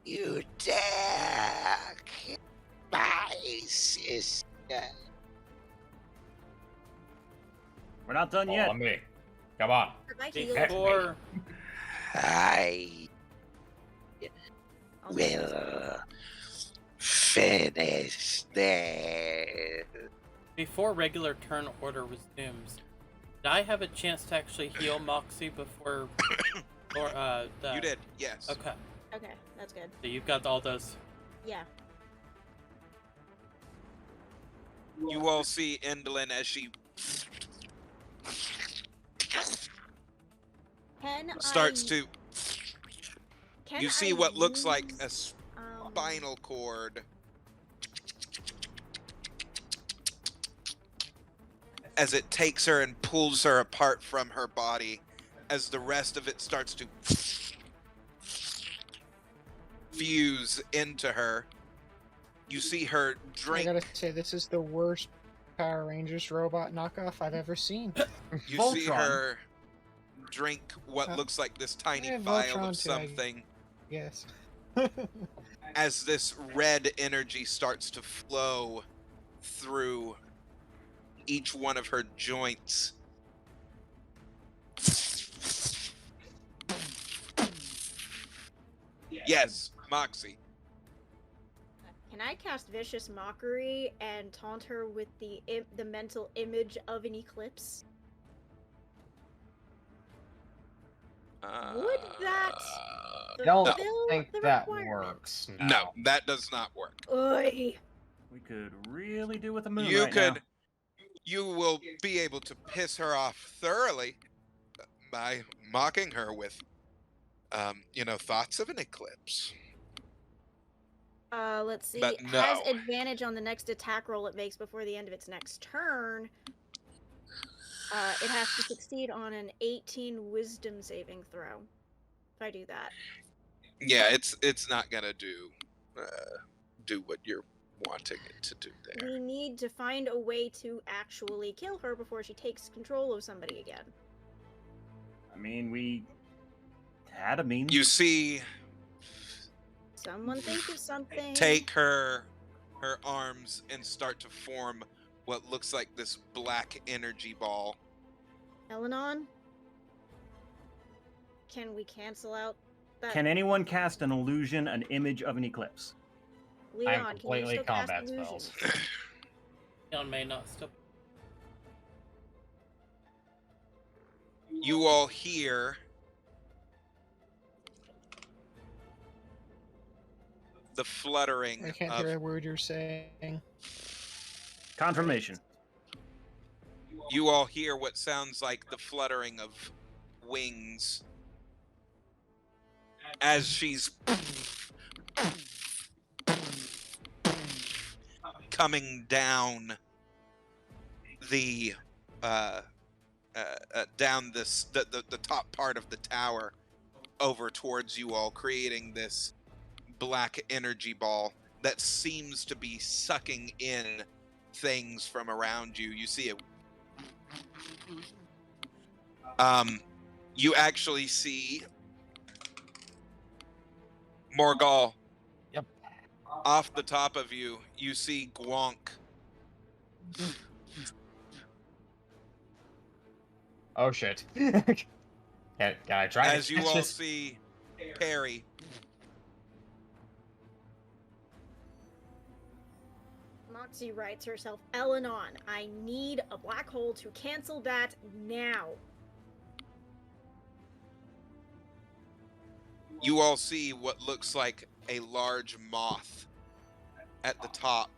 You dare kill my sister! We're not done yet. On me. Come on. My heels. Before I I'll do will finish this. before regular turn order resumes, did I have a chance to actually heal Moxie before or the You did, yes. Okay. Okay, that's good. So you've got all those. Yeah. You all see Indolin as she starts to. You see what looks like a spinal cord as it takes her and pulls her apart from her body, as the rest of it starts to fuse into her. You see her drink. I gotta say, this is the worst Power Rangers robot knockoff I've ever seen. You see Voltron. her drink what looks like this tiny yeah, vial Voltron of too, I- something Yes. as this red energy starts to flow through each one of her joints. Yes, Moxie. Can I cast Vicious Mockery and taunt her with the mental image of an eclipse? Would that Don't fulfill think the that requirement? works. No, that does not work. Oy. We could really do with the moon You right could, now. you will be able to piss her off thoroughly by mocking her with, thoughts of an eclipse. Let's see. But Has no. advantage on the next attack roll it makes before the end of its next turn. It has to succeed on an 18 Wisdom saving throw. If I do that. Yeah, it's not gonna do what you're wanting it to do there. We need to find a way to actually kill her before she takes control of somebody again. I mean, we had a means. You see, Someone think of something. take her arms and start to form what looks like this black energy ball. Elenon? Can we cancel out that? Can anyone cast an illusion, an image of an eclipse? Leon, I'm can you completely still cast combat illusions? spells. Leon may not stop. You all hear the fluttering I can't of hear a word you're saying. Confirmation. you all hear what sounds like the fluttering of wings as she's coming down the down the top part of the tower over towards you all, creating this black energy ball that seems to be sucking in things from around you. You see it. You actually see Morgal. Yep. Off the top of you, you see Gwonk. Oh shit. Can I try As to you catch all this? see Perry. Moxie writes herself, Elenon, I need a black hole to cancel that now. You all see what looks like a large moth at the top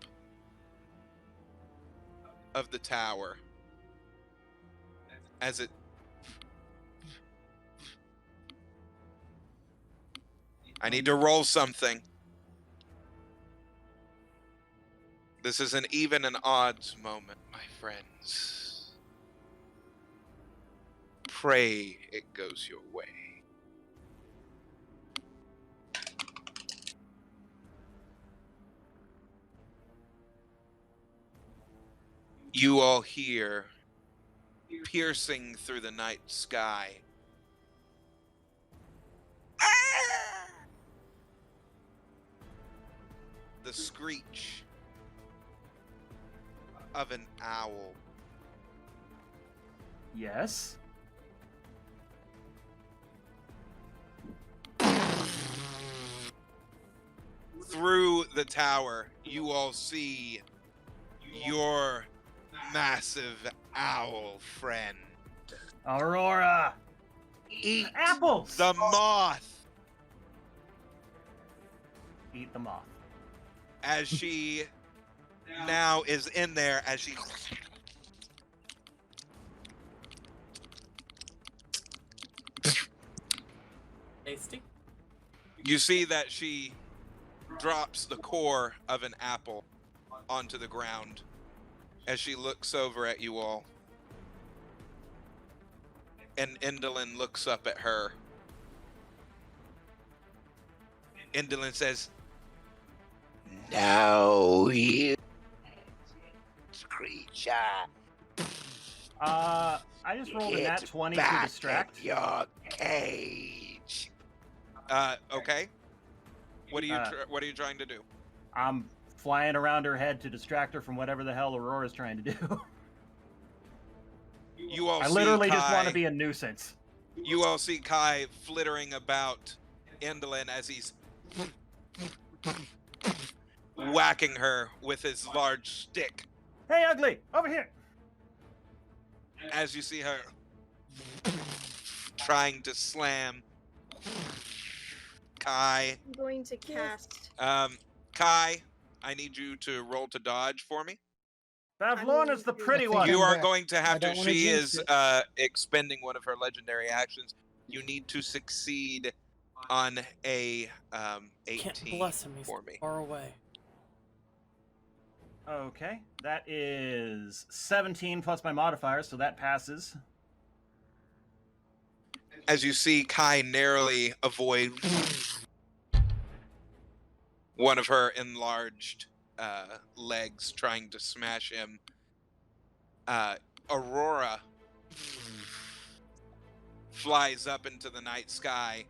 of the tower as it I need to roll something. This is an even and odds moment, my friends. Pray it goes your way. You all hear, piercing through the night sky, the screech of an owl. Yes. Through the tower, you all see your massive owl friend. Aurora! Eat Apples! the moth Eat the moth. as she now is in there as she Tasty. you see that she drops the core of an apple onto the ground as she looks over at you all. And Indolin looks up at her. Indolin says, No, you creature. I just rolled a nat 20 to Back distract. in your cage. okay. What are you Uh, what are you trying to do? I'm flying around her head to distract her from whatever the hell Aurora's trying to do. You all I see literally just want Kai- to be a nuisance. You all see Kai flittering about Indolin as he's whacking her with his large stick. Hey, ugly! Over here! As you see her trying to slam Kai. I'm going to cast. Kai, I need you to roll to dodge for me. Pavlona's the pretty one! You are back. going to I have to. don't wanna She jinx is it. expending one of her legendary actions. You need to succeed on a 18 Can't bless him. He's for me. far away. Okay, that is 17 plus my modifier, so that passes. As you see Kai narrowly avoid one of her enlarged legs trying to smash him. Aurora flies up into the night sky.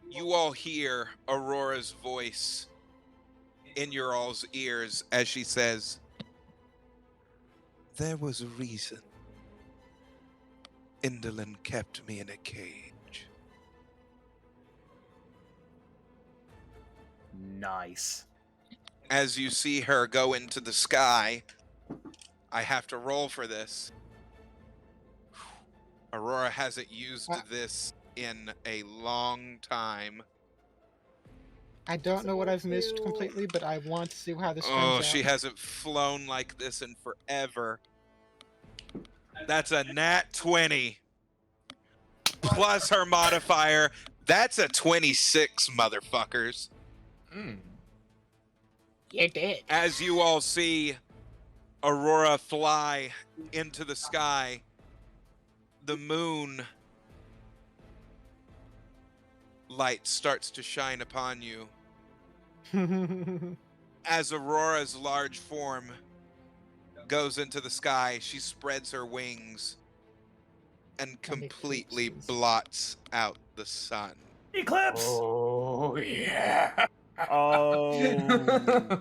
You all hear Aurora's voice in your all's ears as she says, "There was a reason Indolin kept me in a cage." Nice. As you see her go into the sky, I have to roll for this. Aurora hasn't used this in a long time. I don't know what I've missed completely, but I want to see how this turns out. She hasn't flown like this in forever. That's a nat 20. Plus her modifier. That's a 26, motherfuckers. You did. As you all see Aurora fly into the sky, the moon light starts to shine upon you. As Aurora's large form goes into the sky, she spreads her wings and completely blots out the sun. Eclipse! Oh, yeah. Oh.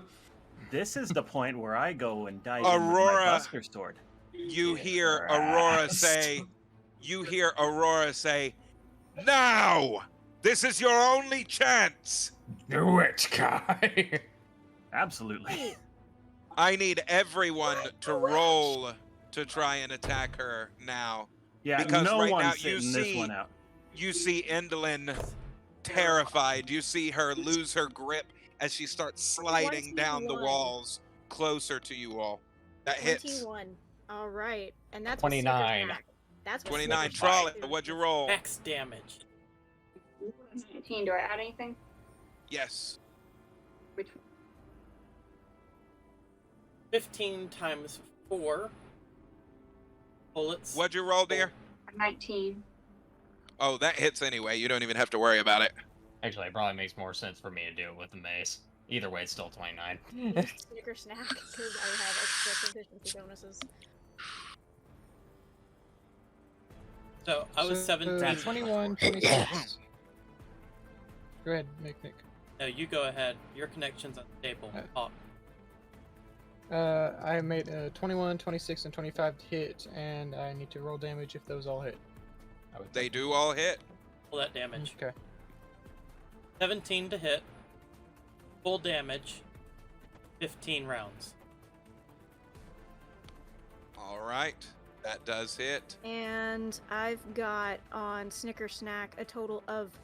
This is the point where I go and dive in with my Aurora. Buster Sword. You hear Aurora say, "Now! This is your only chance!" Do it, Kai. Absolutely. I need everyone to roll to try and attack her now. Yeah, Because no right now one's you sitting this see- one out. You see Indolin terrified. You see her lose her grip as she starts sliding down the 21. walls closer to you all. That hits. 21. All right, and that's 29. That's what 29. Snickers Trolley, Snack what'd you roll? Max damage. 19. Do I add anything? Yes. Which 15 times 4 bullets. What'd you roll, dear? 19. Oh, that hits anyway. You don't even have to worry about it. Actually, it probably makes more sense for me to do it with the mace. Either way, it's still 29. Snicker snack because I have extra proficiency bonuses. So I was 17. 21, 26. Go ahead, Nick. No, you go ahead. Your connection's unstable. Uh, Oh, I made 21, 26, and 25 to hit, and I need to roll damage if those all hit. They do all hit. pull that damage. Okay. 17 to hit. Full damage. 15 rounds. All right. That does hit. And I've got on Snicker Snack a total of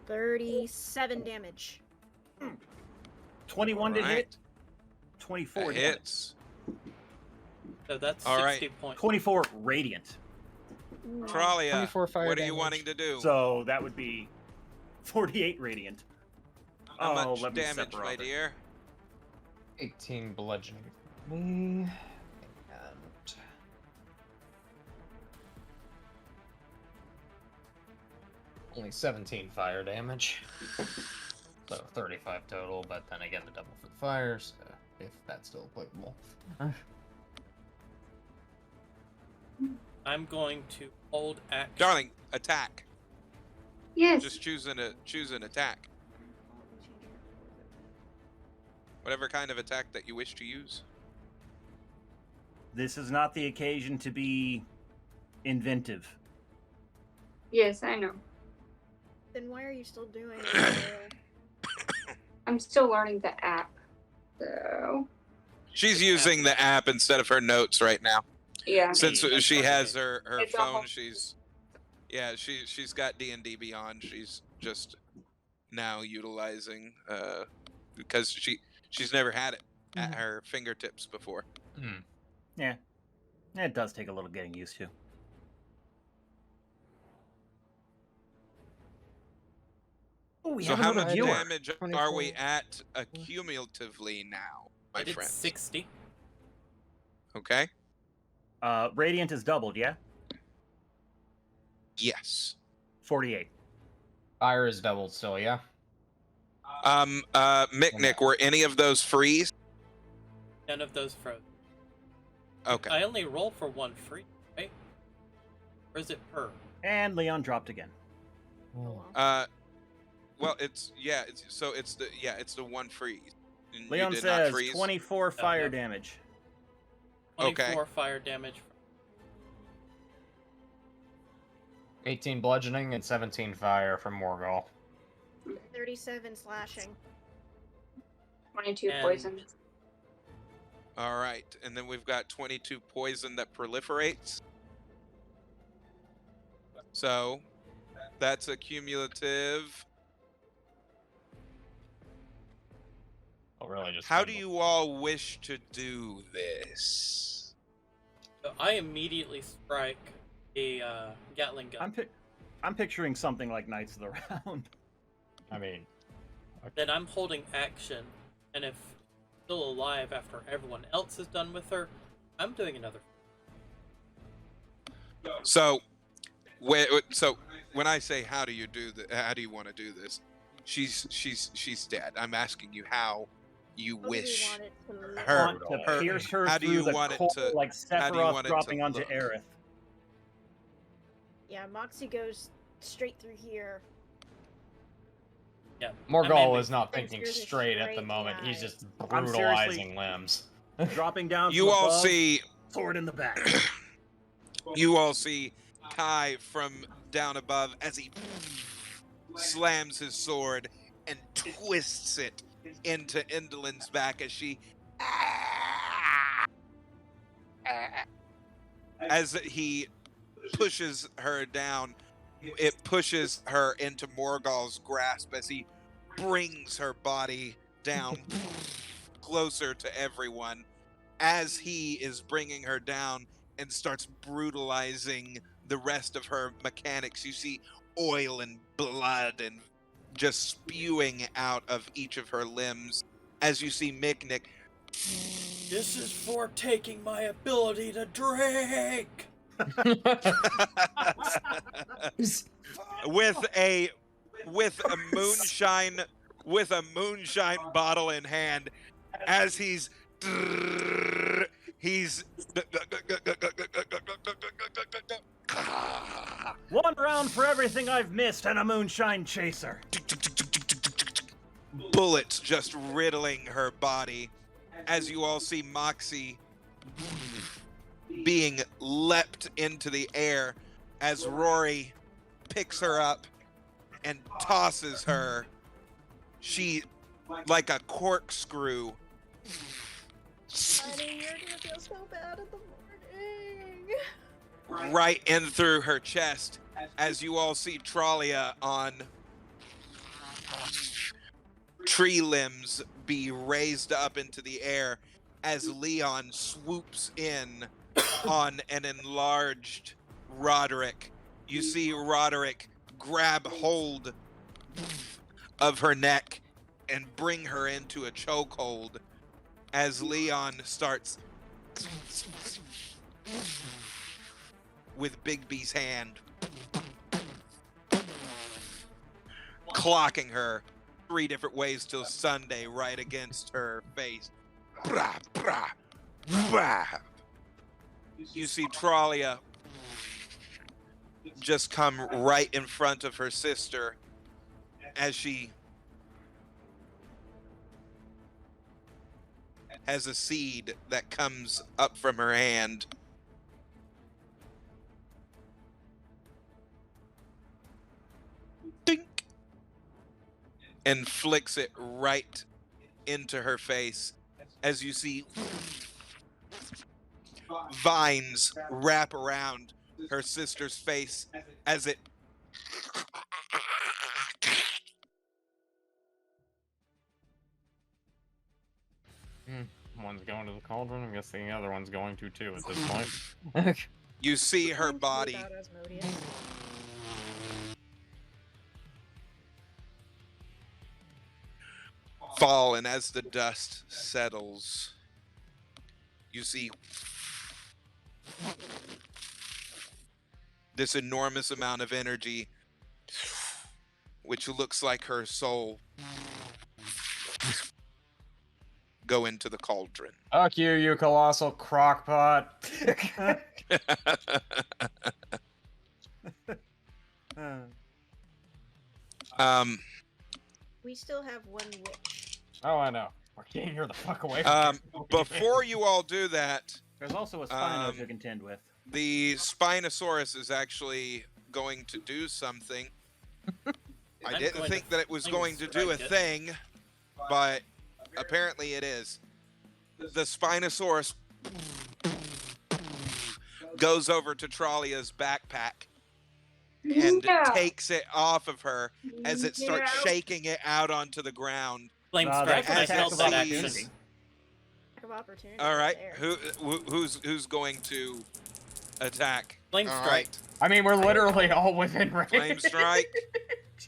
37 damage. 21 to Alright. hit. 24 That to hit. hits. So that's All 60 right. points. 24 radiant. Trolia, 24 fire what are you damage. wanting to do? So that would be 48 radiant. How Oh, much let me damage, my separate it. dear? 18 bludgeoning for me. And only 17 fire damage. So 35 total, but then again the double for the fires, if that's still applicable. I'm going to hold action. Darling, attack. Yes. Just choose an attack. Whatever kind of attack that you wish to use. This is not the occasion to be inventive. Yes, I know. Then why are you still doing it? I'm still learning the app. So, She's using the app instead of her notes right now. yeah. Since That's she what has it her It's a phone, whole- she's got D&D Beyond. She's just now utilizing because she's never had it at her fingertips before. Yeah. It does take a little getting used to. Oh, we So have how another much viewer. damage are we 24. at accumulatively now, my I did friend? 60. Okay. Radiant is doubled, yeah? Yes. 48. Fire is doubled still, yeah? Mick, were any of those freeze? None of those froze. Okay. I only roll for one free, right? Or is it per? And Leon dropped again. Well, it's the one freeze. And you Leon did not says freeze? 24 fire no. damage. 24 fire damage. 18 bludgeoning and 17 fire from Morgul. 37 slashing. 22 And- poison. All right, and then we've got 22 poison that proliferates. So that's a cumulative. Oh, really? Just How do you all wish to do this? So I immediately strike a Gatling gun. I'm picturing something like Knights of the Round. I mean, Then I'm holding action, and if still alive after everyone else is done with her, I'm doing another. So, when I say how do you want to do this? She's dead. I'm asking you how you How do we wish want it to look? her. Want to her- pierce her how do through you the want it core to- like how do you Sephiroth want it to dropping onto look? Aerith. Yeah, Moxie goes straight through here. Yeah. Morgul I'm is not Thanks thinking for the straight at the straight moment. He's eye. just I'm brutalizing limbs. Dropping down. You from all above, see. sword in the back. You all see Kai from down above as he slams his sword and twists it into Indolin's back as she. As he pushes her down, it pushes her into Morgul's grasp as he brings her body down closer to everyone. As he is bringing her down and starts brutalizing the rest of her mechanics, you see oil and blood and just spewing out of each of her limbs. As you see Miknik This is for taking my ability to drink. with a moonshine bottle in hand, as he's One round for everything I've missed and a moonshine chaser. bullets just riddling her body, as you all see Moxie being leapt into the air as Rory picks her up and tosses her. She, like a corkscrew, Honey, you're gonna feel so bad in the morning. right in through her chest, as you all see Tralia on tree limbs be raised up into the air as Leon swoops in on an enlarged Roderick. You see Roderick grab hold of her neck and bring her into a chokehold as Leon starts with Bigby's hand clocking her 3 different ways till Sunday right against her face. Brah, brah, brah. You see Tralia just come right in front of her sister as she has a seed that comes up from her hand. Dink! And flicks it right into her face as you see vines wrap around her sister's face as it One's going to the cauldron. I'm guessing the other one's going to too at this point. you see her body Without Asmodeus. fall, and as the dust settles, you see this enormous amount of energy which looks like her soul go into the cauldron. Fuck you, you colossal crockpot. um, We still have one witch. Oh, I know. We're getting her the fuck away from here. before you all do that, There's also a Spino to contend with. the Spinosaurus is actually going to do something. I I'm didn't going think to that it was fling going to do a strike it. thing, but apparently it is. The Spinosaurus goes over to Trollia's backpack and Yeah. takes it off of her as it starts Yeah. shaking it out onto the ground. Flame Nah, strike. that's I an held attack that of action. opportunity. Lack of opportunity. All right, there. who's going to attack? Flame All strike. right, I mean, we're literally all within range. flame strike.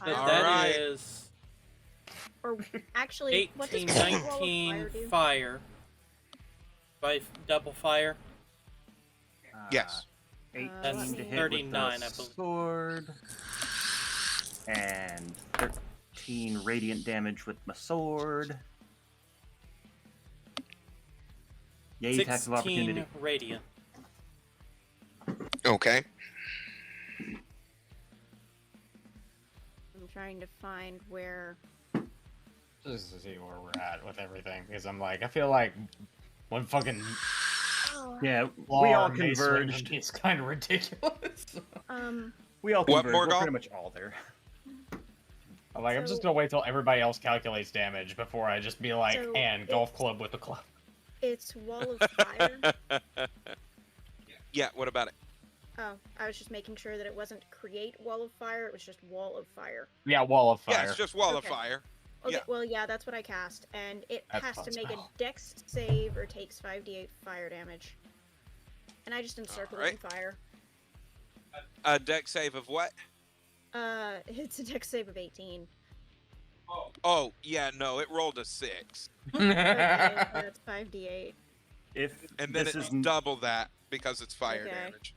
That All that right. is Or actually, what does 18, Wall of Fire 19 do? fire. By double fire. Yes. 18 That's to hit 39, with I the believe. sword. And 13 radiant damage with my sword. Yay, attacks of 16 opportunity. radiant. Okay. I'm trying to find where. Just to see where we're at with everything, because I'm like, I feel like when fucking Yeah, we Law all and Mace swing converged. It's kind of ridiculous. We all What, converged. We're Morgall? pretty much all there. I'm like, I'm just So- gonna wait till everybody else calculates damage before I just be like, So and golf club with the club. It's Wall of Fire. Yeah, what about it? Oh, I was just making sure that it wasn't create Wall of Fire, it was just Wall of Fire. Yeah, wall of fire. Yeah, it's just wall of Okay. fire. Okay, Yeah. well, yeah, that's what I cast, and it That's has fun to make spell. a Dex save or takes 5d8 fire damage. And I just encircled it in fire. A deck save of what? It's a Dex save of 18. Oh, yeah, no, it rolled a 6. Okay, that's 5d8. If And then this it's is double that because it's fire Okay. damage.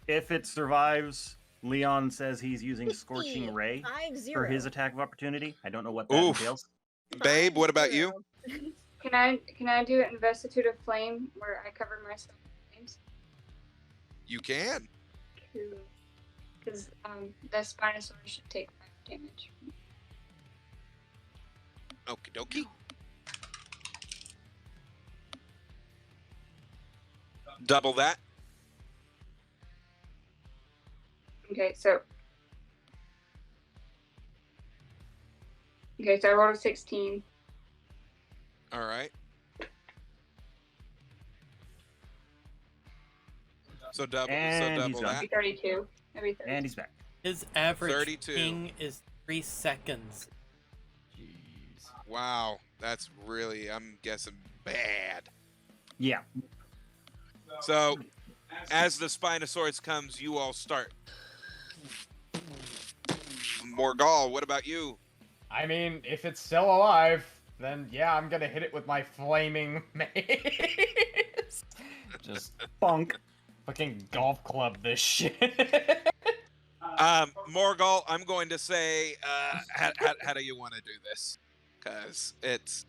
if it survives, Leon says he's using Scorching 50, Ray 5-0. for his attack of opportunity. I don't know what that Oof. entails. Babe, what about you? 5-0. Can I do it in Vestitude of Flame where I cover myself in flames? You can. Because the Spinosaurus should take 5 damage. Okie dokie. Double that. Okay, so I rolled a 16. All right. So double. And so he's double done. that. Maybe 32. Maybe 30. And he's back. His average 32. ping is 3 seconds. Jeez. Wow, that's really, I'm guessing, bad. Yeah. So, as the Spinosaurus comes, you all start. Morgall, what about you? I mean, if it's still alive, then yeah, I'm gonna hit it with my flaming mace. Just Bonk. fucking golf club this shit. Morgall, I'm going to say, how do you want to do this? Because it's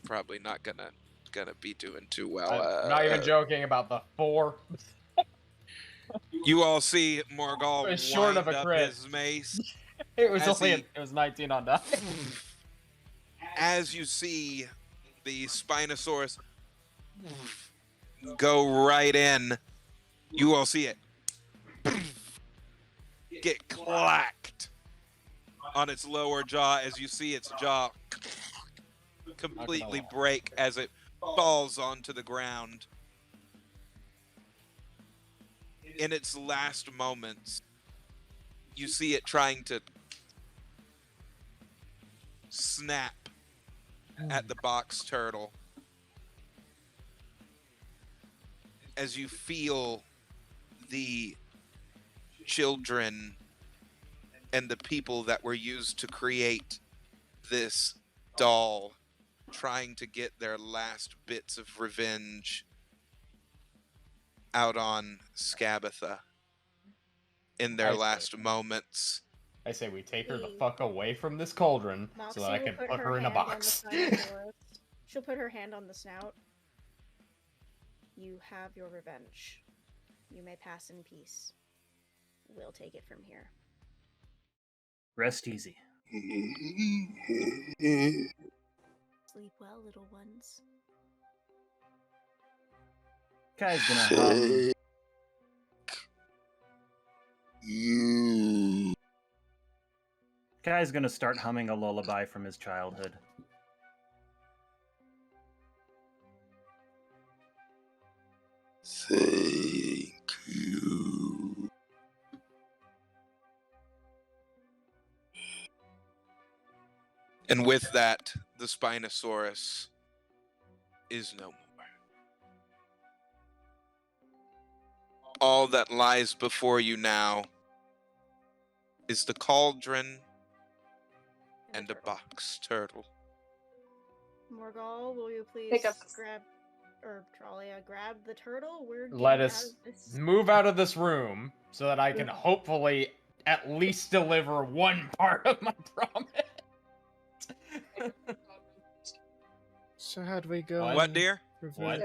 probably not gonna be doing too well. I'm not even joking about the 4. You all see Morgall It was short of wind a up crit. his mace. It was As only he- it was 19 on die. As you see the Spinosaurus go right in, you all see it get clacked on its lower jaw as you see its jaw completely break as it falls onto the ground. In its last moments, you see it trying to snap at the box turtle as you feel the children and the people that were used to create this doll trying to get their last bits of revenge out on Scabatha. in their I see. last moments. I say we take her the Hey. fuck away from this cauldron Moxie so that I will can put put her her in a hand on the box. Spinosaurus. She'll put her hand on the snout. You have your revenge. You may pass in peace. We'll take it from here. Rest easy. Sleep well, little ones. Kai's gonna hum. Kai's gonna start humming a lullaby from his childhood. Thank you. And with that, the Spinosaurus is no more. All that lies before you now is the cauldron and a turtle. box turtle. Morgal, will you please Pick up the- grab, or Trollia, grab the turtle? We're Let getting us out of this. move out of this room so that I can hopefully at least deliver one part of my promise. So how do we go? What? What, and dear? revert?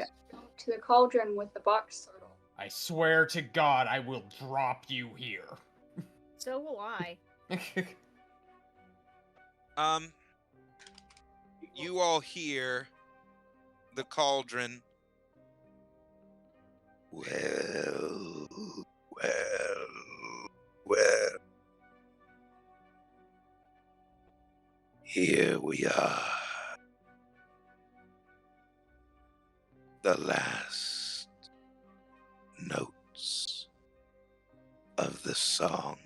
To the cauldron with the box turtle. I swear to God, I will drop you here. So will I. You all hear the cauldron. Well, well, well. Here we are. The last notes of the song.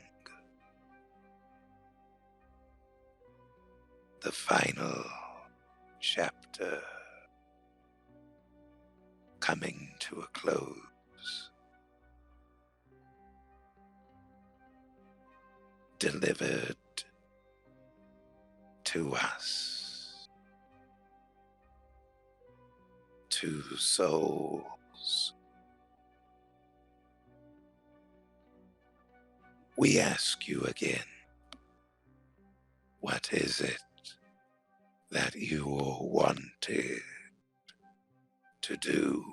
The final chapter coming to a close. Delivered to us. Two souls. We ask you again, what is it that you wanted to do?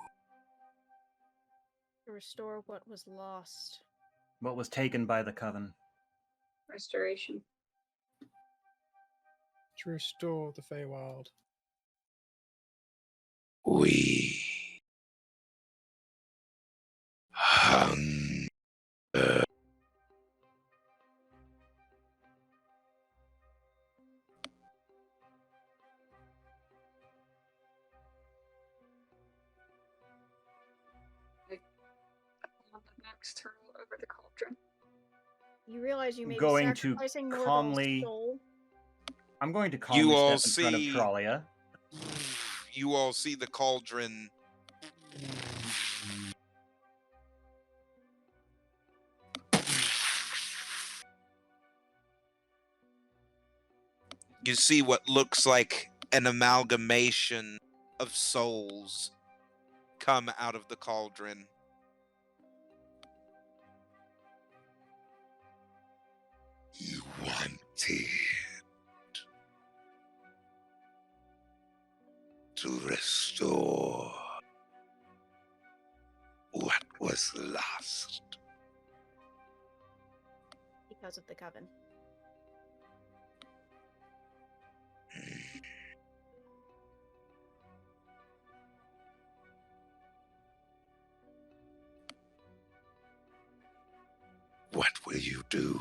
To restore what was lost. What was taken by the coven? Restoration. To restore the Feywild. We hunger. On the box turtle over the cauldron. You realize you may Going be to sacrificing Morgal's calmly- soul. I'm going to calmly You all step in front of see- Trollia. You all see the cauldron you see what looks like an amalgamation of souls come out of the cauldron. You wanted to restore what was lost. Because of the coven. What will you do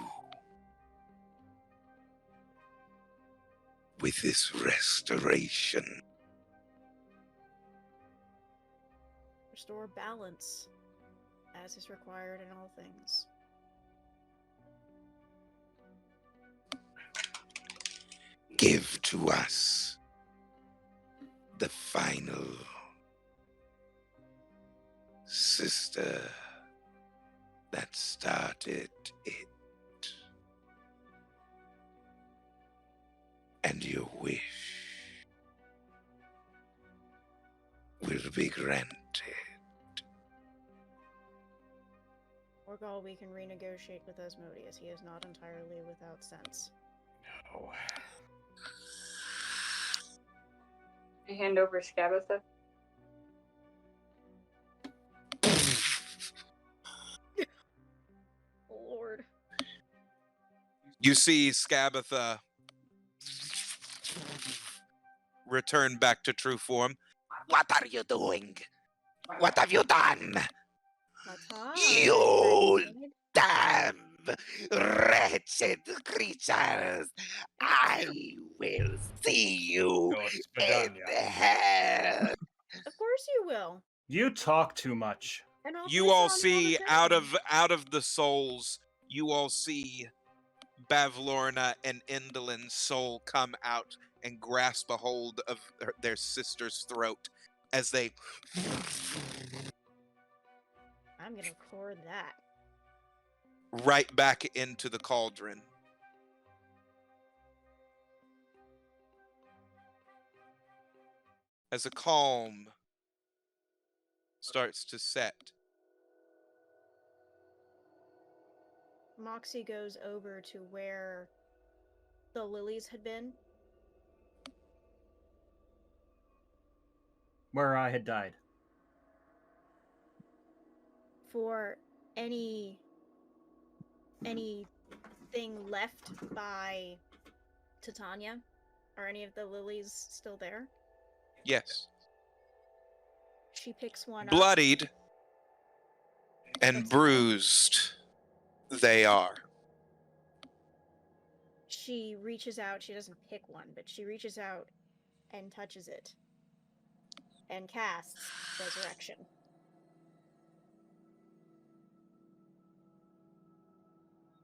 with this restoration? Restore balance, as is required in all things. Give to us the final sister that started it. And your wish will be granted. Morgul, we can renegotiate with Asmodeus. He is not entirely without sense. No. I hand over Scabatha. Lord. You see Scabatha return back to true form. What are you doing? What have you done? Ta-ta, You Red. damn wretched creatures! I will see you Ghost in Vidania. hell. Of course you will. You talk too much. And I'll You piss all on see the out time. of the souls, you all see Bavlorna and Indolyn's soul come out and grasp a hold of their sister's throat as they I'm gonna core that. right back into the cauldron. As a calm starts to set, Moxie goes over to where the lilies had been. Where I had died. For anything left by Titania? Are any of the lilies still there? yes, She picks one up. bloodied and That's- bruised they are. She reaches out. She doesn't pick one, but she reaches out and touches it and casts Resurrection.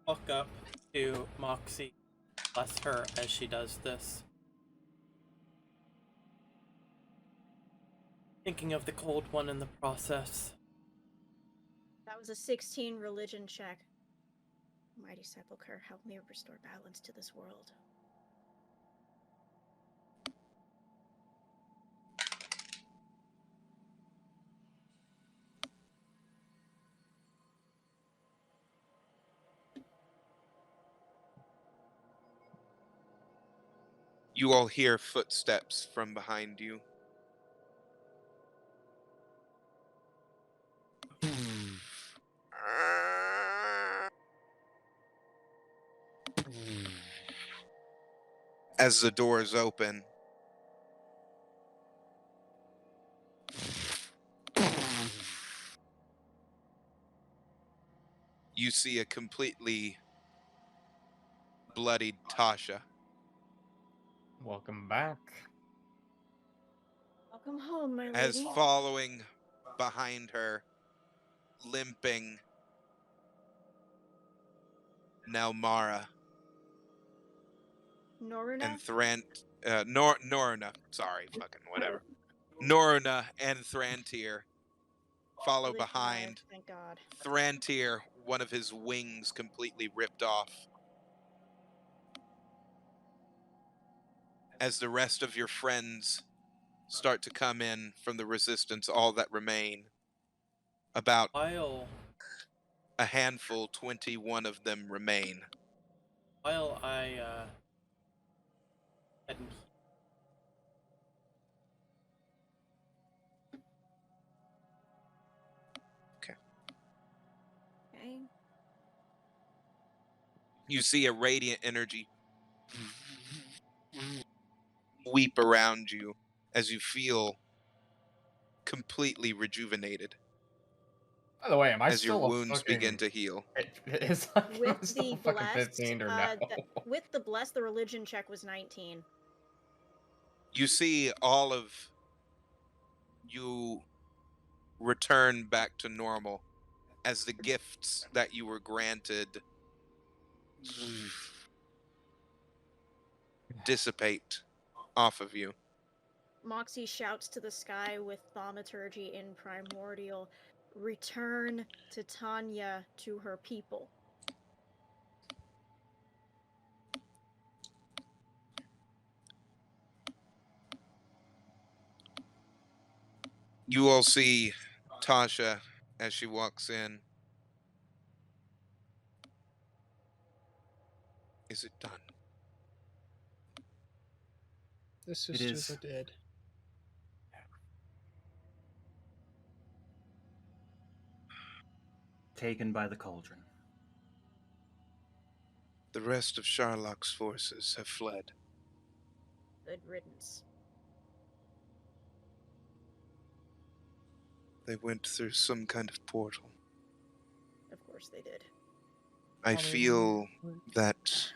Walk up to Moxie, bless her as she does this. Thinking of the cold one in the process. That was a 16 religion check. Mighty Sepulchre, help me restore balance to this world. You all hear footsteps from behind you. As the doors open, you see a completely bloodied Tasha. Welcome back. Welcome home, my lady. As following behind her, limping, Nelmara Noruna? and Norna. Sorry, fucking whatever. Norna and Thrantir follow Live alive, behind. Thank God. Thrantir, one of his wings completely ripped off. As the rest of your friends start to come in from the resistance, all that remain, about While a handful, 21 of them remain. I hadn't Okay. You see a radiant energy weep around you as you feel completely rejuvenated By the way, am I as your still wounds begin to heal. Is With still the fucking blessed, 15 or no? with the blessed, the religion check was 19. You see all of you return back to normal as the gifts that you were granted dissipate off of you. Moxie shouts to the sky with thaumaturgy in primordial, return Titania to her people. You all see Tasha as she walks in. Is it done? The sisters are dead. Taken by the cauldron. The rest of Sharlock's forces have fled. Good riddance. They went through some kind of portal. Of course they did. I feel that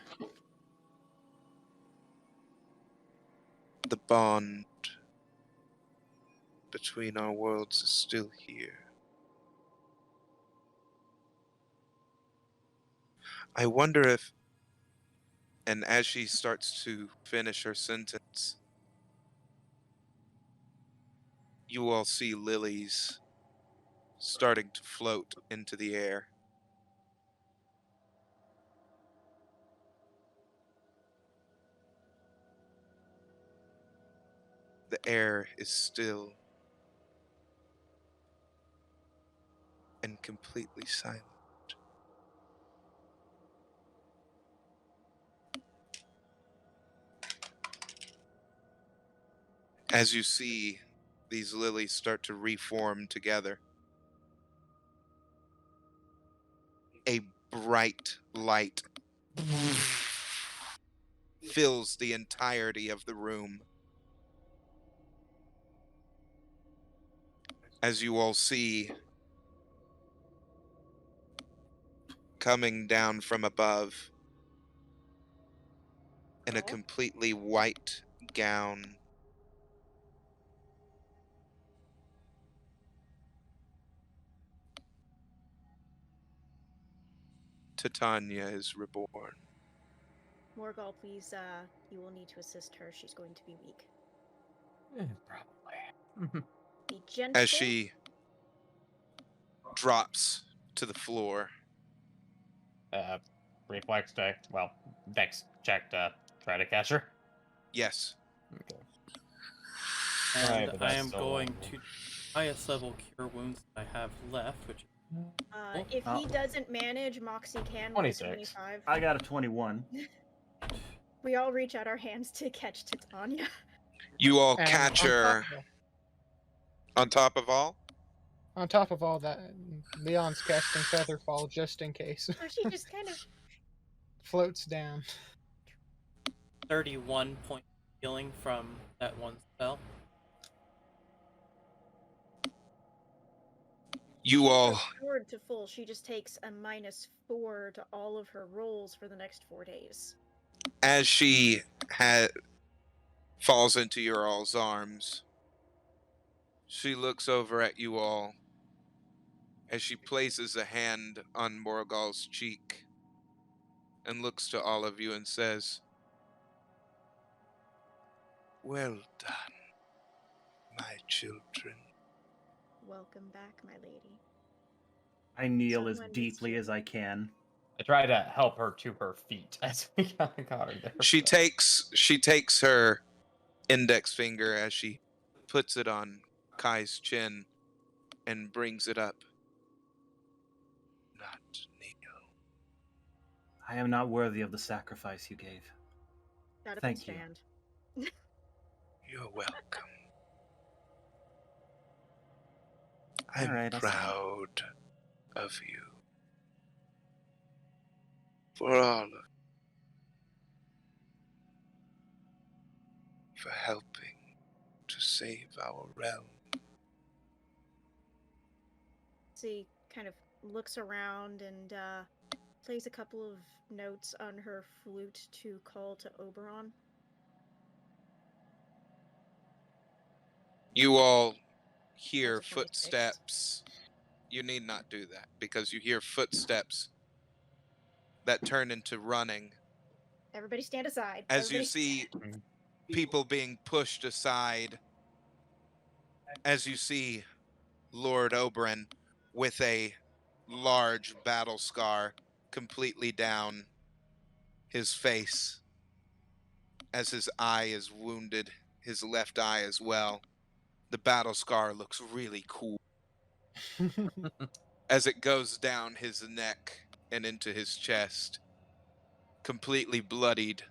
the bond between our worlds is still here. I wonder if, and as she starts to finish her sentence, you all see lilies starting to float into the air. The air is still and completely silent. As you see these lilies start to reform together, a bright light fills the entirety of the room. As you all see, coming down from above in a completely white gown, Titania is reborn. Morgul, please, you will need to assist her. She's going to be weak. Probably. Be gentle. As she drops to the floor, Reflex check. Well, Dex check to try to catch her. yes, Okay. And Alright, but I that's am still going level. to highest level cure wounds that I have left, which If he doesn't manage, Moxie can with a 26. 25. I got a 21. We all reach out our hands to catch Titania. you all And catch her on top of all. On top of all that, Leon's casting Featherfall just in case. So she just kind of Floats down. 31 point healing from that one spell. You all, restored to full. She just takes a -4 to all of her rolls for the next 4 days. as she falls into your all's arms, she looks over at you all as she places a hand on Morgul's cheek and looks to all of you and says, "Well done, my children." Welcome back, my lady. I kneel as Someone needs deeply to- as I can. I try to help her to her feet as we kind of got her there. She but- takes her index finger as she puts it on Kai's chin and brings it up. Not kneel. I am not worthy of the sacrifice you gave. Got up Thank and you. stand. You're welcome. I'm Alright, I'll stand. proud of you. For all of for helping to save our realm. She kind of looks around and plays a couple of notes on her flute to call to Oberon. You all hear That's a 26. footsteps. You need not do that because you hear footsteps that turn into running Everybody stand aside. as you Everybody see people being pushed aside. As you see Lord Oberon with a large battle scar completely down his face as his eye is wounded, his left eye as well. The battle scar looks really cool as it goes down his neck and into his chest. completely bloodied.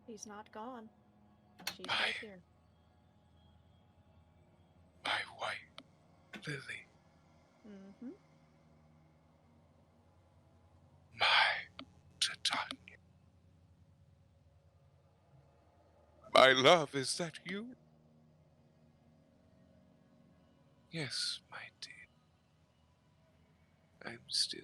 She's not gone. She's Bye. right here. My wife, Lily. Mm-hmm. My Titania. My love, is that you? Yes, my dear. I'm still.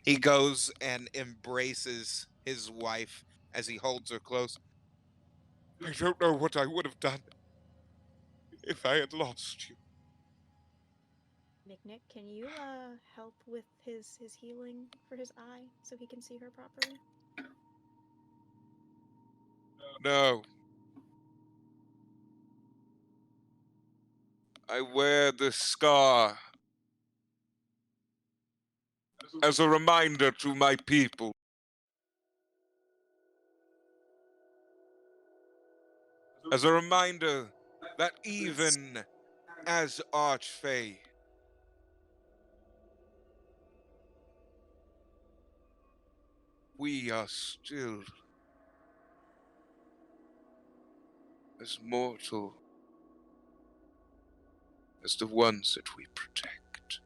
He goes and embraces his wife as he holds her close. I don't know what I would have done if I had lost you. Nick, can you help with his healing for his eye so he can see her properly? No. I wear the scar as a reminder to my people. As a reminder that even as Archfey, we are still as mortal as the ones that we protect.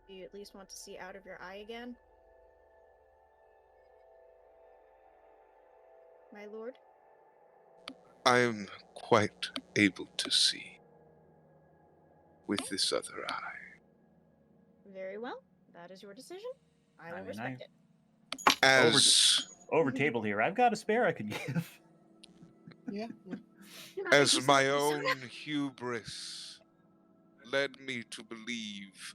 Do you at least want to see out of your eye again? My lord? I am quite able to see with this other eye. Very well. That is your decision. I will mean, respect it. As Over table here, I've got a spare I could give. Yeah. as my own hubris led me to believe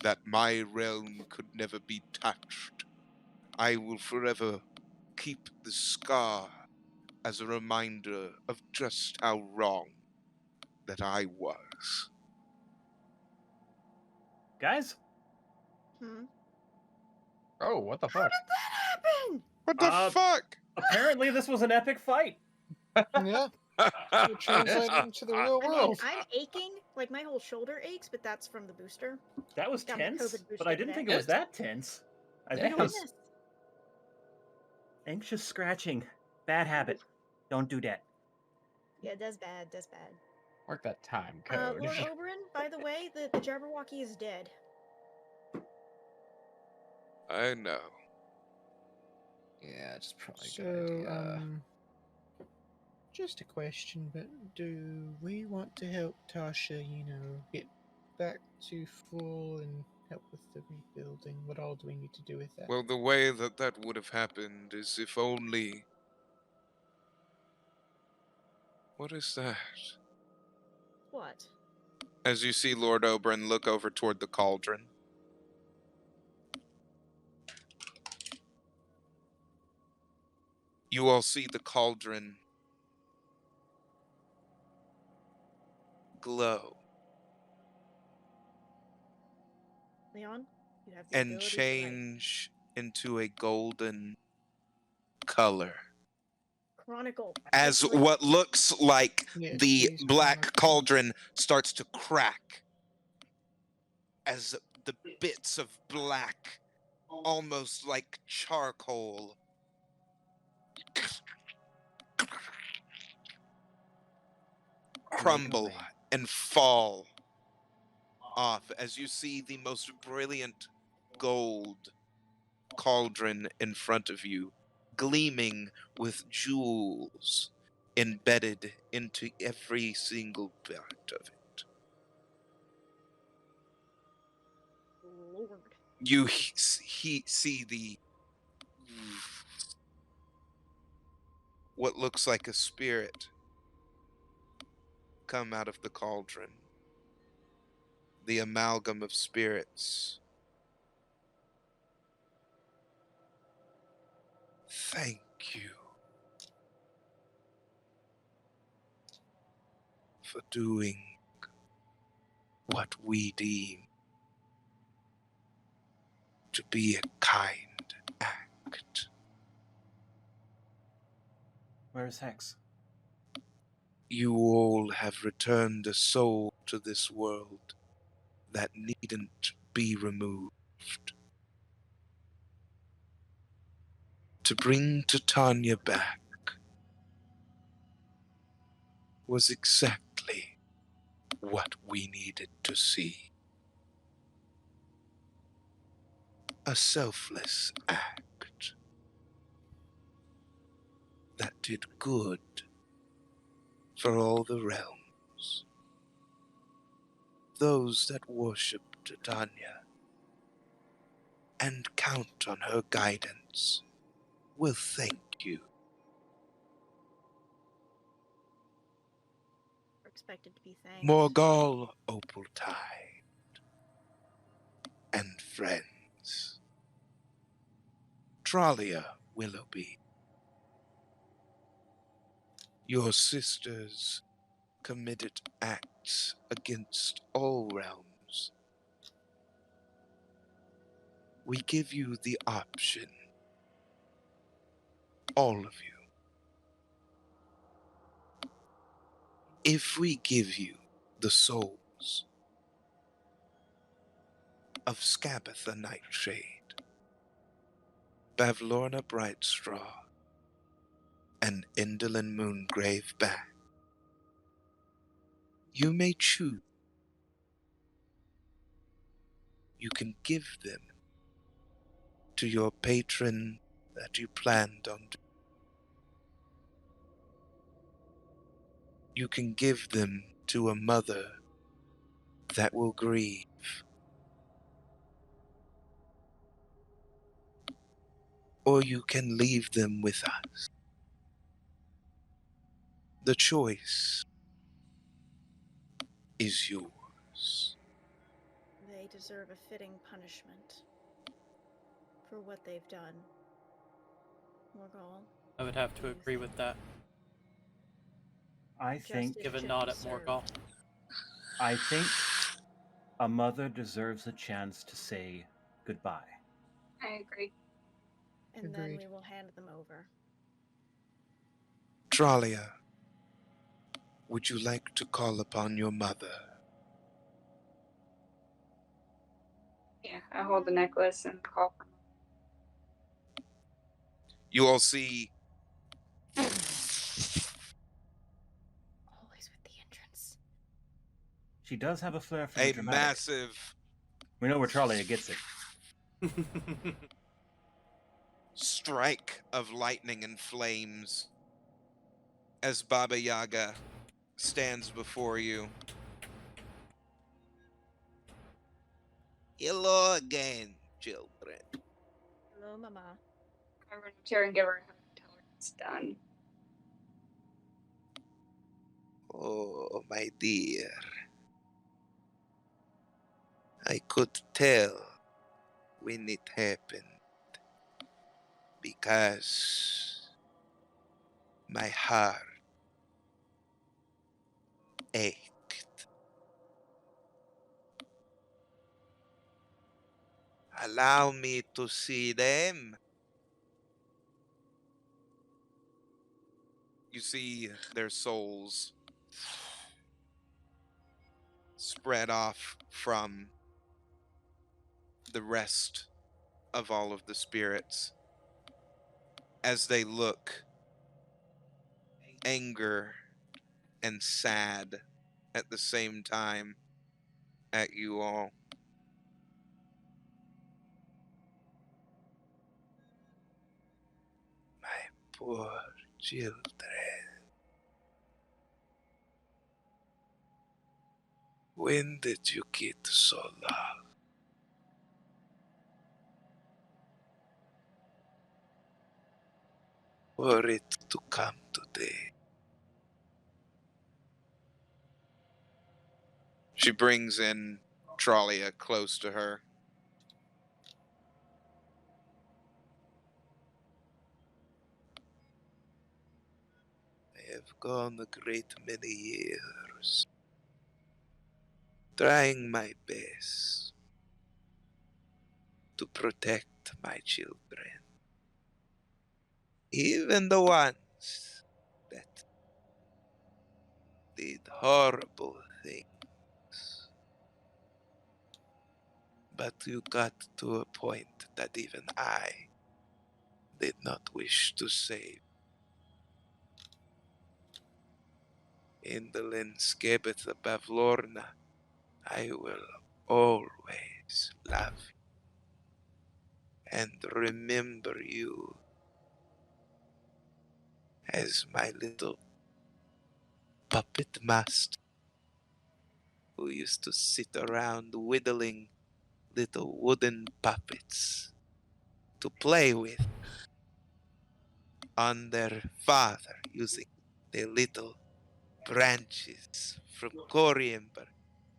that my realm could never be touched, I will forever keep the scar as a reminder of just how wrong that I was. Guys? Hmm. Oh, what the How fuck? did that happen? What the fuck? Apparently this was an epic fight. Yeah. It translated into the real I mean, world. I'm aching. Like, my whole shoulder aches, but that's from the booster. That was Got my tense, COVID but booster I didn't today. think it was that tense. I think You it don't was miss. anxious scratching. Bad habit. Don't do that. Yeah, that's bad. That's bad. Mark that time code. Lord Oberyn, by the way, the Jabberwocky is dead. I know. Yeah, it's probably a So, good idea. just a question, but do we want to help Tasha, get back to full and help with the rebuilding? What all do we need to do with that? Well, the way that that would have happened is if only. What is that? What? As you see Lord Oberyn look over toward the cauldron. You all see the cauldron glow Leon, you have the and ability to write. change into a golden color. Chronicle. As That's right. what looks like Yes, the please, black Chronicle. cauldron starts to crack as the bits of black, almost like charcoal, crumble Awaken and fall off as you see the most brilliant gold cauldron in front of you, gleaming with jewels embedded into every single part of it. Lord. You see the what looks like a spirit come out of the cauldron. The amalgam of spirits. Thank you for doing what we deem to be a kind act. Where's Hex? You all have returned a soul to this world that needn't be removed. To bring Titania back was exactly what we needed to see. A selfless act that did good for all the realms. Those that worship Titania and count on her guidance will thank you. We're expected to be thanked. Morgall Opaltide and friends. Tralia Willoughby. Your sisters committed acts against all realms. We give you the option, all of you. If we give you the souls of Scabatha Nightshade, Bavlorna Brightstraw, and Indolin Moongrave back, you may choose. You can give them to your patron that you planned on doing. You can give them to a mother that will grieve. Or you can leave them with us. The choice is yours. They deserve a fitting punishment for what they've done. Morgall. I would have to agree with that. I think Justice Give a should nod be at served. Morgall. I think a mother deserves a chance to say goodbye. I agree. And then Agreed. we will hand them over. Tralia, would you like to call upon your mother? Yeah, I hold the necklace and call for You all see Always with the entrance. She does have a flair for the a dramatic. massive We know where Charlie gets it. strike of lightning and flames as Baba Yaga stands before you. Hello again, children. Hello, Mama. I run up to her and give her a hug and tell her it's done. Oh, my dear. I could tell when it happened because my heart ached. Allow me to see them. You see their souls spread off from the rest of all of the spirits as they look anger and sad at the same time at you all. My poor children. When did you get so lost? For it to come today. She brings in Tralia close to her. I have gone a great many years trying my best to protect my children. Even the ones that did horrible things. But you got to a point that even I did not wish to save. In the Linskebeth of Bavlorna, I will always love you and remember you as my little puppet master who used to sit around whittling little wooden puppets to play with on their father using the little branches from coriander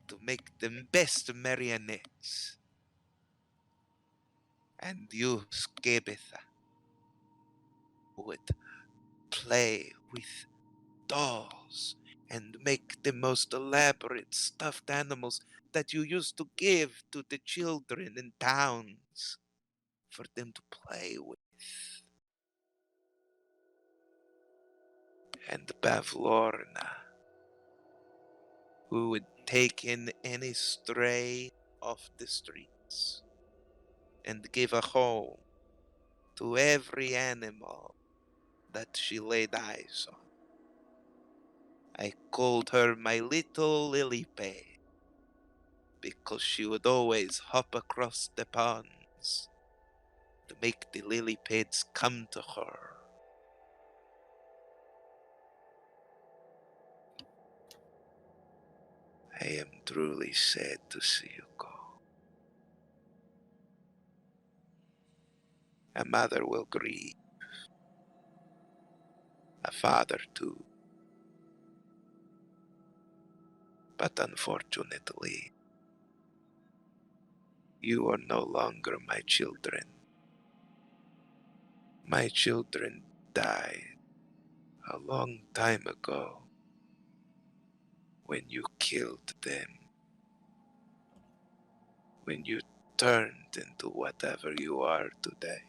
to make the best marionettes. And you, Skebetha, would play with dolls and make the most elaborate stuffed animals that you used to give to the children in towns for them to play with. And Bavlorna, who would take in any stray off the streets and give a home to every animal that she laid eyes on. I called her my little lily pad because she would always hop across the ponds to make the lily pads come to her. I am truly sad to see you go. A mother will grieve. A father too. But unfortunately, you are no longer my children. My children died a long time ago when you killed them. When you turned into whatever you are today.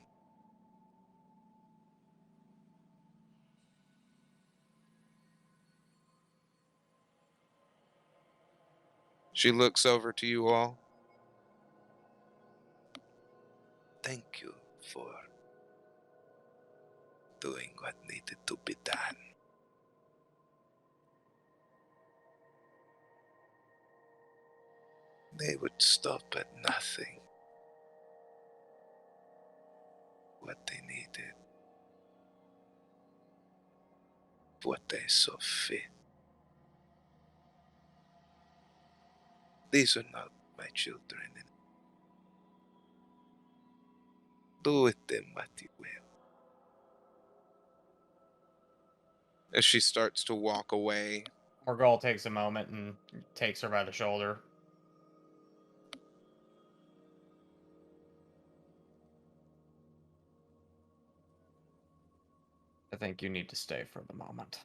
She looks over to you all. Thank you for doing what needed to be done. They would stop at nothing. What they needed. What they saw fit. These are not my children. Do with them what you will. As she starts to walk away, Morgul takes a moment and takes her by the shoulder. I think you need to stay for the moment.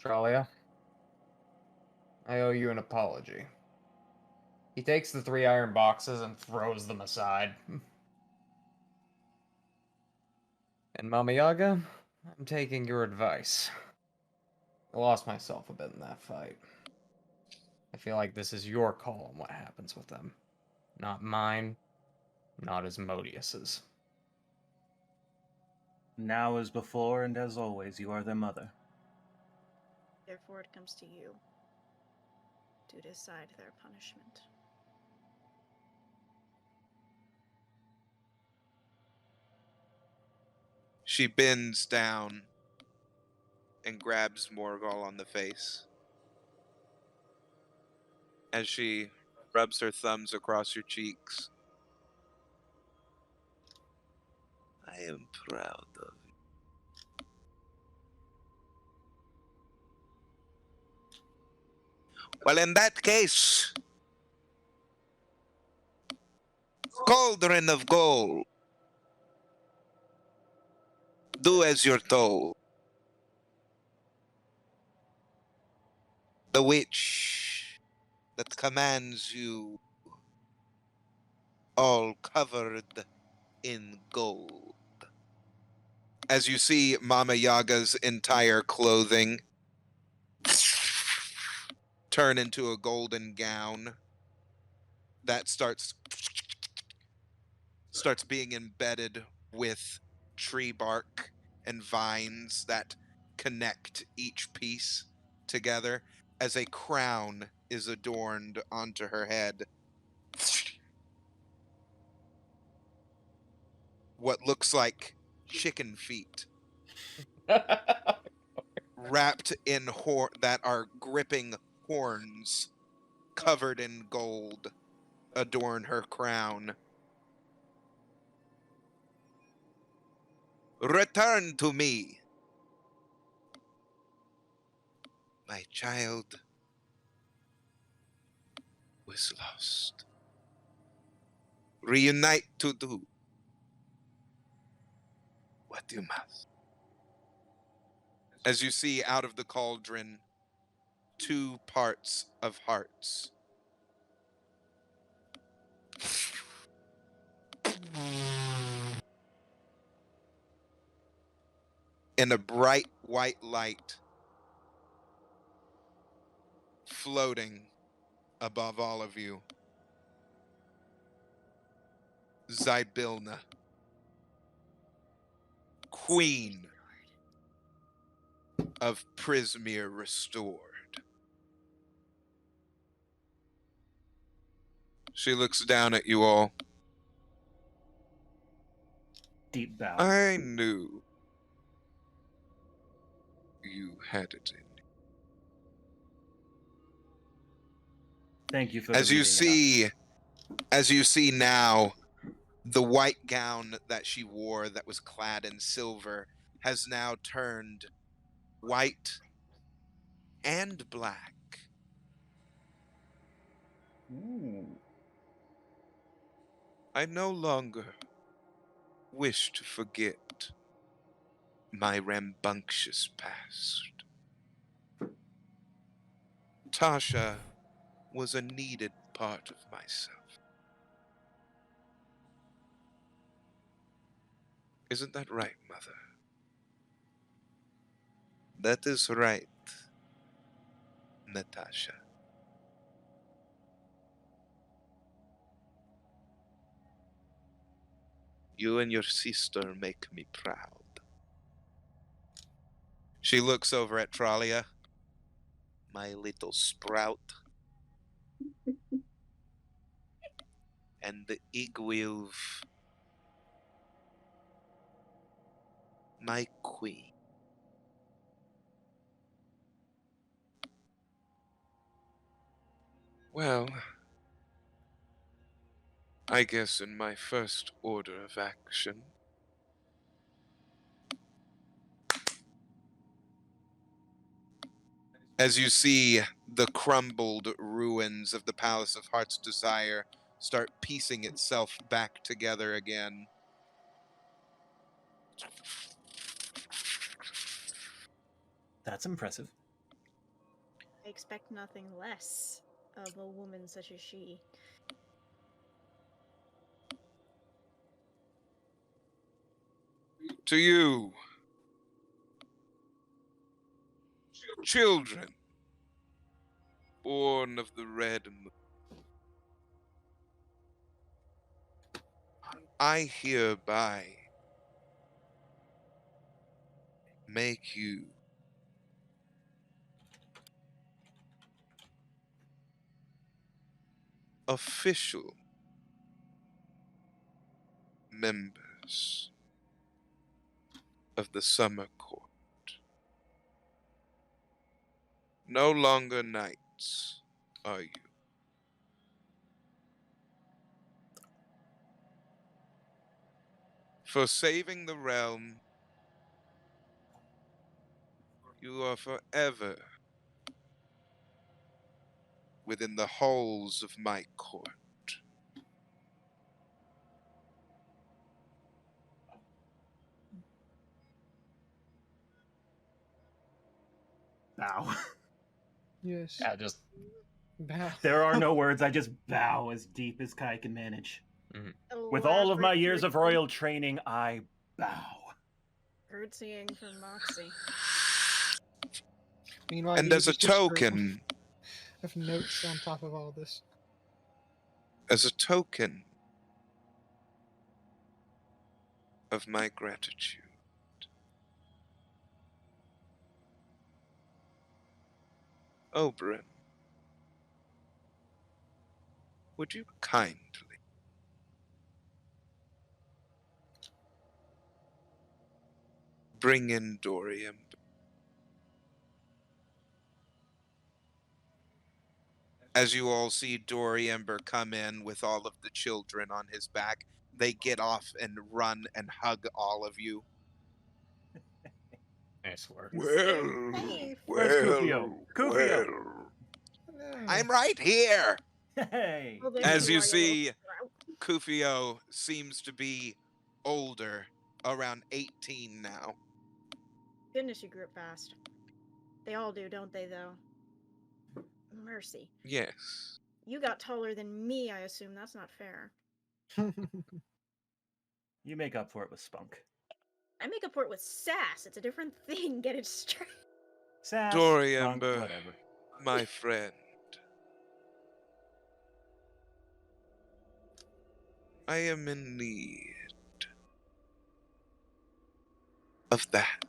Tralia, I owe you an apology. He takes the 3 iron boxes and throws them aside. And Mama Yaga, I'm taking your advice. I lost myself a bit in that fight. I feel like this is your call on what happens with them. Not mine, not Asmodeus's. Now as before and as always, you are their mother. Therefore, it comes to you to decide their punishment. she bends down and grabs Morgul on the face. As she rubs her thumbs across your cheeks. I am proud of you. Well, in that case, Cauldron of Gold, do as you're told. The witch that commands you, all covered in gold. As you see Mama Yaga's entire clothing turn into a golden gown that starts being embedded with tree bark and vines that connect each piece together as a crown is adorned onto her head. What looks like chicken feet wrapped in that are gripping horns covered in gold adorn her crown. Return to me, my child was lost. Reunite to do what you must. As you see out of the cauldron, 2 parts of hearts. In a bright white light floating above all of you. Zybilna, Queen of Prismere Restored. She looks down at you all. Deep bow. I knew you had it in you. Thank you for As you see now, the white gown that she wore that was clad in silver has now turned white and black. Ooh. I no longer wish to forget my rambunctious past. Tasha was a needed part of myself. Isn't that right, Mother? That is right, Natasha. You and your sister make me proud. She looks over at Tralia. My little sprout. And the Igwilv. My queen. Well, I guess in my first order of action, as you see the crumbled ruins of the Palace of Heart's Desire start piecing itself back together again. That's impressive. I expect nothing less of a woman such as she. To you, children, born of the red moon, I hereby make you official members of the Summer Court. No longer knights, are you? For saving the realm, you are forever within the halls of my court. Bow. Yes. Yeah, just Bow. There are no words. I just bow as deep as Kai can manage. With all of my Elaborate years of greeting. royal training, I bow. Curtsying from Moxie. Meanwhile, And Eve as a is just token, have notes on top of all this. As a token of my gratitude, Oberyn, would you kindly bring in Dorian? As you all see Doriember come in with all of the children on his back, they get off and run and hug all of you. Nice work. Safe. Where's Kufio? Kufio! I'm right here! Hey! Well, there As you are, see, little sprout. Kufio seems to be older, around 18 now. Goodness, you grew up fast. They all do, don't they, though? Mercy. Yes. You got taller than me, I assume. That's not fair. You make up for it with spunk. I make up for it with sass. It's a different thing. Get it straight. Sass, spunk, Doriember, whatever. my friend. I am in need of that.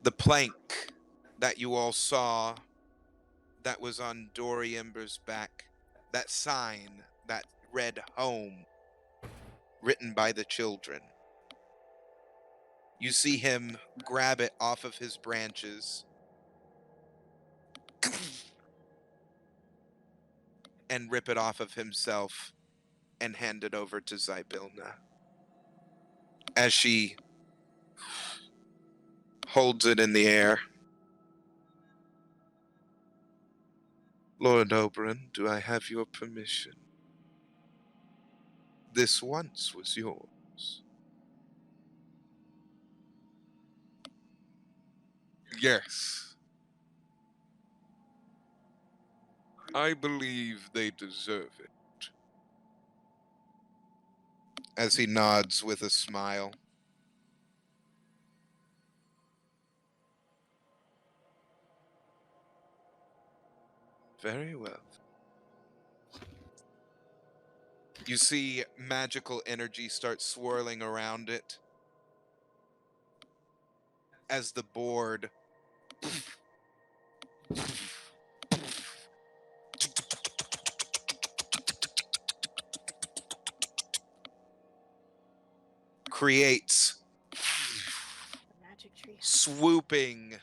The plank that you all saw that was on Doriember's back, that sign that read home, written by the children. You see him grab it off of his branches and rip it off of himself and hand it over to Zybilna. As she holds it in the air. Lord Oberyn, do I have your permission? This once was yours. Yes. I believe they deserve it. As he nods with a smile. Very well. You see magical energy start swirling around it as the board creates Magic tree. swooping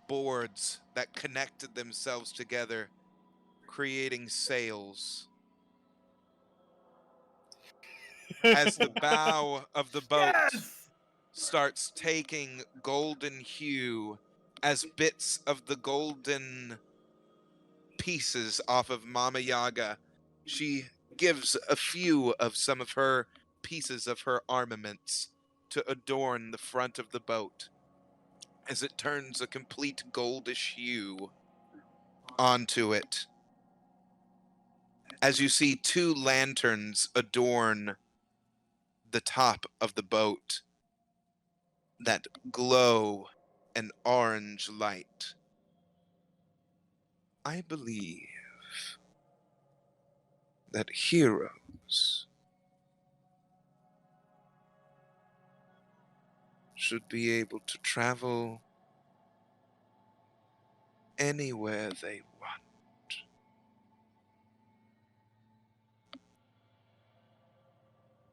boards that connected themselves together, creating sails. As the bow of the boat Yes! starts taking golden hue, as bits of the golden pieces off of Mama Yaga, she gives a few of some of her pieces of her armaments to adorn the front of the boat, as it turns a complete goldish hue onto it. As you see two lanterns adorn the top of the boat that glow an orange light. I believe that heroes should be able to travel anywhere they want.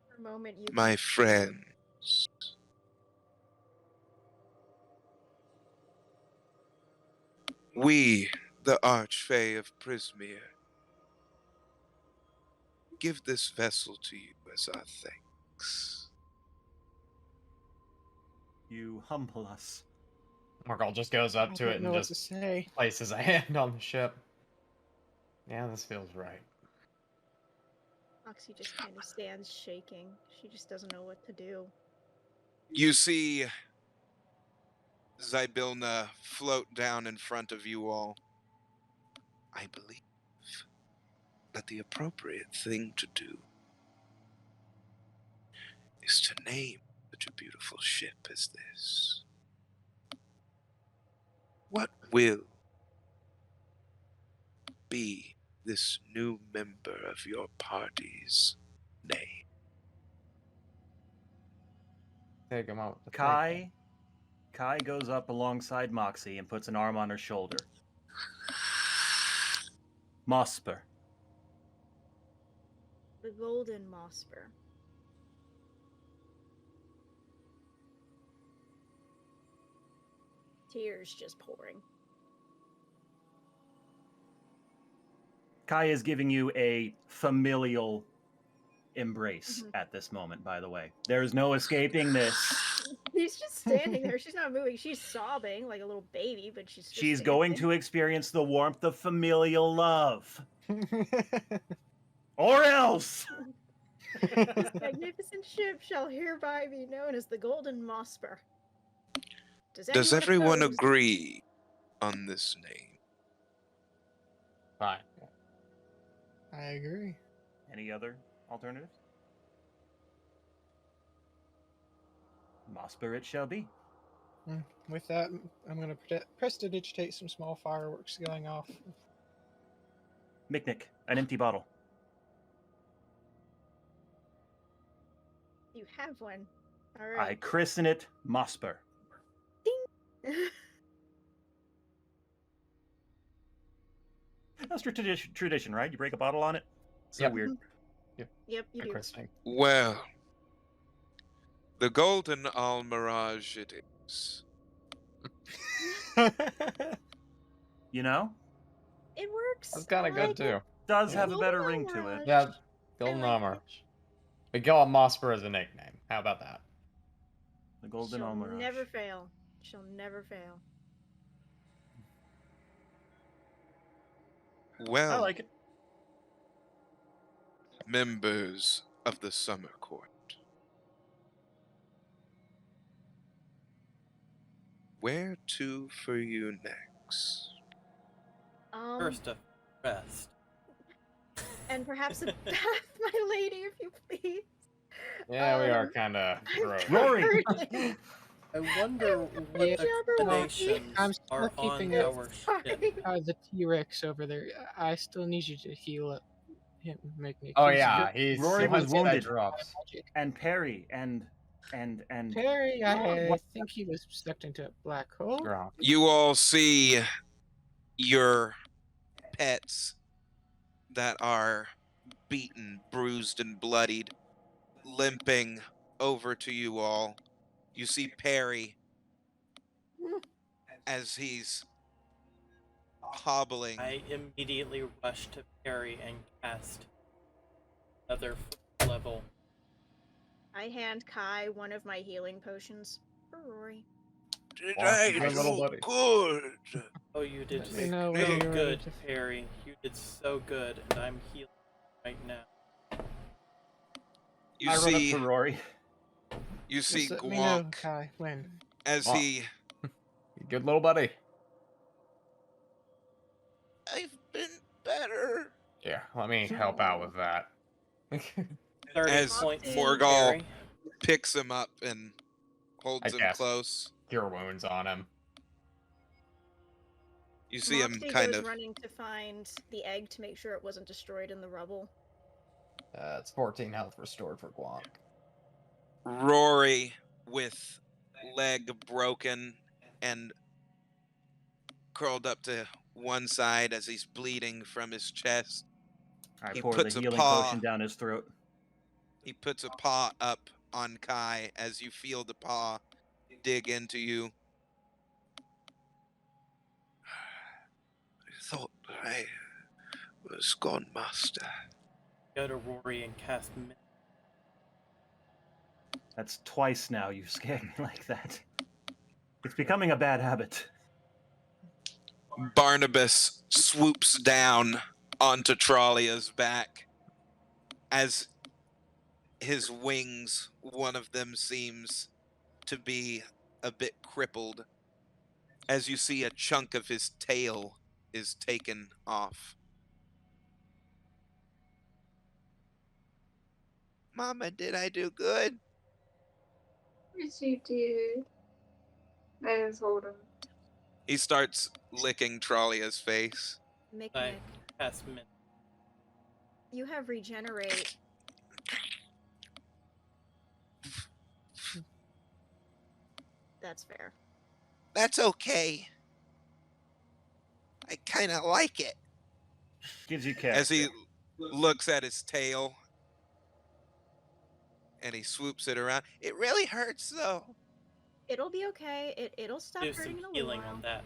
For a moment, you. My friends, we, the Archfey of Prismere, give this vessel to you as our thanks. You humble us. Morgul just goes up I to don't it know and what to just say. places a hand on the ship. Yeah, this feels right. Foxy just kind of stands shaking. She just doesn't know what to do. You see Zybilna float down in front of you all. I believe that the appropriate thing to do is to name such a beautiful ship as this. what will be this new member of your party's name? Take him out. with the Kai goes up alongside Moxie and puts an arm on her shoulder. Mosper. The Golden Mosper. Tears just pouring. Kai is giving you a familial embrace at this moment, by the way. There's no escaping this. She's just standing there. She's not moving. She's sobbing like a little baby, but she's just She's going to experience the warmth of familial love. Or else! This magnificent ship shall hereby be known as the Golden Mosper. Does everyone oppose? agree on this name? Fine. I agree. Any other alternatives? Mosper it shall be. With that, I'm going to prestidigitate some small fireworks going off. Miknik, an empty bottle. You have one. All I right. christen it Mosper. That's tradition, right? You break a bottle on it? So Yep. weird. Yep, you Good do. christening. Well, the Golden Almirage it is. You know? It works. That's kind I of good like too. it. Does have a Golden better ring to it. Almirage. Yeah, Golden like Armor. it. We call it Mosper as a nickname. How about that? The Golden She'll Almirage. never fail. She'll never fail. Well, I like it. members of the Summer Court, where to for you next? First of best. And perhaps a bath, my lady, if you please. Yeah, we are Um, kind of gross. Rory! I wonder what Yeah, destinations I'm still are on keeping our ship. Sorry. The T-Rex over there. I still need you to heal up him, make me. Oh he's yeah, good he's Rory was once that wounded. drops. magic. And Perry and Perry, I think he was sucked into a black hole. Gronk. You all see your pets that are beaten, bruised, and bloodied, limping over to you all. You see Perry as he's hobbling. I immediately rush to Perry and cast another fourth level. I hand Kai one of my healing potions for Rory. Did Wow, I good little do buddy. good? Oh, you did Let me know when so you're ready good, to- Perry. You did so good, and I'm healing right now. You I run up see, to Rory. you see Just let me know, Guanc Kai, when. as Guanc. he. Good little buddy. I've been better. Yeah, let me help out with that. 30 As points, Morgall Perry. picks him up and holds I him guess. close. Cure wounds on him. You see him Moxie kind goes of. running to find the egg to make sure it wasn't destroyed in the rubble. It's 14 health restored for Guanc. Rory with leg broken and curled up to one side as he's bleeding from his chest. I He pour the puts a healing paw- potion down his throat. He puts a paw up on Kai as you feel the paw dig into you. I thought I was gone, Master. Go to Rory and cast That's twice now you've scared me like that. It's becoming a bad habit. Barnabas swoops down onto Trollia's back as his wings, one of them seems to be a bit crippled, as you see a chunk of his tail is taken off. Mama, did I do good? Yes, you did. Let us hold him. He starts licking Trollia's face. Mick, I Mick, cast Mimic. you have regenerate. That's fair. That's okay. I kind of like it. Gives you character. As he looks at his tail and he swoops it around. It really hurts though. It'll be okay. It'll stop Do hurting some in a little healing while. on that.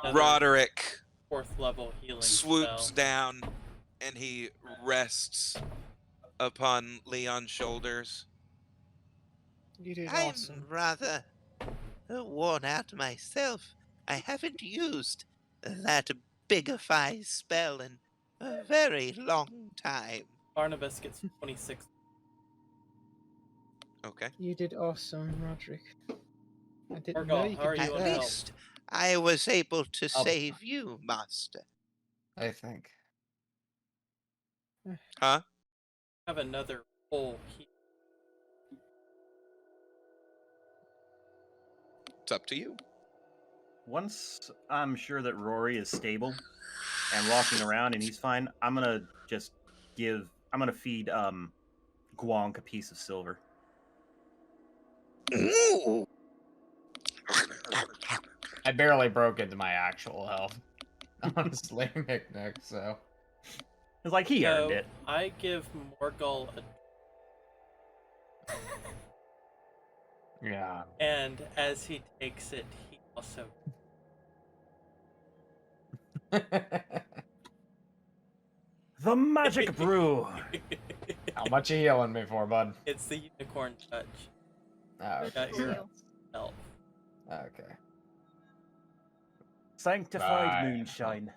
Another Roderick 4th level healing swoops spell. down and he rests upon Leon's shoulders. You did I'm awesome. rather worn out myself. I haven't used that bigify spell in a very long time. Barnabas gets 26. Okay. You did awesome, Roderick. I didn't Morgul, know you how are could you do At on that. health? least I was able to I'll- save you, Master. I think. Huh? Have another full heal. It's up to you. Once I'm sure that Rory is stable and walking around and he's fine, I'm gonna feed Guonk a piece of silver. Ooh. I barely broke into my actual health. Honestly, Nick, so. It's like he earned So, it. I give Morgul a. Yeah. And as he takes it, he also. The magic brew. How much you healing me for, bud? It's the unicorn touch. Oh, Got for your you. health. okay. Sanctified Right. moonshine.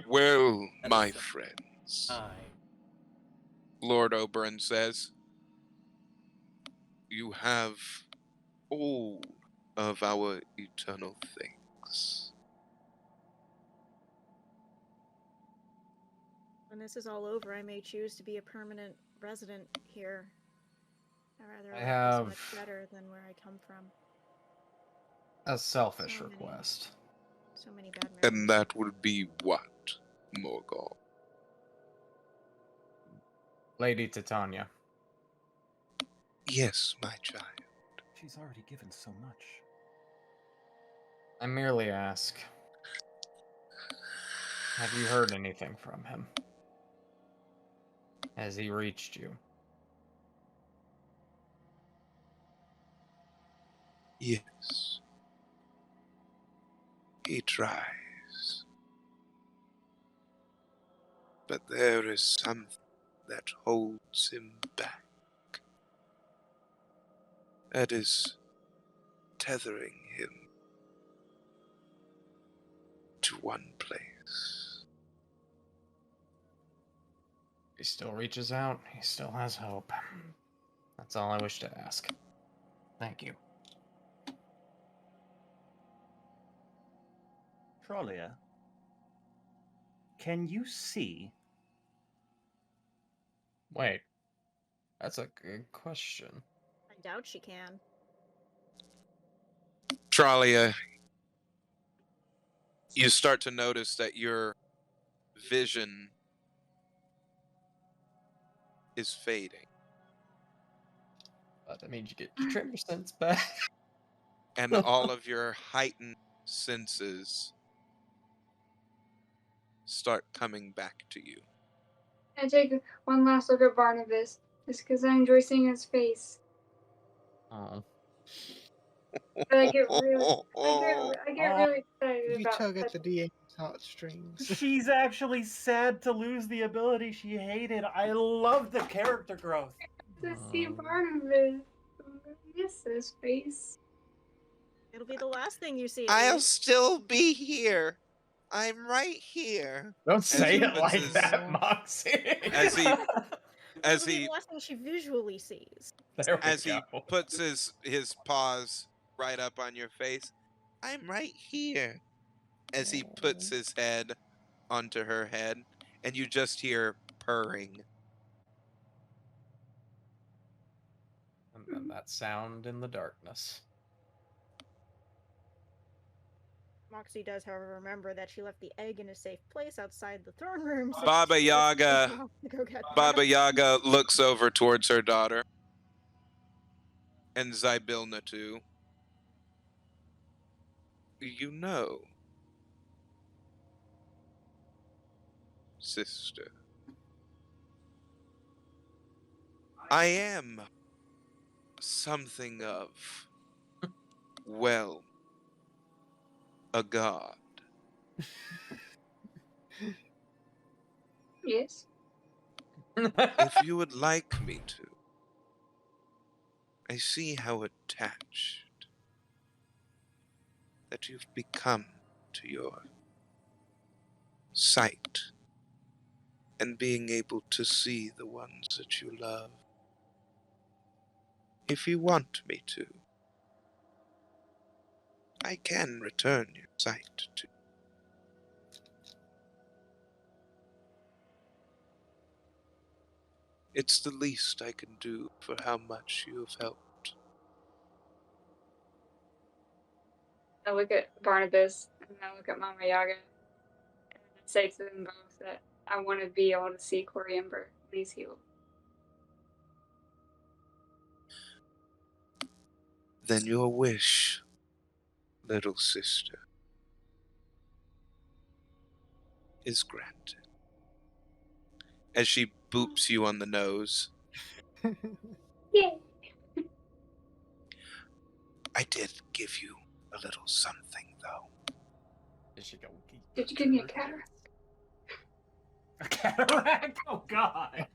Well, That my is a- friends, 9. Lord Oberon says, you have all of our eternal things. When this is all over, I may choose to be a permanent resident here. I'd rather I like this have- much better than where I come from. A selfish So many. request. So many bad memories. And that would be what, Morgul? Lady Titania. Yes, my child. She's already given so much. I merely ask. Have you heard anything from him? Has he reached you? Yes. He tries. But there is something that holds him back. That is tethering him to one place. He still reaches out. He still has hope. That's all I wish to ask. Thank you. Trollia, can you see? Wait. That's a good question. I doubt she can. Trollia, you start to notice that your vision is fading, But that means you get your tremor sense back. and all of your heightened senses start coming back to you. I take one last look at Barnabas, just because I enjoy seeing his face. Oh. But I get really, I get really excited You about tug at that. the DM's heartstrings. She's actually sad to lose the ability she hated. I love the character growth. To see Barnabas. I miss his face. It'll be the last thing you see. I'll still be here. I'm right here. Don't say he it puts like his- that, Moxie. As he as It'll be he the last thing she visually sees. There we as he go. puts his paws right up on your face, I'm right here. as he puts his head onto her head, and you just hear purring. and that sound in the darkness. Moxie does, however, remember that she left the egg in a safe place outside the throne room. So Baba she Yaga- goes off to go get Baba that. Yaga looks over towards her daughter. And Zybilna too. You know, sister, I am something of, well, a god. Yes. If you would like me to. I see how attached that you've become to your sight and being able to see the ones that you love. If you want me to, I can return your sight to. It's the least I can do for how much you have helped. I look at Barnabas and I look at Mama Yaga and I say to them both that I want to be able to see Coriamber when he's healed. Then your wish, little sister, is granted. As she boops you on the nose. Yay! I did give you a little something, though. Did you give me a cataract? A cataract? Oh God!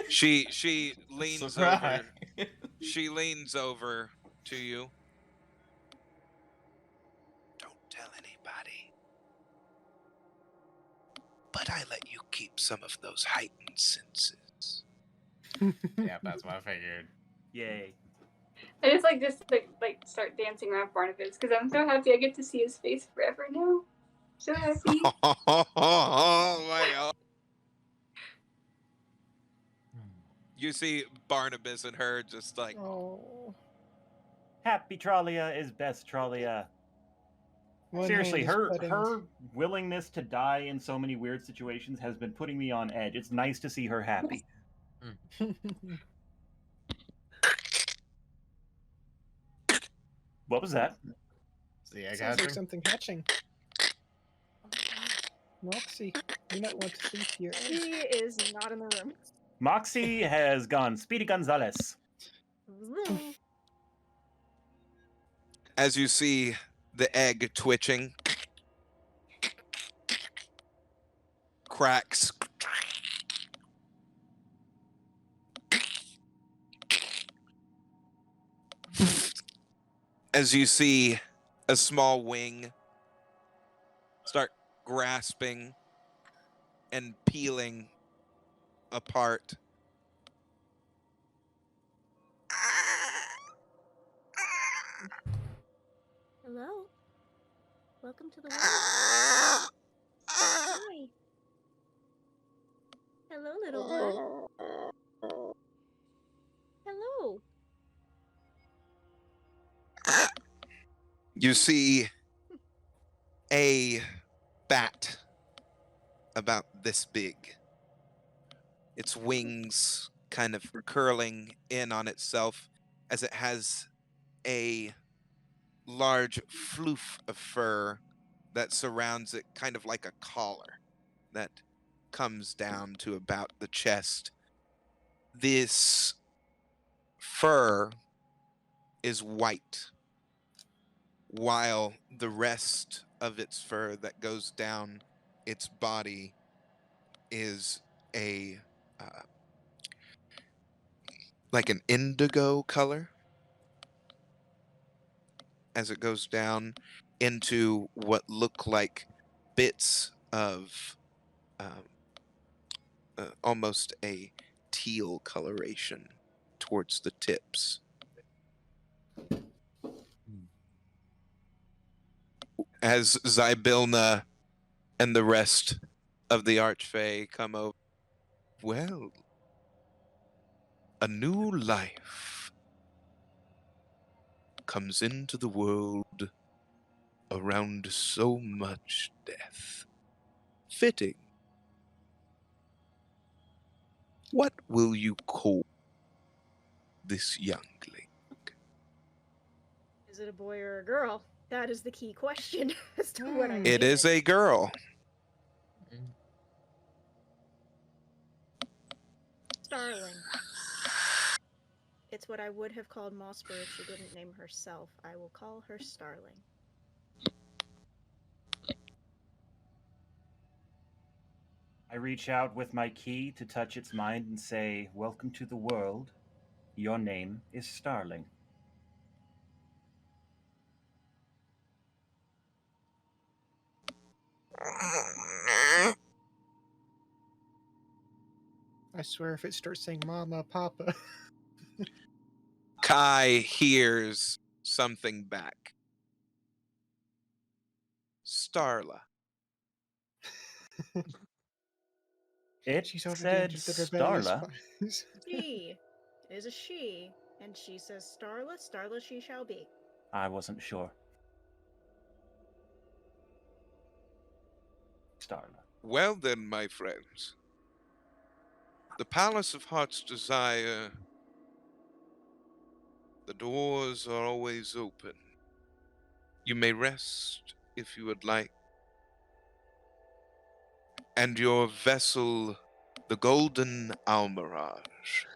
She leans over. Surprise. She leans over to you. Don't tell anybody. But I let you keep some of those heightened senses. Yeah, that's what I figured. Yay! I just like start dancing around Barnabas because I'm so happy I get to see his face forever now. So happy. Oh my God. You see Barnabas and her just like, Oh. Happy Tralia is best Tralia. One Seriously, hand is her putting- her willingness to die in so many weird situations has been putting me on edge. It's nice to see her happy. What was that? Is the egg Sounds like hatching? something hatching. Moxie, you might want to see to your He eggs. is not in the room. Moxie has gone Speedy Gonzales. Vroom. as you see the egg twitching, cracks. As you see a small wing start grasping and peeling apart. Hello. Welcome to the world. Hi. Hello, little one. Hello. You see a bat about this big. Its wings kind of curling in on itself as it has a large floof of fur that surrounds it, kind of like a collar that comes down to about the chest. This fur is white, while the rest of its fur that goes down its body is a like an indigo color as it goes down into what look like bits of almost a teal coloration towards the tips. As Zybilna and the rest of the Archfey come over. Well, A new life comes into the world around so much death. Fitting. What will you call this youngling? Is it a boy or a girl? That is the key question as to what I It name is a girl. Starling. It's what I would have called Mossper if she didn't name herself. I will call her Starling. I reach out with my key to touch its mind and say, "Welcome to the world. Your name is Starling." I swear, if it starts saying "Mama, Papa," Kai hears something back. Starla. It she's already said entered the rebellious Starla. fires. She. It is a she. And she says, Starla, Starla she shall be. I wasn't sure. Starla. Well then, my friends. The Palace of Heart's Desire. The doors are always open. You may rest if you would like. And your vessel, the Golden Almirage,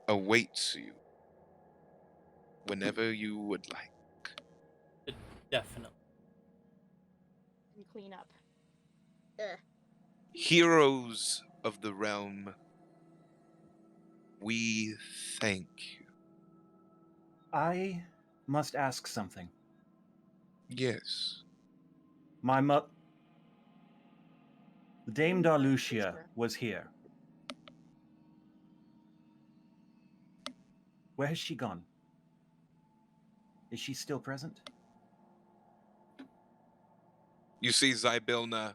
awaits you whenever you would like. Definitely. And clean up. Heroes of the realm, we thank you. I must ask something. Yes. My Dame Darlucia was here. Where has she gone? Is she still present? You see Zybilna.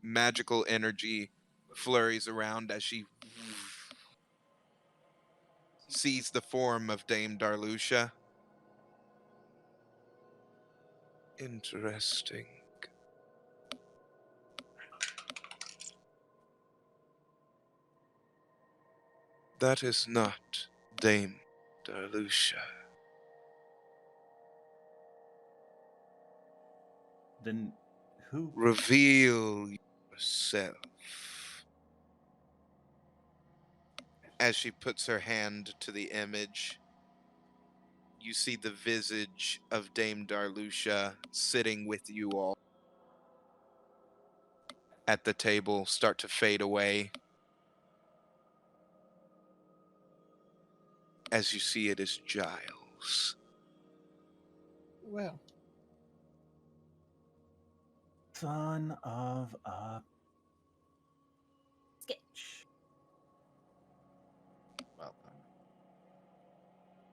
Magical energy flurries around as she sees the form of Dame Darlucia. Interesting. That is not Dame Darlucia. Then who? Reveal yourself. As she puts her hand to the image, you see the visage of Dame Darlucia sitting with you all at the table start to fade away. As you see, it is Giles. Well, Son of a Sketch. Well,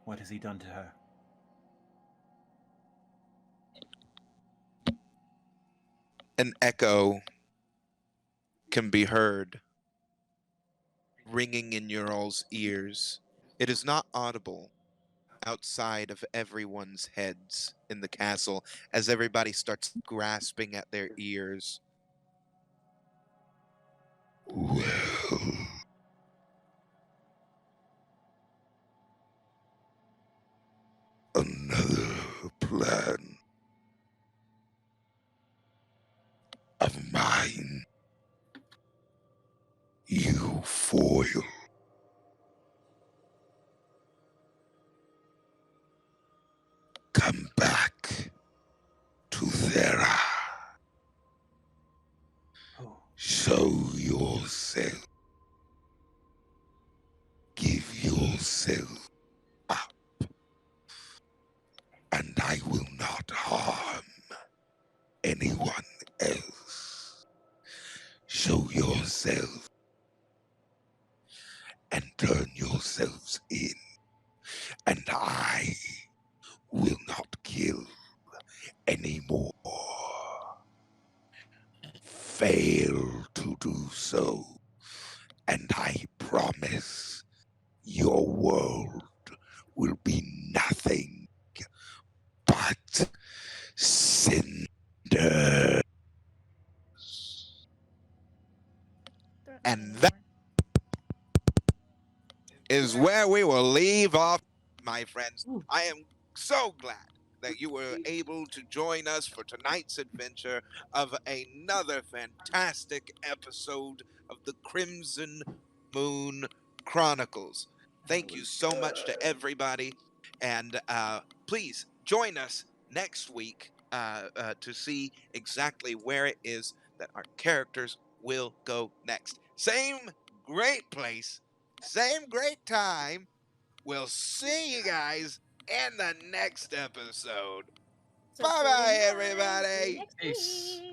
What has he done to her? An echo can be heard ringing in your all's ears. It is not audible outside of everyone's heads in the castle as everybody starts grasping at their ears. Well, another plan of mine you foil. Come back to Thera. Oh, Show yourself. Give yourself up. And I will not harm anyone else. Show yourself and turn yourselves in, and I will not kill anymore. Fail to do so, and I promise your world will be nothing but cinder. And that is where we will leave off, my friends. I am so glad that you were able to join us for tonight's adventure of another fantastic episode of the Crimson Moon Chronicles. Thank you so much to everybody, and please join us next week to see exactly where it is that our characters will go next. Same great place, same great time. We'll see you guys in the next episode. So Bye for bye, now, everybody. next Peace. week.